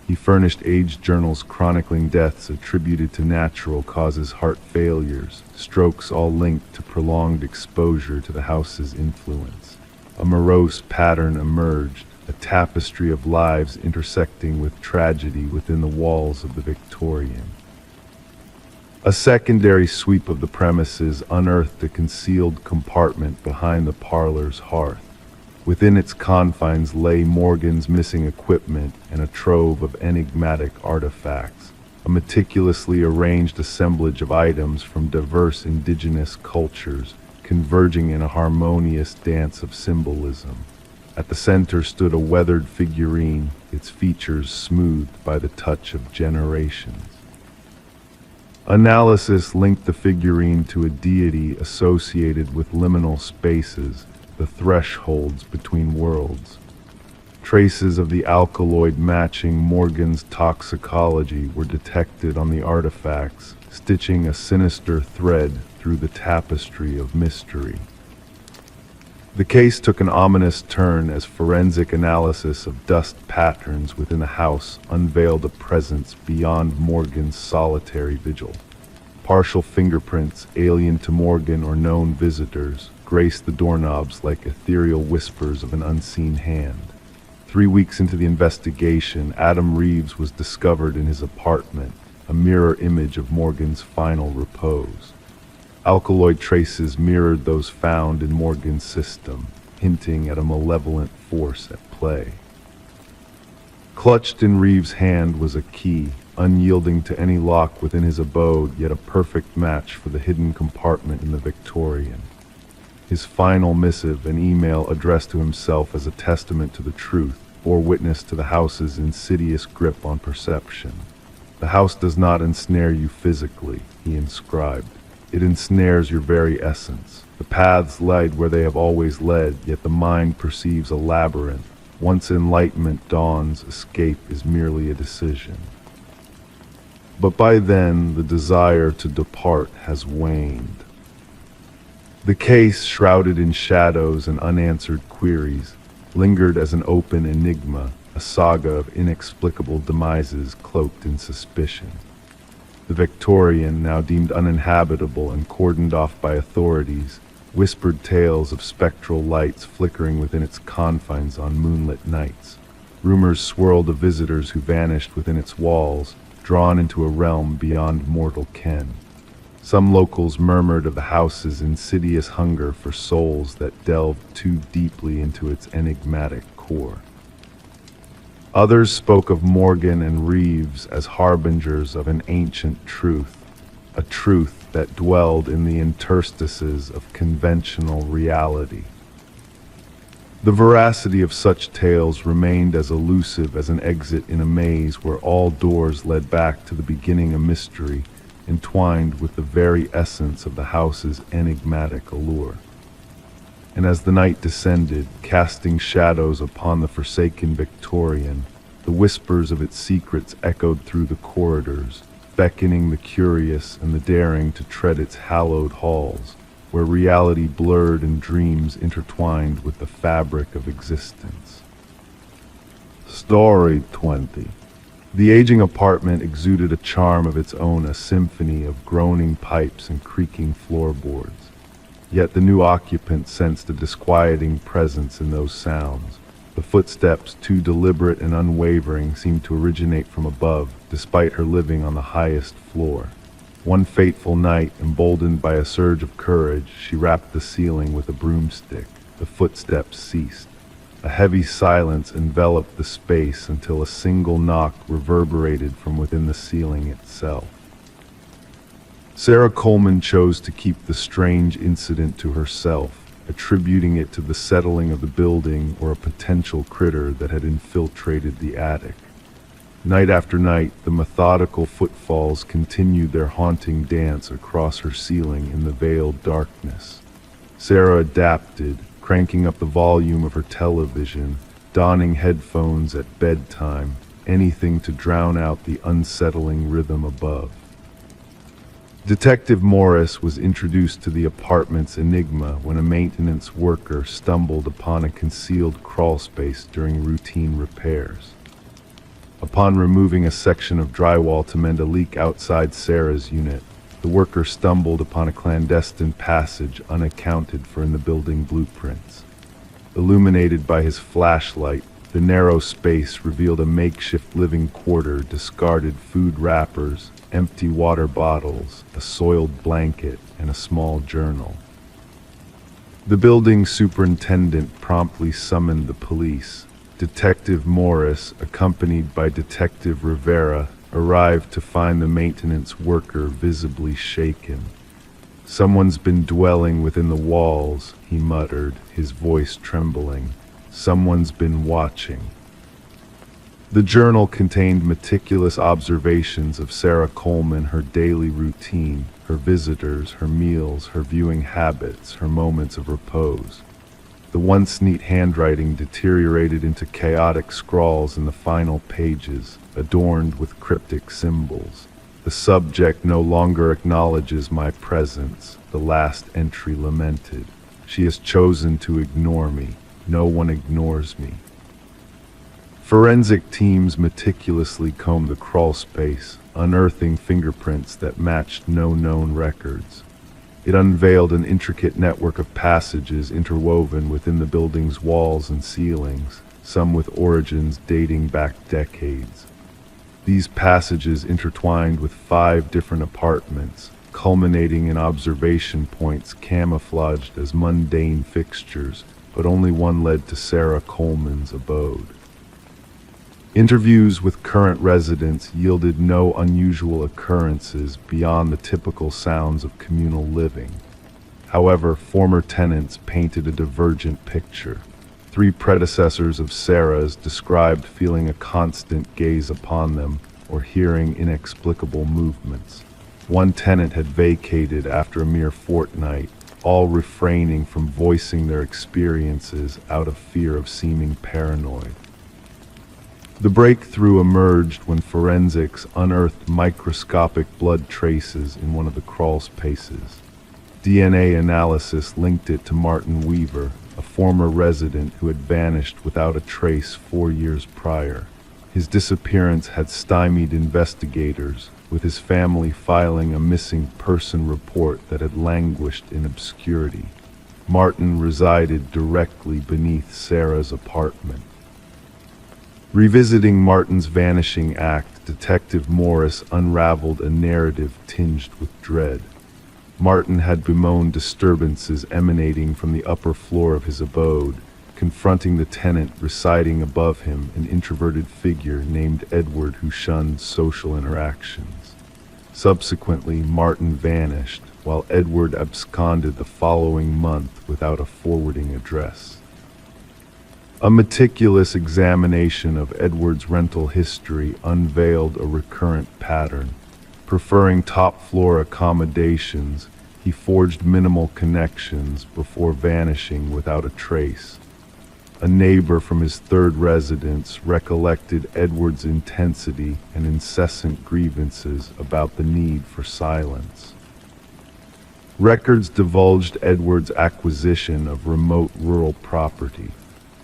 He furnished age journals chronicling deaths attributed to natural causes, heart failures, strokes, all linked to prolonged exposure to the house's influence. A morose pattern emerged, a tapestry of lives intersecting with tragedy within the walls of the Victorian. A secondary sweep of the premises unearthed a concealed compartment behind the parlor's hearth. Within its confines lay Morgan's missing equipment and a trove of enigmatic artifacts, a meticulously arranged assemblage of items from diverse indigenous cultures, converging in a harmonious dance of symbolism. At the center stood a weathered figurine, its features smoothed by the touch of generations. Analysis linked the figurine to a deity associated with liminal spaces, the thresholds between worlds. Traces of the alkaloid matching Morgan's toxicology were detected on the artifacts, stitching a sinister thread through the tapestry of mystery. The case took an ominous turn as forensic analysis of dust patterns within the house unveiled a presence beyond Morgan's solitary vigil. Partial fingerprints, alien to Morgan or known visitors, graced the doorknobs like ethereal whispers of an unseen hand. 3 weeks into the investigation, Adam Reeves was discovered in his apartment, a mirror image of Morgan's final repose. Alkaloid traces mirrored those found in Morgan's system, hinting at a malevolent force at play. Clutched in Reeves' hand was a key, unyielding to any lock within his abode, yet a perfect match for the hidden compartment in the Victorian. His final missive, an email addressed to himself as a testament to the truth, bore witness to the house's insidious grip on perception. "The house does not ensnare you physically," he inscribed. "It ensnares your very essence. The paths lead where they have always led, yet the mind perceives a labyrinth. Once enlightenment dawns, escape is merely a decision. But by then, the desire to depart has waned." The case, shrouded in shadows and unanswered queries, lingered as an open enigma, a saga of inexplicable demises cloaked in suspicion. The Victorian, now deemed uninhabitable and cordoned off by authorities, whispered tales of spectral lights flickering within its confines on moonlit nights. Rumors swirled of visitors who vanished within its walls, drawn into a realm beyond mortal ken. Some locals murmured of the house's insidious hunger for souls that delved too deeply into its enigmatic core. Others spoke of Morgan and Reeves as harbingers of an ancient truth, a truth that dwelled in the interstices of conventional reality. The veracity of such tales remained as elusive as an exit in a maze where all doors led back to the beginning of mystery, entwined with the very essence of the house's enigmatic allure. And as the night descended, casting shadows upon the forsaken Victorian, the whispers of its secrets echoed through the corridors, beckoning the curious and the daring to tread its hallowed halls, where reality blurred and dreams intertwined with the fabric of existence. Story 20. The aging apartment exuded a charm of its own, a symphony of groaning pipes and creaking floorboards. Yet the new occupant sensed a disquieting presence in those sounds. The footsteps, too deliberate and unwavering, seemed to originate from above, despite her living on the highest floor. One fateful night, emboldened by a surge of courage, she rapped the ceiling with a broomstick. The footsteps ceased. A heavy silence enveloped the space until a single knock reverberated from within the ceiling itself. Sarah Coleman chose to keep the strange incident to herself, attributing it to the settling of the building or a potential critter that had infiltrated the attic. Night after night, the methodical footfalls continued their haunting dance across her ceiling in the veiled darkness. Sarah adapted, cranking up the volume of her television, donning headphones at bedtime, anything to drown out the unsettling rhythm above. Detective Morris was introduced to the apartment's enigma when a maintenance worker stumbled upon a concealed crawlspace during routine repairs. Upon removing a section of drywall to mend a leak outside Sarah's unit, the worker stumbled upon a clandestine passage unaccounted for in the building blueprints. Illuminated by his flashlight, the narrow space revealed a makeshift living quarter, discarded food wrappers, empty water bottles, a soiled blanket, and a small journal. The building superintendent promptly summoned the police. Detective Morris, accompanied by Detective Rivera, arrived to find the maintenance worker visibly shaken. "Someone's been dwelling within the walls," he muttered, his voice trembling. "Someone's been watching." The journal contained meticulous observations of Sarah Coleman, her daily routine, her visitors, her meals, her viewing habits, her moments of repose. The once neat handwriting deteriorated into chaotic scrawls in the final pages, adorned with cryptic symbols. "The subject no longer acknowledges my presence," the last entry lamented. "She has chosen to ignore me. No one ignores me." Forensic teams meticulously combed the crawlspace, unearthing fingerprints that matched no known records. It unveiled an intricate network of passages interwoven within the building's walls and ceilings, some with origins dating back decades. These passages intertwined with 5 different apartments, culminating in observation points camouflaged as mundane fixtures, but only one led to Sarah Coleman's abode. Interviews with current residents yielded no unusual occurrences beyond the typical sounds of communal living. However, former tenants painted a divergent picture. 3 predecessors of Sarah's described feeling a constant gaze upon them or hearing inexplicable movements. One tenant had vacated after a mere fortnight, all refraining from voicing their experiences out of fear of seeming paranoid. The breakthrough emerged when forensics unearthed microscopic blood traces in one of the crawl spaces. DNA analysis linked it to Martin Weaver, a former resident who had vanished without a trace 4 years prior. His disappearance had stymied investigators, with his family filing a missing person report that had languished in obscurity. Martin resided directly beneath Sarah's apartment. Revisiting Martin's vanishing act, Detective Morris unraveled a narrative tinged with dread. Martin had bemoaned disturbances emanating from the upper floor of his abode, confronting the tenant residing above him, an introverted figure named Edward who shunned social interactions. Subsequently, Martin vanished, while Edward absconded the following month without a forwarding address. A meticulous examination of Edward's rental history unveiled a recurrent pattern. Preferring top-floor accommodations, he forged minimal connections before vanishing without a trace. A neighbor from his third residence recollected Edward's intensity and incessant grievances about the need for silence. Records divulged Edward's acquisition of remote rural property.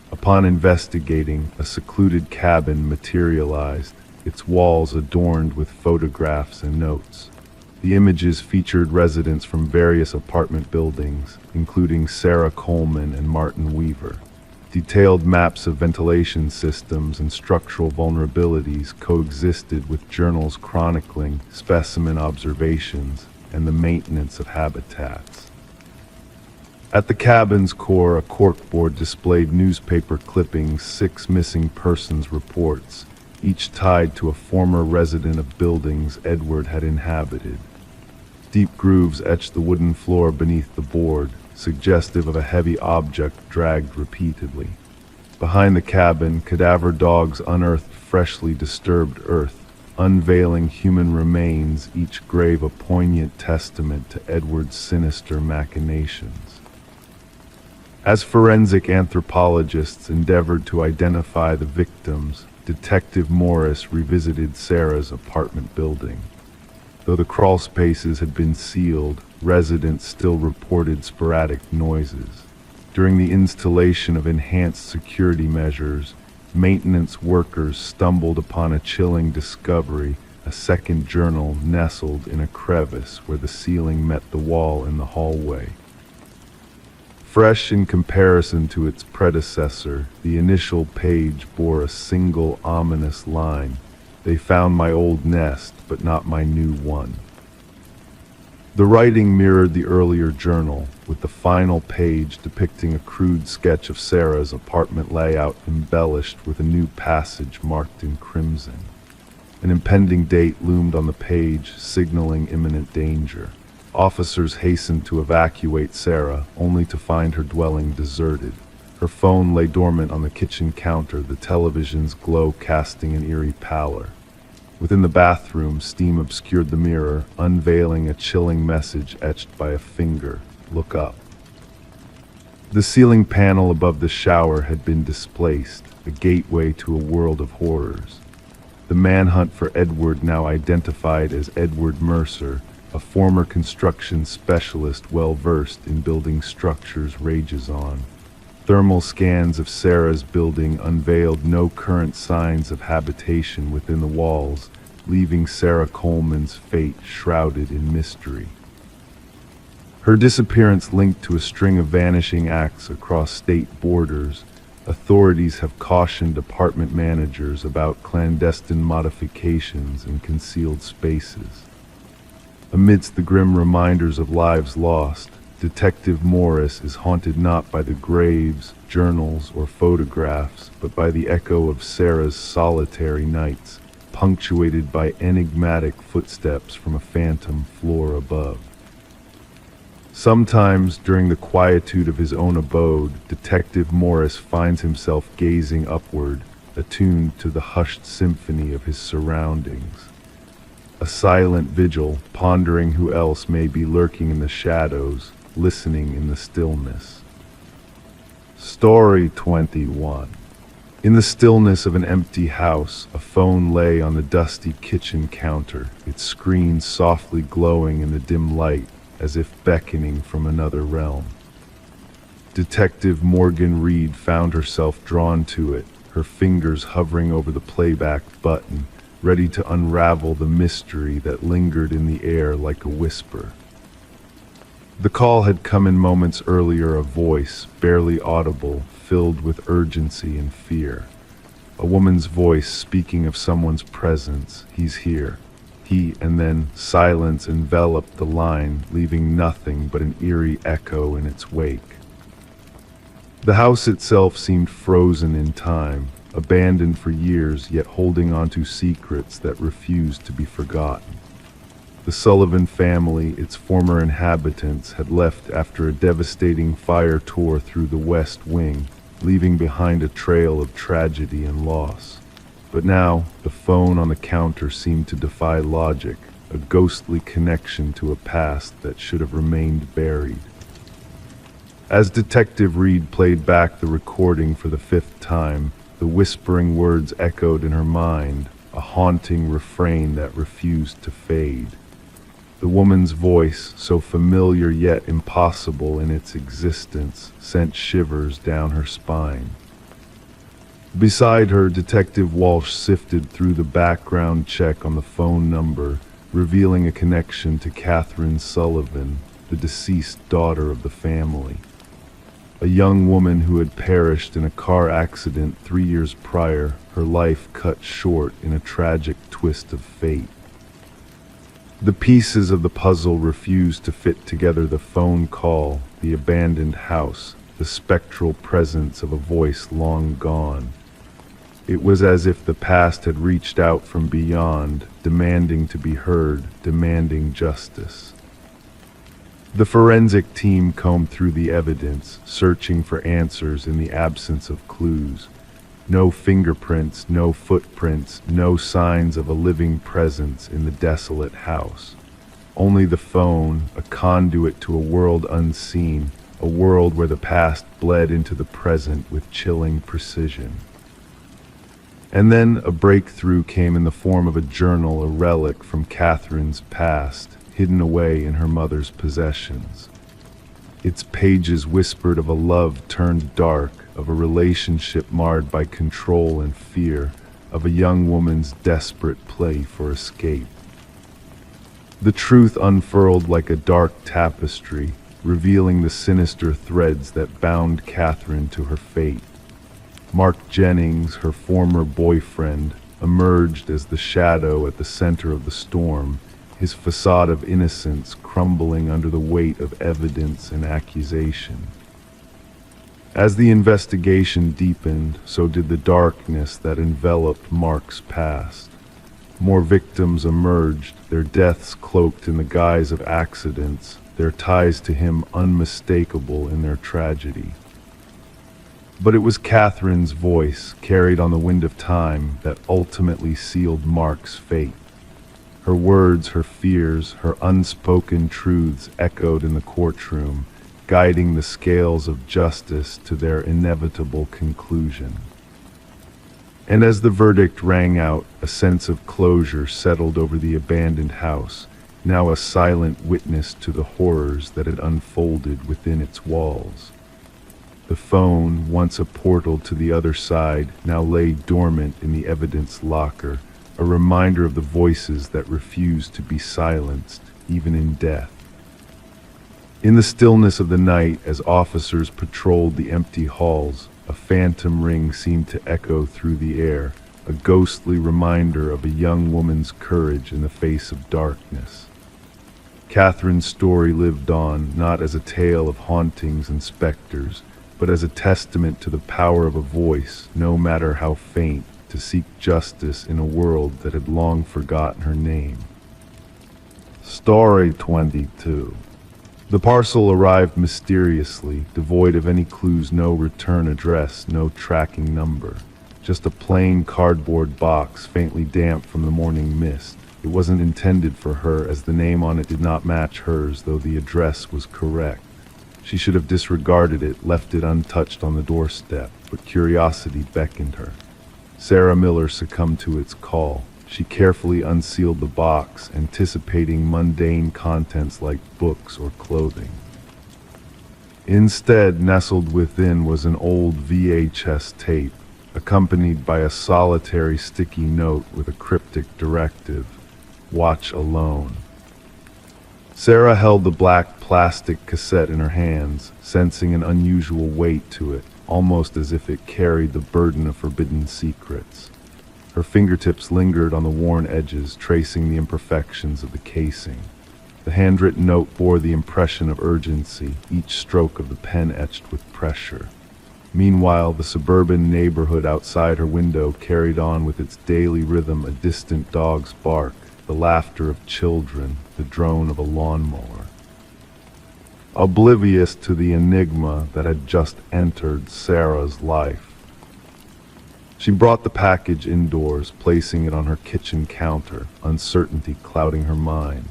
Upon investigating, a secluded cabin materialized, its walls adorned with photographs and notes. The images featured residents from various apartment buildings, including Sarah Coleman and Martin Weaver. Detailed maps of ventilation systems and structural vulnerabilities coexisted with journals chronicling specimen observations and the maintenance of habitats. At the cabin's core, a corkboard displayed newspaper clippings, 6 missing persons reports, each tied to a former resident of buildings Edward had inhabited. Deep grooves etched the wooden floor beneath the board, suggestive of a heavy object dragged repeatedly. Behind the cabin, cadaver dogs unearthed freshly disturbed earth, unveiling human remains, each grave a poignant testament to Edward's sinister machinations. As forensic anthropologists endeavored to identify the victims, Detective Morris revisited Sarah's apartment building. Though the crawl spaces had been sealed, residents still reported sporadic noises. During the installation of enhanced security measures, maintenance workers stumbled upon a chilling discovery: a second journal nestled in a crevice where the ceiling met the wall in the hallway. Fresh in comparison to its predecessor, the initial page bore a single ominous line: "They found my old nest, but not my new one." The writing mirrored the earlier journal, with the final page depicting a crude sketch of Sarah's apartment layout embellished with a new passage marked in crimson. An impending date loomed on the page, signaling imminent danger. Officers hastened to evacuate Sarah, only to find her dwelling deserted. Her phone lay dormant on the kitchen counter, the television's glow casting an eerie pallor. Within the bathroom, steam obscured the mirror, unveiling a chilling message etched by a finger: "Look up." The ceiling panel above the shower had been displaced, a gateway to a world of horrors. The manhunt for Edward, now identified as Edward Mercer, a former construction specialist well-versed in building structures, rages on. Thermal scans of Sarah's building unveiled no current signs of habitation within the walls, leaving Sarah Coleman's fate shrouded in mystery. Her disappearance linked to a string of vanishing acts across state borders. Authorities have cautioned apartment managers about clandestine modifications in concealed spaces. Amidst the grim reminders of lives lost, Detective Morris is haunted not by the graves, journals, or photographs, but by the echo of Sarah's solitary nights, punctuated by enigmatic footsteps from a phantom floor above. Sometimes, during the quietude of his own abode, Detective Morris finds himself gazing upward, attuned to the hushed symphony of his surroundings. A silent vigil, pondering who else may be lurking in the shadows, listening in the stillness. Story 21. In the stillness of an empty house, a phone lay on the dusty kitchen counter, its screen softly glowing in the dim light, as if beckoning from another realm. Detective Morgan Reed found herself drawn to it, her fingers hovering over the playback button, ready to unravel the mystery that lingered in the air like a whisper. The call had come in moments earlier, a voice, barely audible, filled with urgency and fear. A woman's voice speaking of someone's presence. He's here. And then silence enveloped the line, leaving nothing but an eerie echo in its wake. The house itself seemed frozen in time, abandoned for years, yet holding onto secrets that refused to be forgotten. The Sullivan family, its former inhabitants, had left after a devastating fire tore through the West Wing, leaving behind a trail of tragedy and loss. But now, the phone on the counter seemed to defy logic, a ghostly connection to a past that should have remained buried. As Detective Reed played back the recording for the 5th time, the whispering words echoed in her mind, a haunting refrain that refused to fade. The woman's voice, so familiar yet impossible in its existence, sent shivers down her spine. Beside her, Detective Walsh sifted through the background check on the phone number, revealing a connection to Catherine Sullivan, the deceased daughter of the family. A young woman who had perished in a car accident 3 years prior, her life cut short in a tragic twist of fate. The pieces of the puzzle refused to fit together: the phone call, the abandoned house, the spectral presence of a voice long gone. It was as if the past had reached out from beyond, demanding to be heard, demanding justice. The forensic team combed through the evidence, searching for answers in the absence of clues. No fingerprints, no footprints, no signs of a living presence in the desolate house. Only the phone, a conduit to a world unseen, a world where the past bled into the present with chilling precision. And then a breakthrough came in the form of a journal, a relic from Catherine's past, hidden away in her mother's possessions. Its pages whispered of a love turned dark, of a relationship marred by control and fear, of a young woman's desperate play for escape. The truth unfurled like a dark tapestry, revealing the sinister threads that bound Catherine to her fate. Mark Jennings, her former boyfriend, emerged as the shadow at the center of the storm, his facade of innocence crumbling under the weight of evidence and accusation. As the investigation deepened, so did the darkness that enveloped Mark's past. More victims emerged, their deaths cloaked in the guise of accidents, their ties to him unmistakable in their tragedy. But it was Catherine's voice, carried on the wind of time, that ultimately sealed Mark's fate. Her words, her fears, her unspoken truths echoed in the courtroom, guiding the scales of justice to their inevitable conclusion. And as the verdict rang out, a sense of closure settled over the abandoned house, now a silent witness to the horrors that had unfolded within its walls. The phone, once a portal to the other side, now lay dormant in the evidence locker, a reminder of the voices that refused to be silenced, even in death. In the stillness of the night, as officers patrolled the empty halls, a phantom ring seemed to echo through the air, a ghostly reminder of a young woman's courage in the face of darkness. Catherine's story lived on, not as a tale of hauntings and specters, but as a testament to the power of a voice, no matter how faint, to seek justice in a world that had long forgotten her name. Story 22. The parcel arrived mysteriously, devoid of any clues, no return address, no tracking number. Just a plain cardboard box, faintly damp from the morning mist. It wasn't intended for her, as the name on it did not match hers, though the address was correct. She should have disregarded it, left it untouched on the doorstep, but curiosity beckoned her. Sarah Miller succumbed to its call. She carefully unsealed the box, anticipating mundane contents like books or clothing. Instead, nestled within was an old VHS tape, accompanied by a solitary sticky note with a cryptic directive: watch alone. Sarah held the black plastic cassette in her hands, sensing an unusual weight to it, almost as if it carried the burden of forbidden secrets. Her fingertips lingered on the worn edges, tracing the imperfections of the casing. The handwritten note bore the impression of urgency, each stroke of the pen etched with pressure. Meanwhile, the suburban neighborhood outside her window carried on with its daily rhythm: a distant dog's bark, the laughter of children, the drone of a lawnmower. Oblivious to the enigma that had just entered Sarah's life, she brought the package indoors, placing it on her kitchen counter, uncertainty clouding her mind.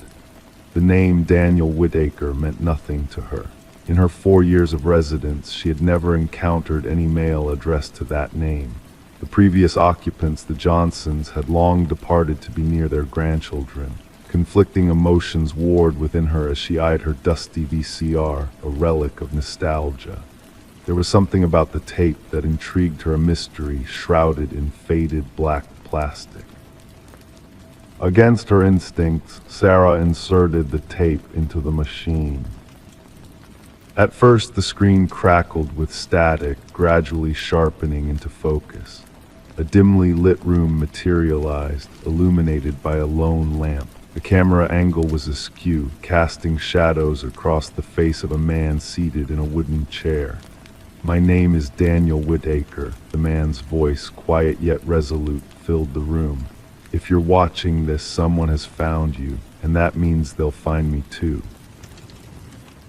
The name Daniel Whitaker meant nothing to her. In her 4 years of residence, she had never encountered any mail addressed to that name. The previous occupants, the Johnsons, had long departed to be near their grandchildren. Conflicting emotions warred within her as she eyed her dusty VCR, a relic of nostalgia. There was something about the tape that intrigued her, a mystery shrouded in faded black plastic. Against her instincts, Sarah inserted the tape into the machine. At first, the screen crackled with static, gradually sharpening into focus. A dimly lit room materialized, illuminated by a lone lamp. The camera angle was askew, casting shadows across the face of a man seated in a wooden chair. "My name is Daniel Whitaker," the man's voice, quiet yet resolute, filled the room. "If you're watching this, someone has found you, and that means they'll find me too."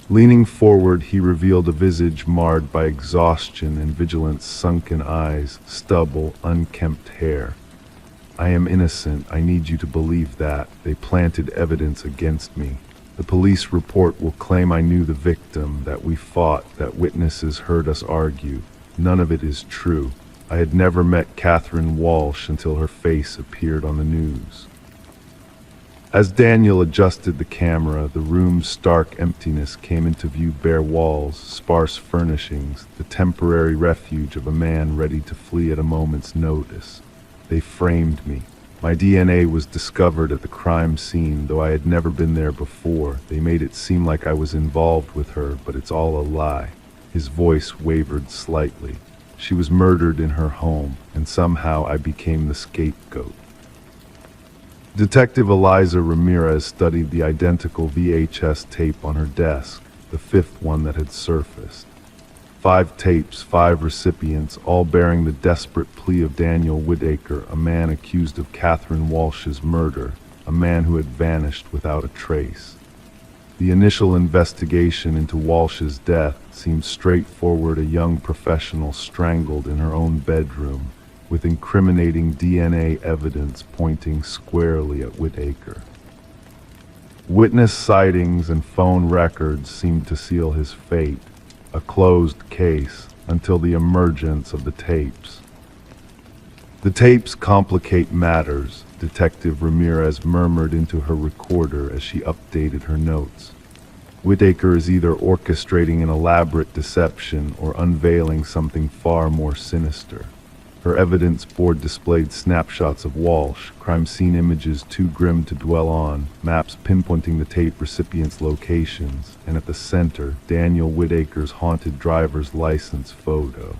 Leaning forward, he revealed a visage marred by exhaustion and vigilance, sunken eyes, stubble, unkempt hair. "I am innocent. I need you to believe that. They planted evidence against me. The police report will claim I knew the victim, that we fought, that witnesses heard us argue. None of it is true. I had never met Catherine Walsh until her face appeared on the news." As Daniel adjusted the camera, the room's stark emptiness came into view: bare walls, sparse furnishings, the temporary refuge of a man ready to flee at a moment's notice. "They framed me. My DNA was discovered at the crime scene, though I had never been there before. They made it seem like I was involved with her, but it's all a lie." His voice wavered slightly. "She was murdered in her home, and somehow I became the scapegoat." Detective Eliza Ramirez studied the identical VHS tape on her desk, the fifth one that had surfaced. 5 tapes, 5 recipients, all bearing the desperate plea of Daniel Whitaker, a man accused of Catherine Walsh's murder, a man who had vanished without a trace. The initial investigation into Walsh's death seemed straightforward: a young professional strangled in her own bedroom, with incriminating DNA evidence pointing squarely at Whitaker. Witness sightings and phone records seemed to seal his fate, a closed case until the emergence of the tapes. "The tapes complicate matters," Detective Ramirez murmured into her recorder as she updated her notes. "Whitaker is either orchestrating an elaborate deception or unveiling something far more sinister." Her evidence board displayed snapshots of Walsh, crime scene images too grim to dwell on, maps pinpointing the tape recipients' locations, and at the center, Daniel Whitaker's haunted driver's license photo.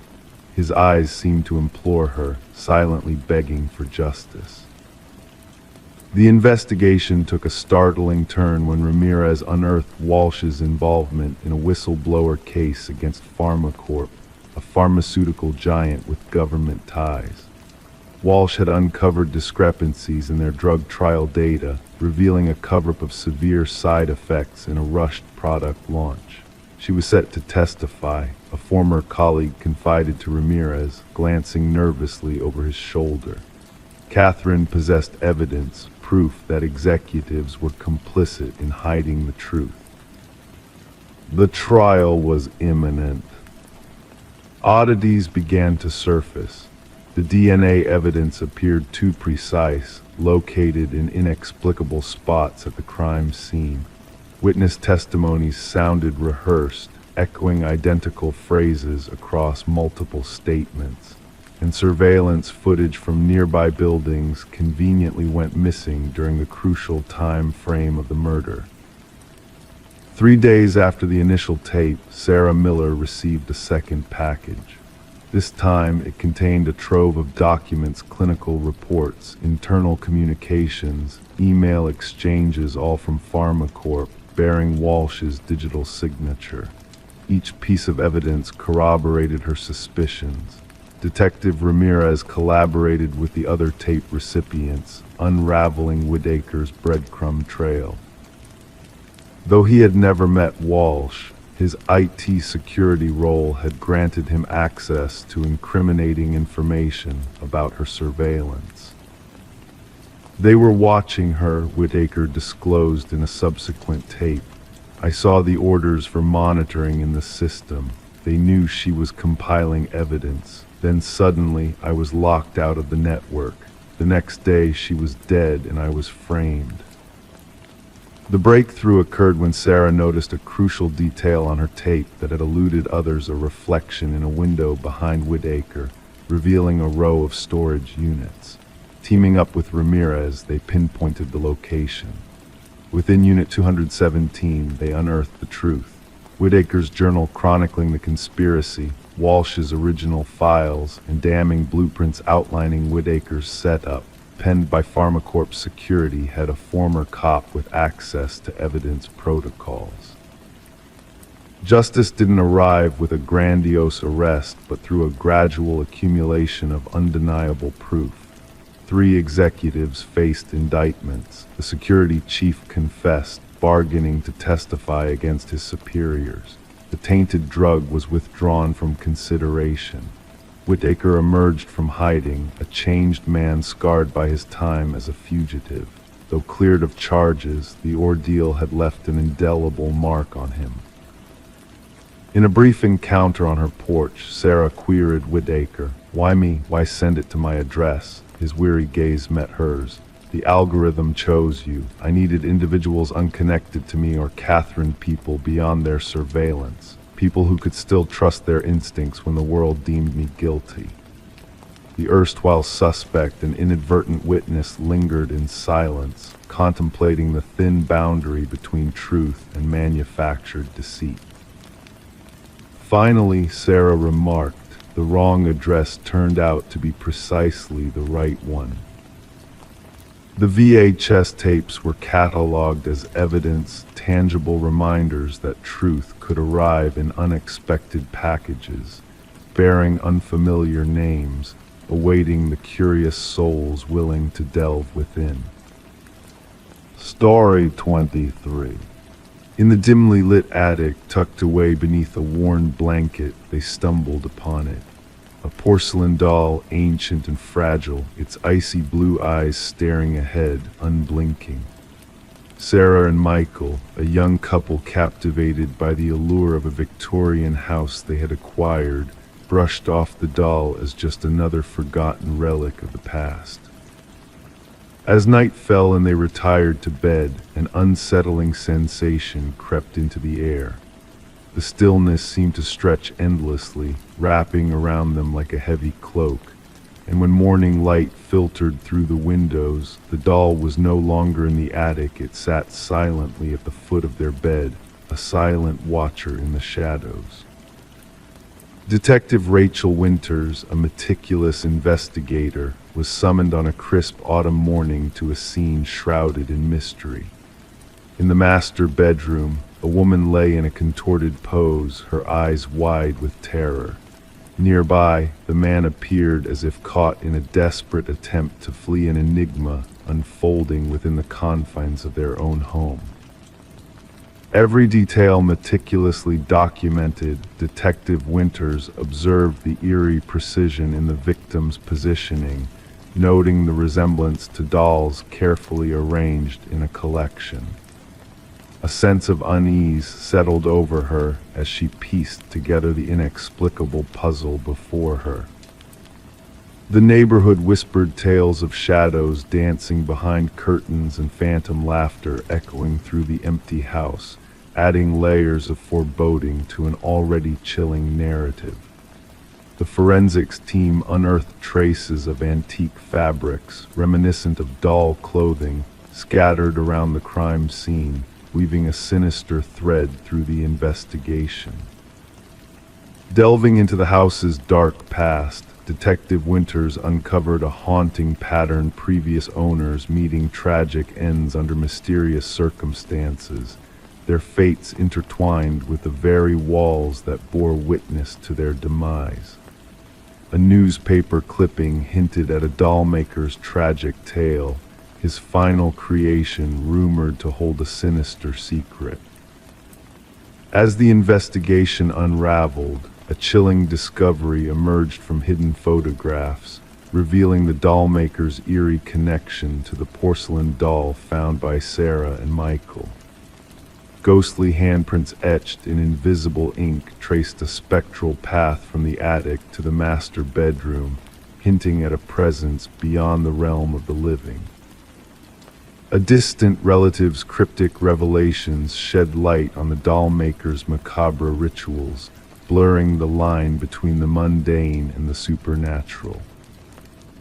His eyes seemed to implore her, silently begging for justice. The investigation took a startling turn when Ramirez unearthed Walsh's involvement in a whistleblower case against PharmaCorp, a pharmaceutical giant with government ties. Walsh had uncovered discrepancies in their drug trial data, revealing a cover-up of severe side effects in a rushed product launch. She was set to testify, a former colleague confided to Ramirez, glancing nervously over his shoulder. Catherine possessed evidence, proof that executives were complicit in hiding the truth. The trial was imminent. Oddities began to surface. The DNA evidence appeared too precise, located in inexplicable spots at the crime scene. Witness testimonies sounded rehearsed, echoing identical phrases across multiple statements, and surveillance footage from nearby buildings conveniently went missing during the crucial time frame of the murder. 3 days after the initial tape, Sarah Miller received a second package. This time, it contained a trove of documents, clinical reports, internal communications, email exchanges, all from PharmaCorp, bearing Walsh's digital signature. Each piece of evidence corroborated her suspicions. Detective Ramirez collaborated with the other tape recipients, unraveling Whitaker's breadcrumb trail. Though he had never met Walsh, his IT security role had granted him access to incriminating information about her surveillance. They were watching her, Whitaker disclosed in a subsequent tape. I saw the orders for monitoring in the system. They knew she was compiling evidence. Then suddenly, I was locked out of the network. The next day, she was dead and I was framed. The breakthrough occurred when Sarah noticed a crucial detail on her tape that had eluded others, a reflection in a window behind Whitaker, revealing a row of storage units. Teaming up with Ramirez, they pinpointed the location. Within Unit 217, they unearthed the truth. Whitaker's journal chronicling the conspiracy, Walsh's original files, and damning blueprints outlining Whitaker's setup, penned by PharmaCorp Security, had a former cop with access to evidence protocols. Justice didn't arrive with a grandiose arrest, but through a gradual accumulation of undeniable proof. 3 executives faced indictments. The security chief confessed, bargaining to testify against his superiors. The tainted drug was withdrawn from consideration. Whitaker emerged from hiding, a changed man scarred by his time as a fugitive. Though cleared of charges, the ordeal had left an indelible mark on him. In a brief encounter on her porch, Sarah queried Whitaker, "Why me? Why send it to my address?" His weary gaze met hers. "The algorithm chose you. I needed individuals unconnected to me or Catherine people beyond their surveillance. People who could still trust their instincts when the world deemed me guilty." The erstwhile suspect, an inadvertent witness, lingered in silence, contemplating the thin boundary between truth and manufactured deceit. Finally, Sarah remarked, "The wrong address turned out to be precisely the right one." The VHS tapes were cataloged as evidence, tangible reminders that truth could arrive in unexpected packages, bearing unfamiliar names, awaiting the curious souls willing to delve within. Story 23. In the dimly lit attic, tucked away beneath a worn blanket, they stumbled upon it. A porcelain doll, ancient and fragile, its icy blue eyes staring ahead, unblinking. Sarah and Michael, a young couple captivated by the allure of a Victorian house they had acquired, brushed off the doll as just another forgotten relic of the past. As night fell and they retired to bed, an unsettling sensation crept into the air. The stillness seemed to stretch endlessly, wrapping around them like a heavy cloak, and when morning light filtered through the windows, the doll was no longer in the attic. It sat silently at the foot of their bed, a silent watcher in the shadows. Detective Rachel Winters, a meticulous investigator, was summoned on a crisp autumn morning to a scene shrouded in mystery. In the master bedroom, a woman lay in a contorted pose, her eyes wide with terror. Nearby, the man appeared as if caught in a desperate attempt to flee an enigma unfolding within the confines of their own home. Every detail meticulously documented, Detective Winters observed the eerie precision in the victim's positioning, noting the resemblance to dolls carefully arranged in a collection. A sense of unease settled over her as she pieced together the inexplicable puzzle before her. The neighborhood whispered tales of shadows dancing behind curtains and phantom laughter echoing through the empty house adding layers of foreboding to an already chilling narrative. The forensics team unearthed traces of antique fabrics, reminiscent of doll clothing, scattered around the crime scene, weaving a sinister thread through the investigation. Delving into the house's dark past, Detective Winters uncovered a haunting pattern: previous owners meeting tragic ends under mysterious circumstances, their fates intertwined with the very walls that bore witness to their demise. A newspaper clipping hinted at a dollmaker's tragic tale, his final creation rumored to hold a sinister secret. As the investigation unraveled, a chilling discovery emerged from hidden photographs, revealing the dollmaker's eerie connection to the porcelain doll found by Sarah and Michael. Ghostly handprints etched in invisible ink traced a spectral path from the attic to the master bedroom, hinting at a presence beyond the realm of the living. A distant relative's cryptic revelations shed light on the dollmaker's macabre rituals, blurring the line between the mundane and the supernatural.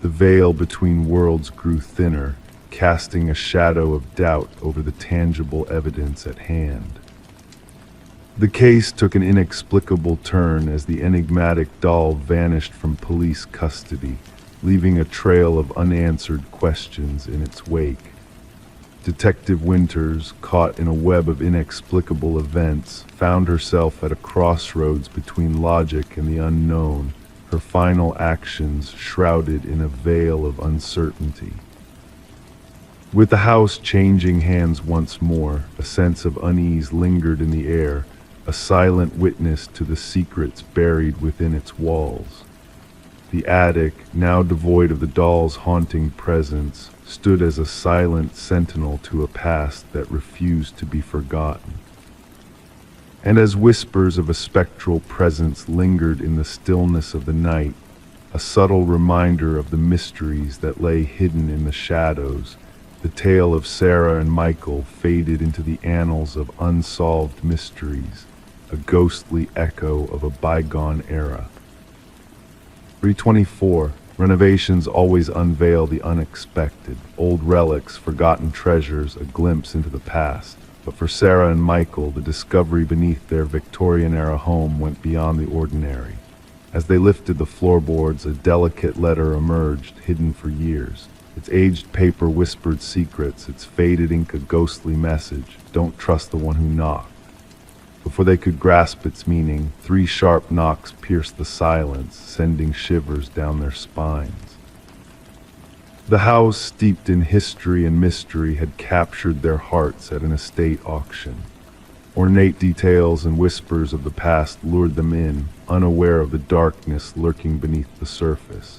The veil between worlds grew thinner, casting a shadow of doubt over the tangible evidence at hand. The case took an inexplicable turn as the enigmatic doll vanished from police custody, leaving a trail of unanswered questions in its wake. Detective Winters, caught in a web of inexplicable events, found herself at a crossroads between logic and the unknown, her final actions shrouded in a veil of uncertainty. With the house changing hands once more, a sense of unease lingered in the air, a silent witness to the secrets buried within its walls. The attic, now devoid of the doll's haunting presence, stood as a silent sentinel to a past that refused to be forgotten. And as whispers of a spectral presence lingered in the stillness of the night, a subtle reminder of the mysteries that lay hidden in the shadows, the tale of Sarah and Michael faded into the annals of unsolved mysteries, a ghostly echo of a bygone era. 324. Renovations always unveil the unexpected, old relics, forgotten treasures, a glimpse into the past. But for Sarah and Michael, the discovery beneath their Victorian-era home went beyond the ordinary. As they lifted the floorboards, a delicate letter emerged, hidden for years. Its aged paper whispered secrets, its faded ink a ghostly message: don't trust the one who knocked. Before they could grasp its meaning, 3 sharp knocks pierced the silence, sending shivers down their spines. The house, steeped in history and mystery, had captured their hearts at an estate auction. Ornate details and whispers of the past lured them in, unaware of the darkness lurking beneath the surface.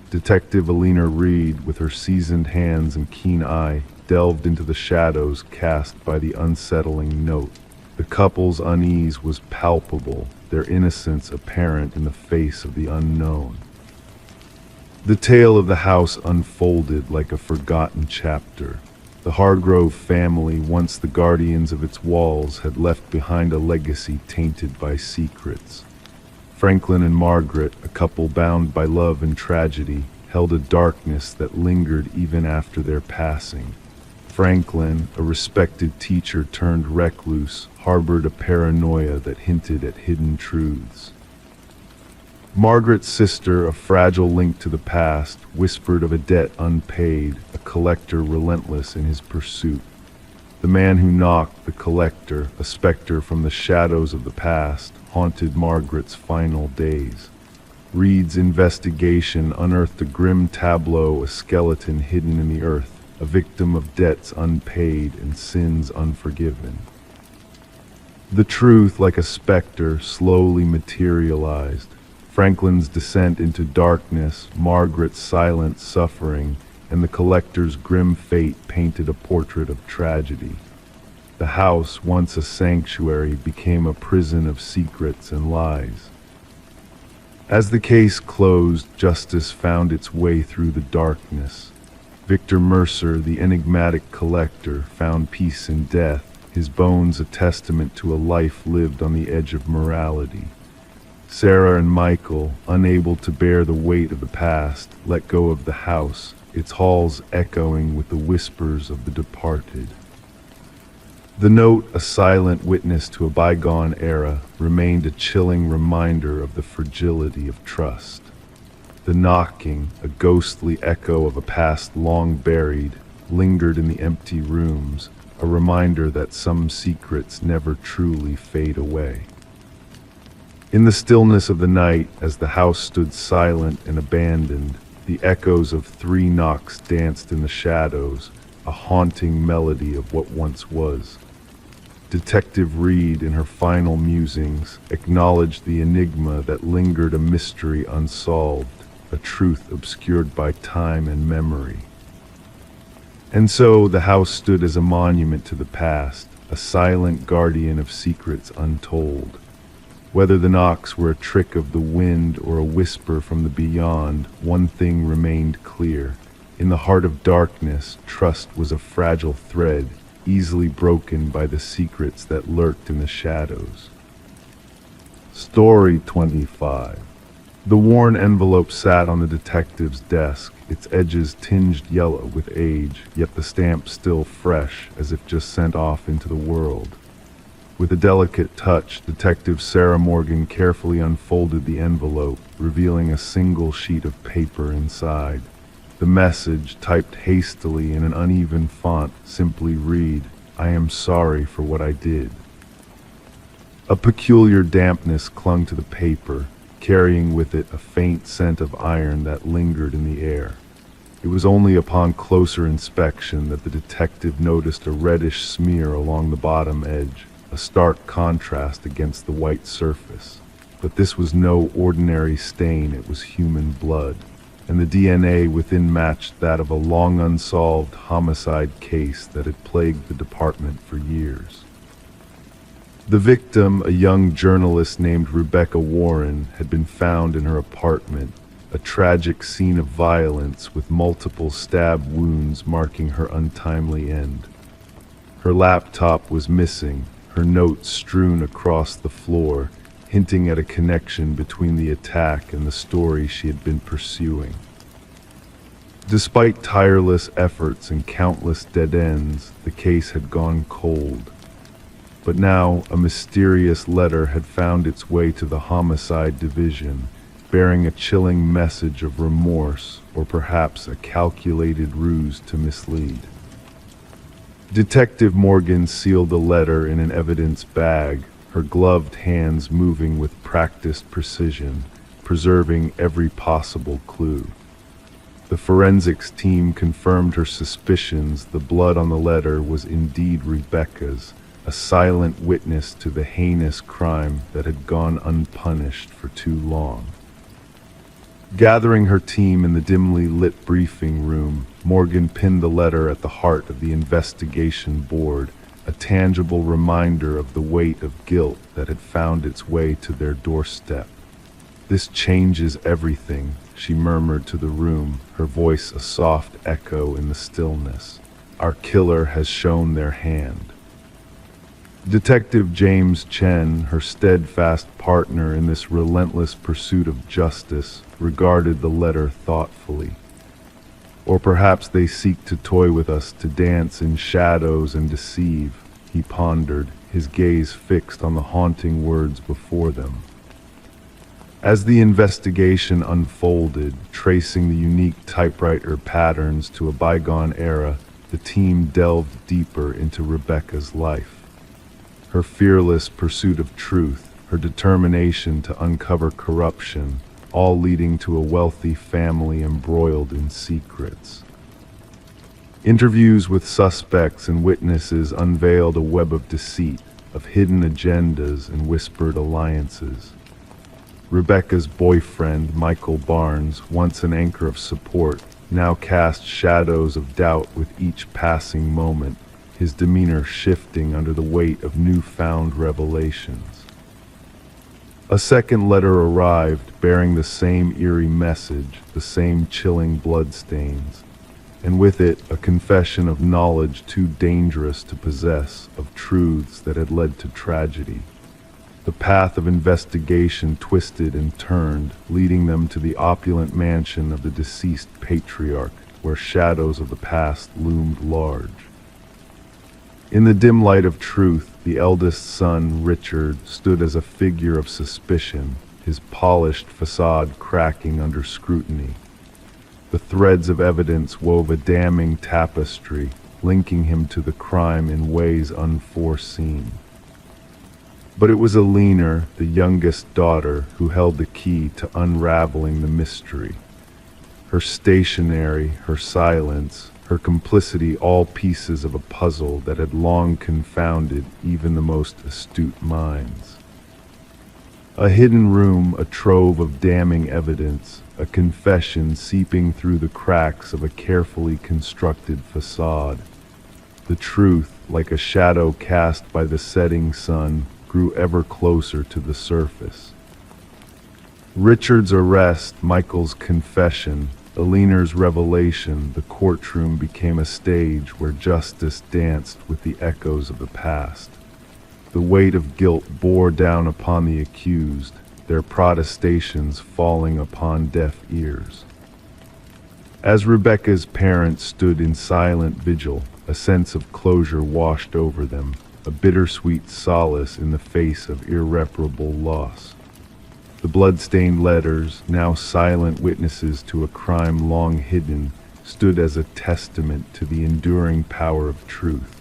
Detective Alina Reed, with her seasoned hands and keen eye, delved into the shadows cast by the unsettling note. The couple's unease was palpable, their innocence apparent in the face of the unknown. The tale of the house unfolded like a forgotten chapter. The Hargrove family, once the guardians of its walls, had left behind a legacy tainted by secrets. Franklin and Margaret, a couple bound by love and tragedy, held a darkness that lingered even after their passing. Franklin, a respected teacher turned recluse, harbored a paranoia that hinted at hidden truths. Margaret's sister, a fragile link to the past, whispered of a debt unpaid, a collector relentless in his pursuit. The man who knocked, the collector, a specter from the shadows of the past, haunted Margaret's final days. Reed's investigation unearthed a grim tableau, a skeleton hidden in the earth, a victim of debts unpaid and sins unforgiven. The truth, like a specter, slowly materialized. Franklin's descent into darkness, Margaret's silent suffering, and the collector's grim fate painted a portrait of tragedy. The house, once a sanctuary, became a prison of secrets and lies. As the case closed, justice found its way through the darkness. Victor Mercer, the enigmatic collector, found peace in death, his bones a testament to a life lived on the edge of morality. Sarah and Michael, unable to bear the weight of the past, let go of the house, its halls echoing with the whispers of the departed. The note, a silent witness to a bygone era, remained a chilling reminder of the fragility of trust. The knocking, a ghostly echo of a past long buried, lingered in the empty rooms, a reminder that some secrets never truly fade away. In the stillness of the night, as the house stood silent and abandoned, the echoes of 3 knocks danced in the shadows, a haunting melody of what once was. Detective Reed, in her final musings, acknowledged the enigma that lingered, a mystery unsolved, a truth obscured by time and memory. And so the house stood as a monument to the past, a silent guardian of secrets untold. Whether the knocks were a trick of the wind or a whisper from the beyond, one thing remained clear. In the heart of darkness, trust was a fragile thread, easily broken by the secrets that lurked in the shadows. Story 25. The worn envelope sat on the detective's desk, its edges tinged yellow with age, yet the stamp still fresh, as if just sent off into the world. With a delicate touch, Detective Sarah Morgan carefully unfolded the envelope, revealing a single sheet of paper inside. The message, typed hastily in an uneven font, simply read, "I am sorry for what I did." A peculiar dampness clung to the paper, carrying with it a faint scent of iron that lingered in the air. It was only upon closer inspection that the detective noticed a reddish smear along the bottom edge, a stark contrast against the white surface. But this was no ordinary stain, it was human blood, and the DNA within matched that of a long unsolved homicide case that had plagued the department for years. The victim, a young journalist named Rebecca Warren, had been found in her apartment, a tragic scene of violence with multiple stab wounds marking her untimely end. Her laptop was missing, her notes strewn across the floor, hinting at a connection between the attack and the story she had been pursuing. Despite tireless efforts and countless dead ends, the case had gone cold. But now a mysterious letter had found its way to the homicide division, bearing a chilling message of remorse, or perhaps a calculated ruse to mislead. Detective Morgan sealed the letter in an evidence bag, her gloved hands moving with practiced precision, preserving every possible clue. The forensics team confirmed her suspicions. The blood on the letter was indeed Rebecca's, a silent witness to the heinous crime that had gone unpunished for too long. Gathering her team in the dimly lit briefing room, Morgan pinned the letter at the heart of the investigation board, a tangible reminder of the weight of guilt that had found its way to their doorstep. "This changes everything," she murmured to the room, her voice a soft echo in the stillness. "Our killer has shown their hand." Detective James Chen, her steadfast partner in this relentless pursuit of justice, regarded the letter thoughtfully. "Or perhaps they seek to toy with us, to dance in shadows and deceive," he pondered, his gaze fixed on the haunting words before them. As the investigation unfolded, tracing the unique typewriter patterns to a bygone era, the team delved deeper into Rebecca's life. Her fearless pursuit of truth, her determination to uncover corruption, all leading to a wealthy family embroiled in secrets. Interviews with suspects and witnesses unveiled a web of deceit, of hidden agendas and whispered alliances. Rebecca's boyfriend, Michael Barnes, once an anchor of support, now cast shadows of doubt with each passing moment, his demeanor shifting under the weight of newfound revelations. A second letter arrived, bearing the same eerie message, the same chilling bloodstains. and with it a confession of knowledge too dangerous to possess, of truths that had led to tragedy. The path of investigation twisted and turned, leading them to the opulent mansion of the deceased patriarch, where shadows of the past loomed large. In the dim light of truth, the eldest son, Richard, stood as a figure of suspicion, his polished facade cracking under scrutiny. The threads of evidence wove a damning tapestry, linking him to the crime in ways unforeseen. But it was Alina, the youngest daughter, who held the key to unraveling the mystery. Her stationery, her silence, her complicity, all pieces of a puzzle that had long confounded even the most astute minds. A hidden room, a trove of damning evidence, a confession seeping through the cracks of a carefully constructed facade. The truth, like a shadow cast by the setting sun, grew ever closer to the surface. Richard's arrest, Michael's confession, Alina's revelation, the courtroom became a stage where justice danced with the echoes of the past. The weight of guilt bore down upon the accused, their protestations falling upon deaf ears. As Rebecca's parents stood in silent vigil, a sense of closure washed over them, a bittersweet solace in the face of irreparable loss. The blood-stained letters, now silent witnesses to a crime long hidden, stood as a testament to the enduring power of truth.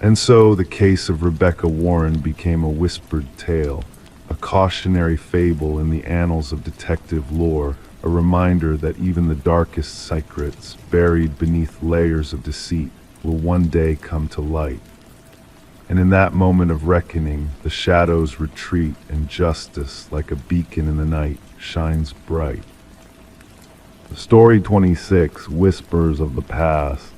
And so the case of Rebecca Warren became a whispered tale, a cautionary fable in the annals of detective lore, a reminder that even the darkest secrets, buried beneath layers of deceit, will one day come to light. And in that moment of reckoning, the shadows retreat and justice, like a beacon in the night, shines bright. Story 26, Whispers of the Past.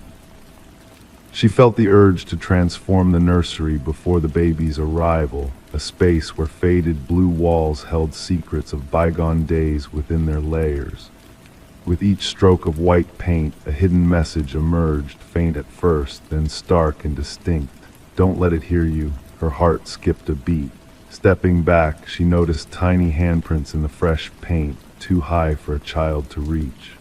She felt the urge to transform the nursery before the baby's arrival, a space where faded blue walls held secrets of bygone days within their layers. With each stroke of white paint, a hidden message emerged, faint at first, then stark and distinct. Don't let it hear you. Her heart skipped a beat. Stepping back, she noticed tiny handprints in the fresh paint, too high for a child to reach.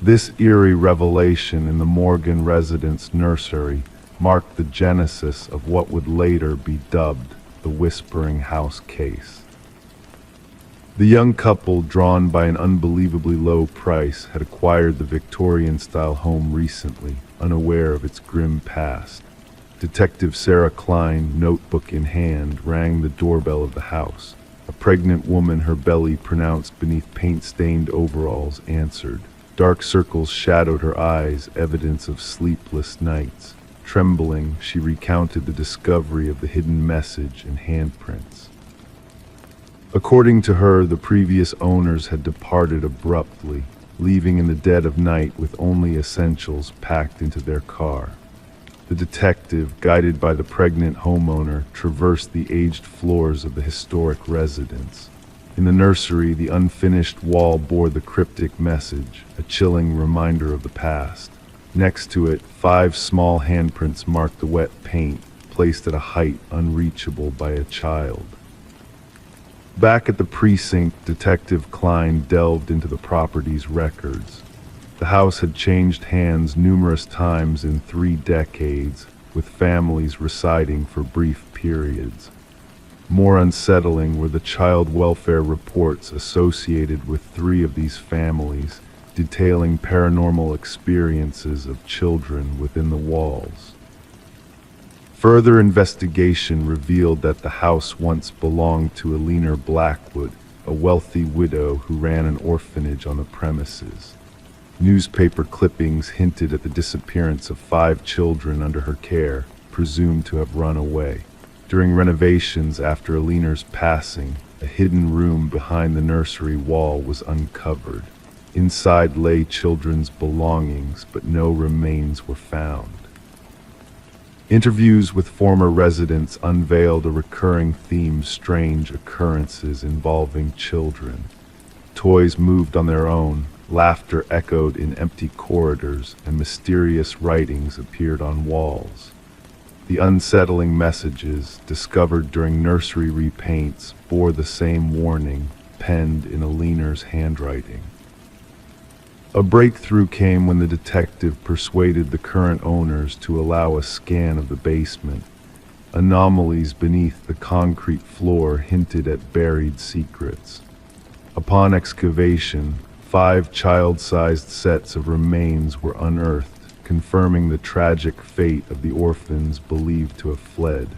This eerie revelation in the Morgan residence nursery marked the genesis of what would later be dubbed the Whispering House case. The young couple, drawn by an unbelievably low price, had acquired the Victorian-style home recently, unaware of its grim past. Detective Sarah Klein, notebook in hand, rang the doorbell of the house. A pregnant woman, her belly pronounced beneath paint-stained overalls, answered. Dark circles shadowed her eyes, evidence of sleepless nights. Trembling, she recounted the discovery of the hidden message and handprints. According to her, the previous owners had departed abruptly, leaving in the dead of night with only essentials packed into their car. The detective, guided by the pregnant homeowner, traversed the aged floors of the historic residence. In the nursery, the unfinished wall bore the cryptic message, a chilling reminder of the past. Next to it, 5 small handprints marked the wet paint, placed at a height unreachable by a child. Back at the precinct, Detective Klein delved into the property's records. The house had changed hands numerous times in 3 decades, with families residing for brief periods. More unsettling were the child welfare reports associated with 3 of these families, detailing paranormal experiences of children within the walls. Further investigation revealed that the house once belonged to Alina Blackwood, a wealthy widow who ran an orphanage on the premises. Newspaper clippings hinted at the disappearance of 5 children under her care, presumed to have run away. During renovations after Alina's passing, a hidden room behind the nursery wall was uncovered. Inside lay children's belongings, but no remains were found. Interviews with former residents unveiled a recurring theme: strange occurrences involving children. Toys moved on their own, Laughter echoed in empty corridors, and mysterious writings appeared on walls. The unsettling messages, discovered during nursery repaints, bore the same warning, penned in Alina's handwriting. A breakthrough came when the detective persuaded the current owners to allow a scan of the basement. Anomalies beneath the concrete floor hinted at buried secrets. Upon excavation, 5 child-sized sets of remains were unearthed, confirming the tragic fate of the orphans believed to have fled.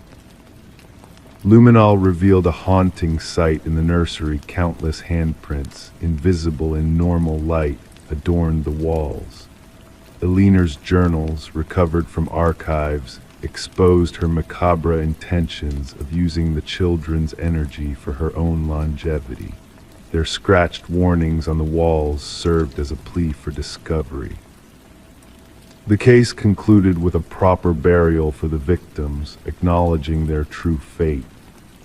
Luminol revealed a haunting sight in the nursery. Countless handprints, invisible in normal light, adorned the walls. Alina's journals, recovered from archives, exposed her macabre intentions of using the children's energy for her own longevity. Their scratched warnings on the walls served as a plea for discovery. The case concluded with a proper burial for the victims, acknowledging their true fate.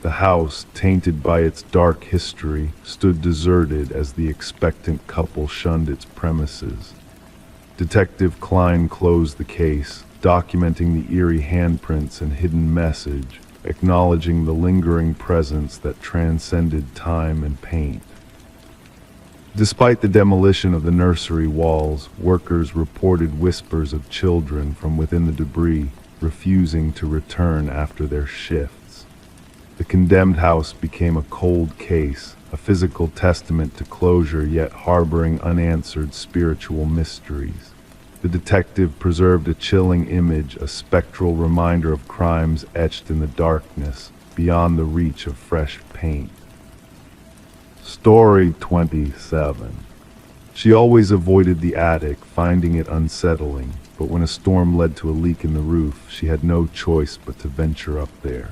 The house, tainted by its dark history, stood deserted as the expectant couple shunned its premises. Detective Klein closed the case, documenting the eerie handprints and hidden message, acknowledging the lingering presence that transcended time and paint. Despite the demolition of the nursery walls, workers reported whispers of children from within the debris, refusing to return after their shifts. The condemned house became a cold case, a physical testament to closure yet harboring unanswered spiritual mysteries. The detective preserved a chilling image, a spectral reminder of crimes etched in the darkness, beyond the reach of fresh paint. Story 27. She always avoided the attic, finding it unsettling, but when a storm led to a leak in the roof, she had no choice but to venture up there.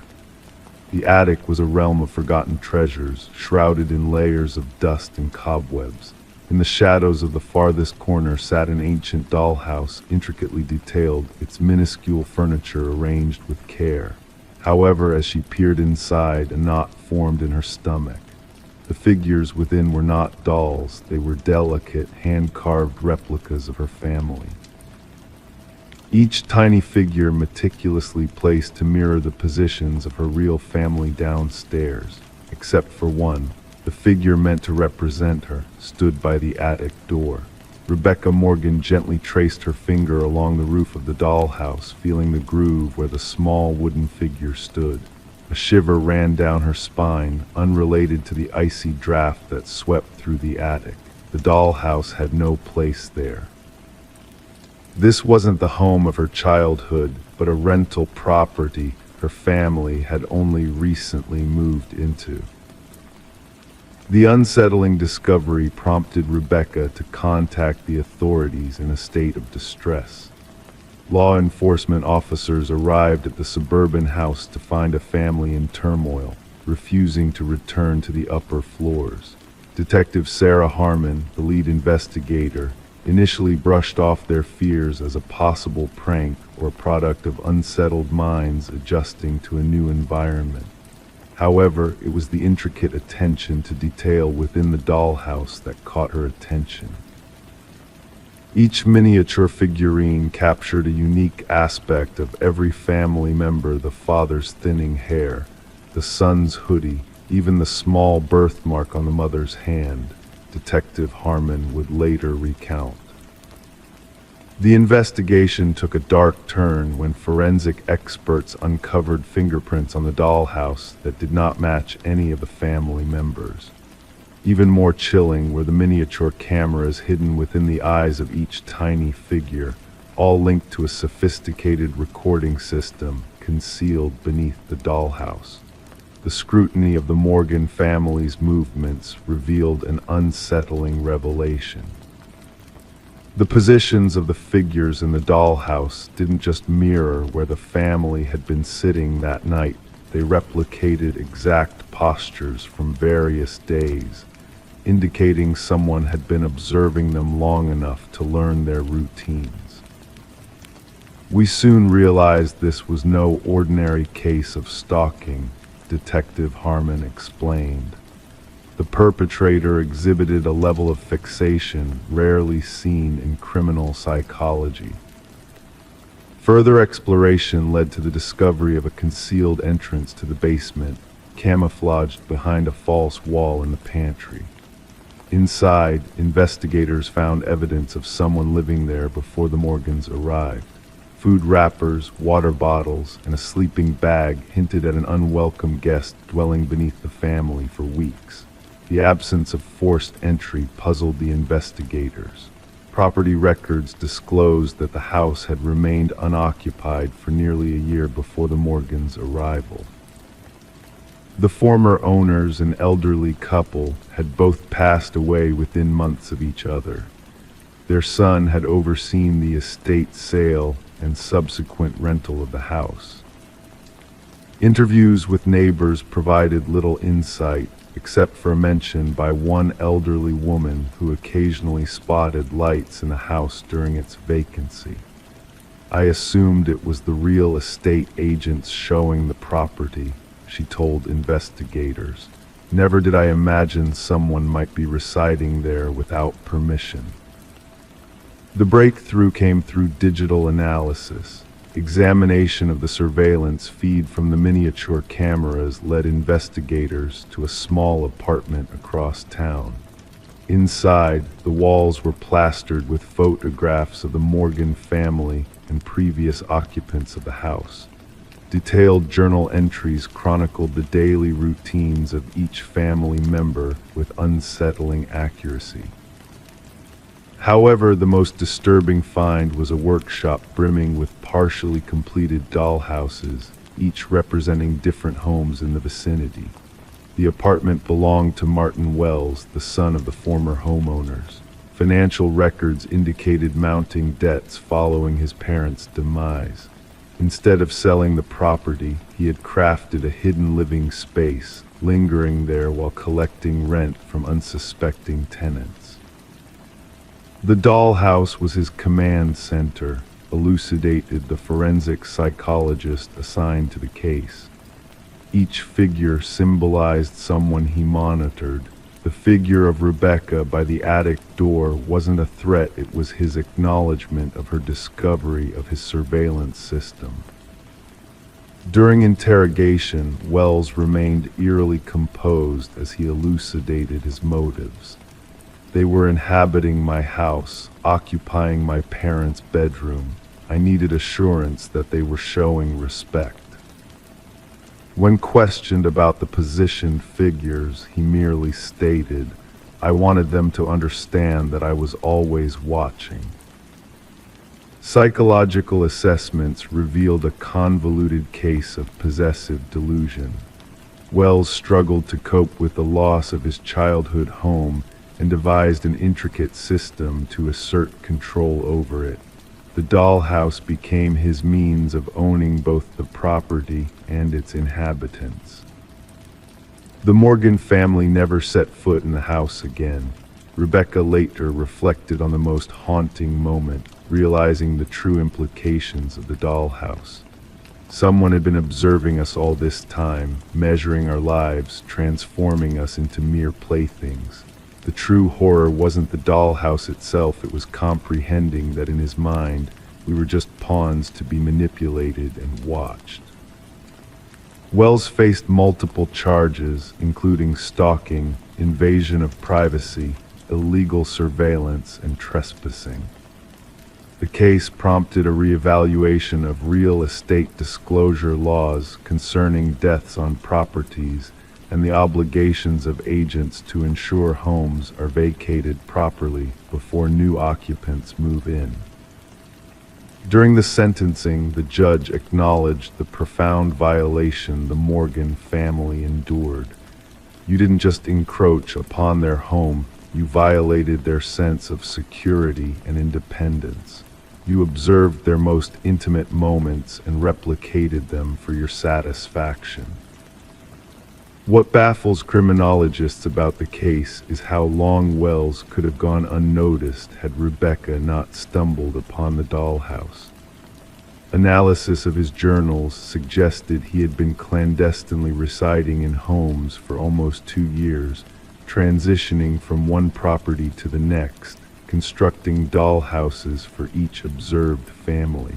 The attic was a realm of forgotten treasures, shrouded in layers of dust and cobwebs. In the shadows of the farthest corner sat an ancient dollhouse, intricately detailed, its minuscule furniture arranged with care. However, as she peered inside, a knot formed in her stomach. The figures within were not dolls, they were delicate, hand-carved replicas of her family. Each tiny figure meticulously placed to mirror the positions of her real family downstairs, except for one. The figure meant to represent her stood by the attic door. Rebecca Morgan gently traced her finger along the roof of the dollhouse, feeling the groove where the small wooden figure stood. A shiver ran down her spine, unrelated to the icy draft that swept through the attic. The dollhouse had no place there. This wasn't the home of her childhood, but a rental property her family had only recently moved into. The unsettling discovery prompted Rebecca to contact the authorities in a state of distress. Law enforcement officers arrived at the suburban house to find a family in turmoil, refusing to return to the upper floors. Detective Sarah Harmon, the lead investigator, initially brushed off their fears as a possible prank or a product of unsettled minds adjusting to a new environment. However, it was the intricate attention to detail within the dollhouse that caught her attention. Each miniature figurine captured a unique aspect of every family member: the father's thinning hair, the son's hoodie, even the small birthmark on the mother's hand, Detective Harmon would later recount. The investigation took a dark turn when forensic experts uncovered fingerprints on the dollhouse that did not match any of the family members. Even more chilling were the miniature cameras hidden within the eyes of each tiny figure, all linked to a sophisticated recording system concealed beneath the dollhouse. The scrutiny of the Morgan family's movements revealed an unsettling revelation. The positions of the figures in the dollhouse didn't just mirror where the family had been sitting that night, they replicated exact postures from various days, indicating someone had been observing them long enough to learn their routines. We soon realized this was no ordinary case of stalking, Detective Harmon explained. The perpetrator exhibited a level of fixation rarely seen in criminal psychology. Further exploration led to the discovery of a concealed entrance to the basement, camouflaged behind a false wall in the pantry. Inside, investigators found evidence of someone living there before the Morgans arrived. Food wrappers, water bottles, and a sleeping bag hinted at an unwelcome guest dwelling beneath the family for weeks. The absence of forced entry puzzled the investigators. Property records disclosed that the house had remained unoccupied for nearly a year before the Morgans' arrival. The former owners, an elderly couple, had both passed away within months of each other. Their son had overseen the estate sale and subsequent rental of the house. Interviews with neighbors provided little insight, except for a mention by one elderly woman who occasionally spotted lights in the house during its vacancy. I assumed it was the real estate agents showing the property, she told investigators. Never did I imagine someone might be residing there without permission. The breakthrough came through digital analysis. Examination of the surveillance feed from the miniature cameras led investigators to a small apartment across town. Inside, the walls were plastered with photographs of the Morgan family and previous occupants of the house. Detailed journal entries chronicled the daily routines of each family member with unsettling accuracy. However, the most disturbing find was a workshop brimming with partially completed dollhouses, each representing different homes in the vicinity. The apartment belonged to Martin Wells, the son of the former homeowners. Financial records indicated mounting debts following his parents' demise. Instead of selling the property, he had crafted a hidden living space, lingering there while collecting rent from unsuspecting tenants. The dollhouse was his command center, elucidated the forensic psychologist assigned to the case. Each figure symbolized someone he monitored. The figure of Rebecca by the attic door wasn't a threat, it was his acknowledgement of her discovery of his surveillance system. During interrogation, Wells remained eerily composed as he elucidated his motives. They were inhabiting my house, occupying my parents' bedroom. I needed assurance that they were showing respect. When questioned about the positioned figures, he merely stated, "I wanted them to understand that I was always watching." Psychological assessments revealed a convoluted case of possessive delusion. Wells struggled to cope with the loss of his childhood home and devised an intricate system to assert control over it. The dollhouse became his means of owning both the property and its inhabitants. The Morgan family never set foot in the house again. Rebecca later reflected on the most haunting moment, realizing the true implications of the dollhouse. Someone had been observing us all this time, measuring our lives, transforming us into mere playthings. The true horror wasn't the dollhouse itself, it was comprehending that in his mind, we were just pawns to be manipulated and watched. Wells faced multiple charges, including stalking, invasion of privacy, illegal surveillance, and trespassing. The case prompted a reevaluation of real estate disclosure laws concerning deaths on properties and the obligations of agents to ensure homes are vacated properly before new occupants move in. During the sentencing, the judge acknowledged the profound violation the Morgan family endured. You didn't just encroach upon their home, you violated their sense of security and independence. You observed their most intimate moments and replicated them for your satisfaction. What baffles criminologists about the case is how long Wells could have gone unnoticed had Rebecca not stumbled upon the dollhouse. Analysis of his journals suggested he had been clandestinely residing in homes for almost 2 years, transitioning from one property to the next, constructing doll houses for each observed family.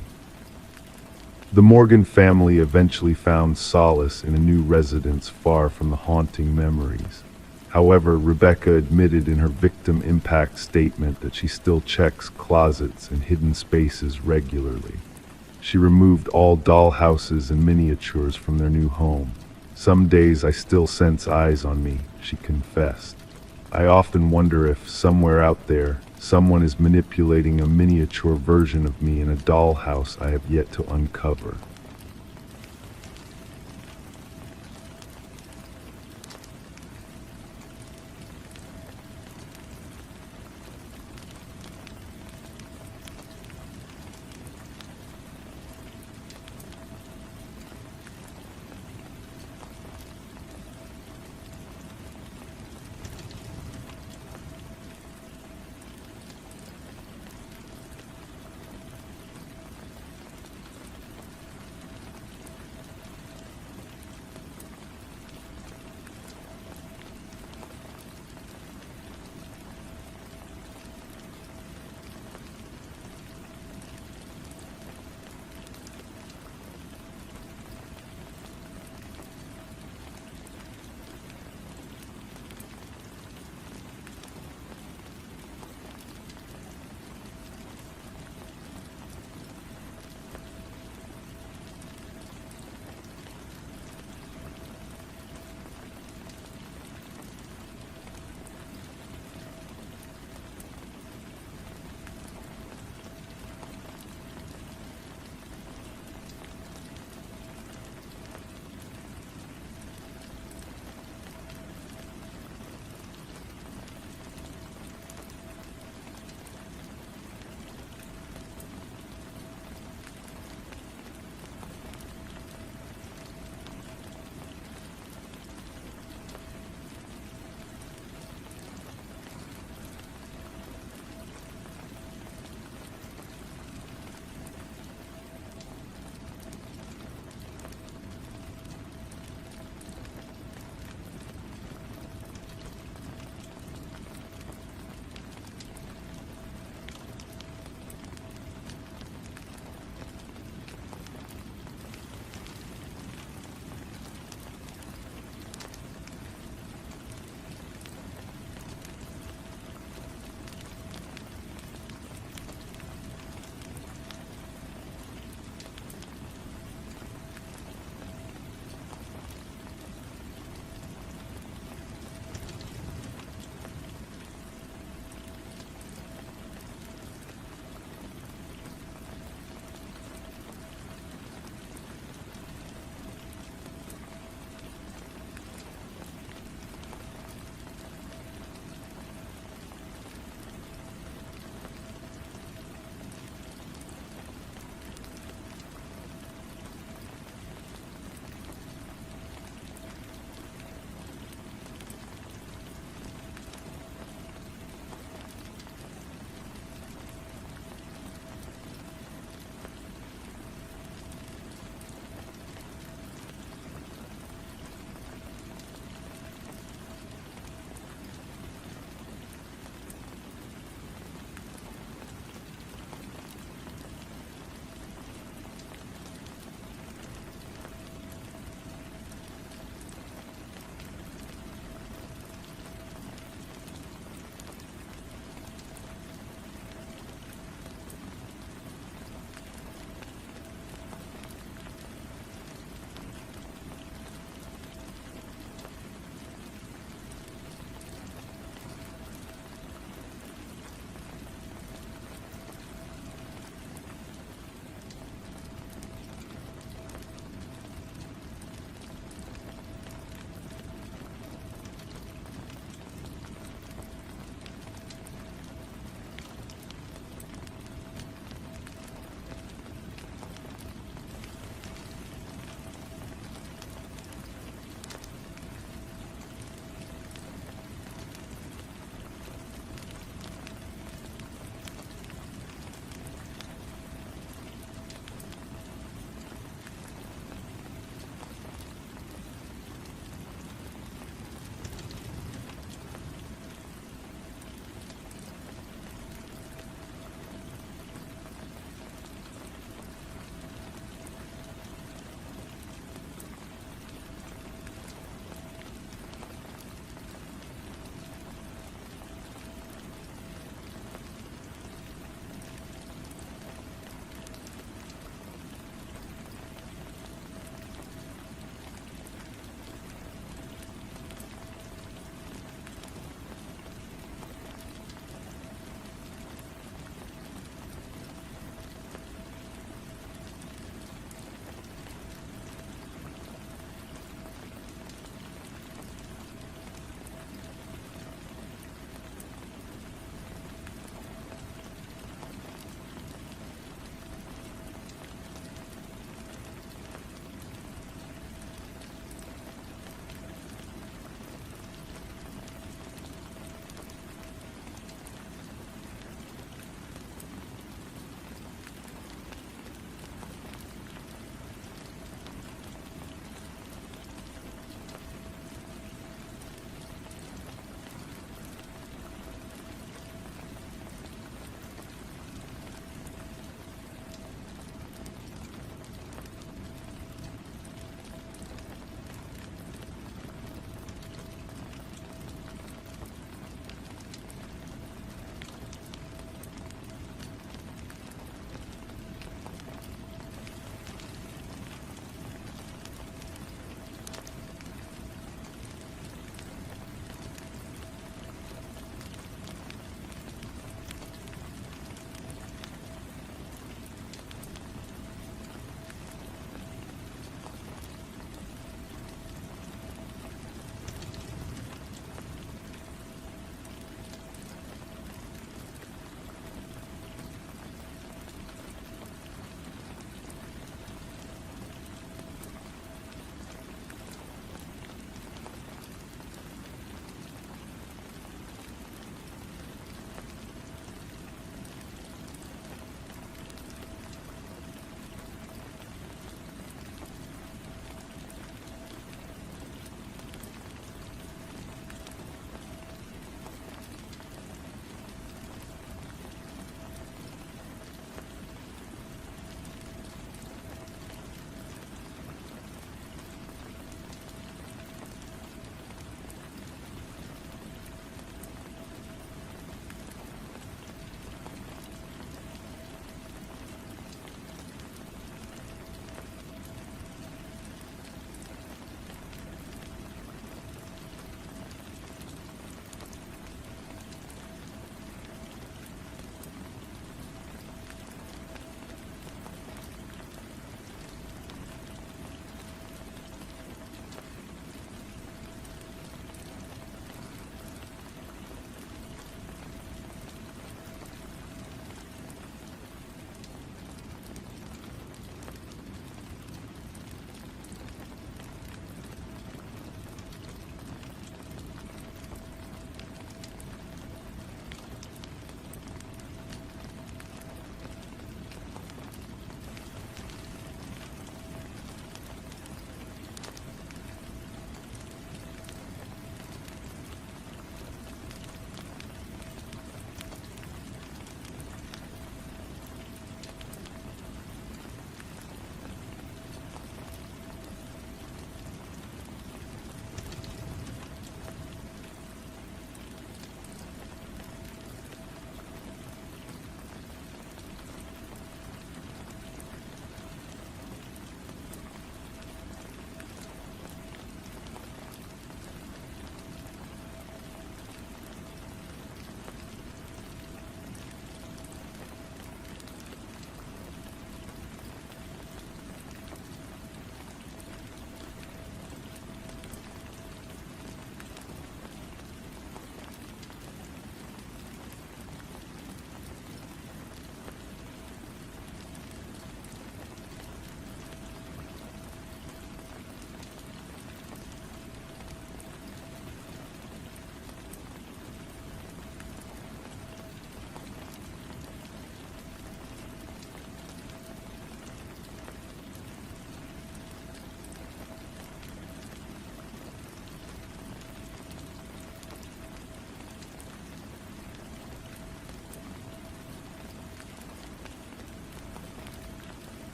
The Morgan family eventually found solace in a new residence far from the haunting memories. However, Rebecca admitted in her victim impact statement that she still checks closets and hidden spaces regularly. She removed all doll houses and miniatures from their new home. "Some days I still sense eyes on me," she confessed. "I often wonder if, somewhere out there, someone is manipulating a miniature version of me in a dollhouse I have yet to uncover."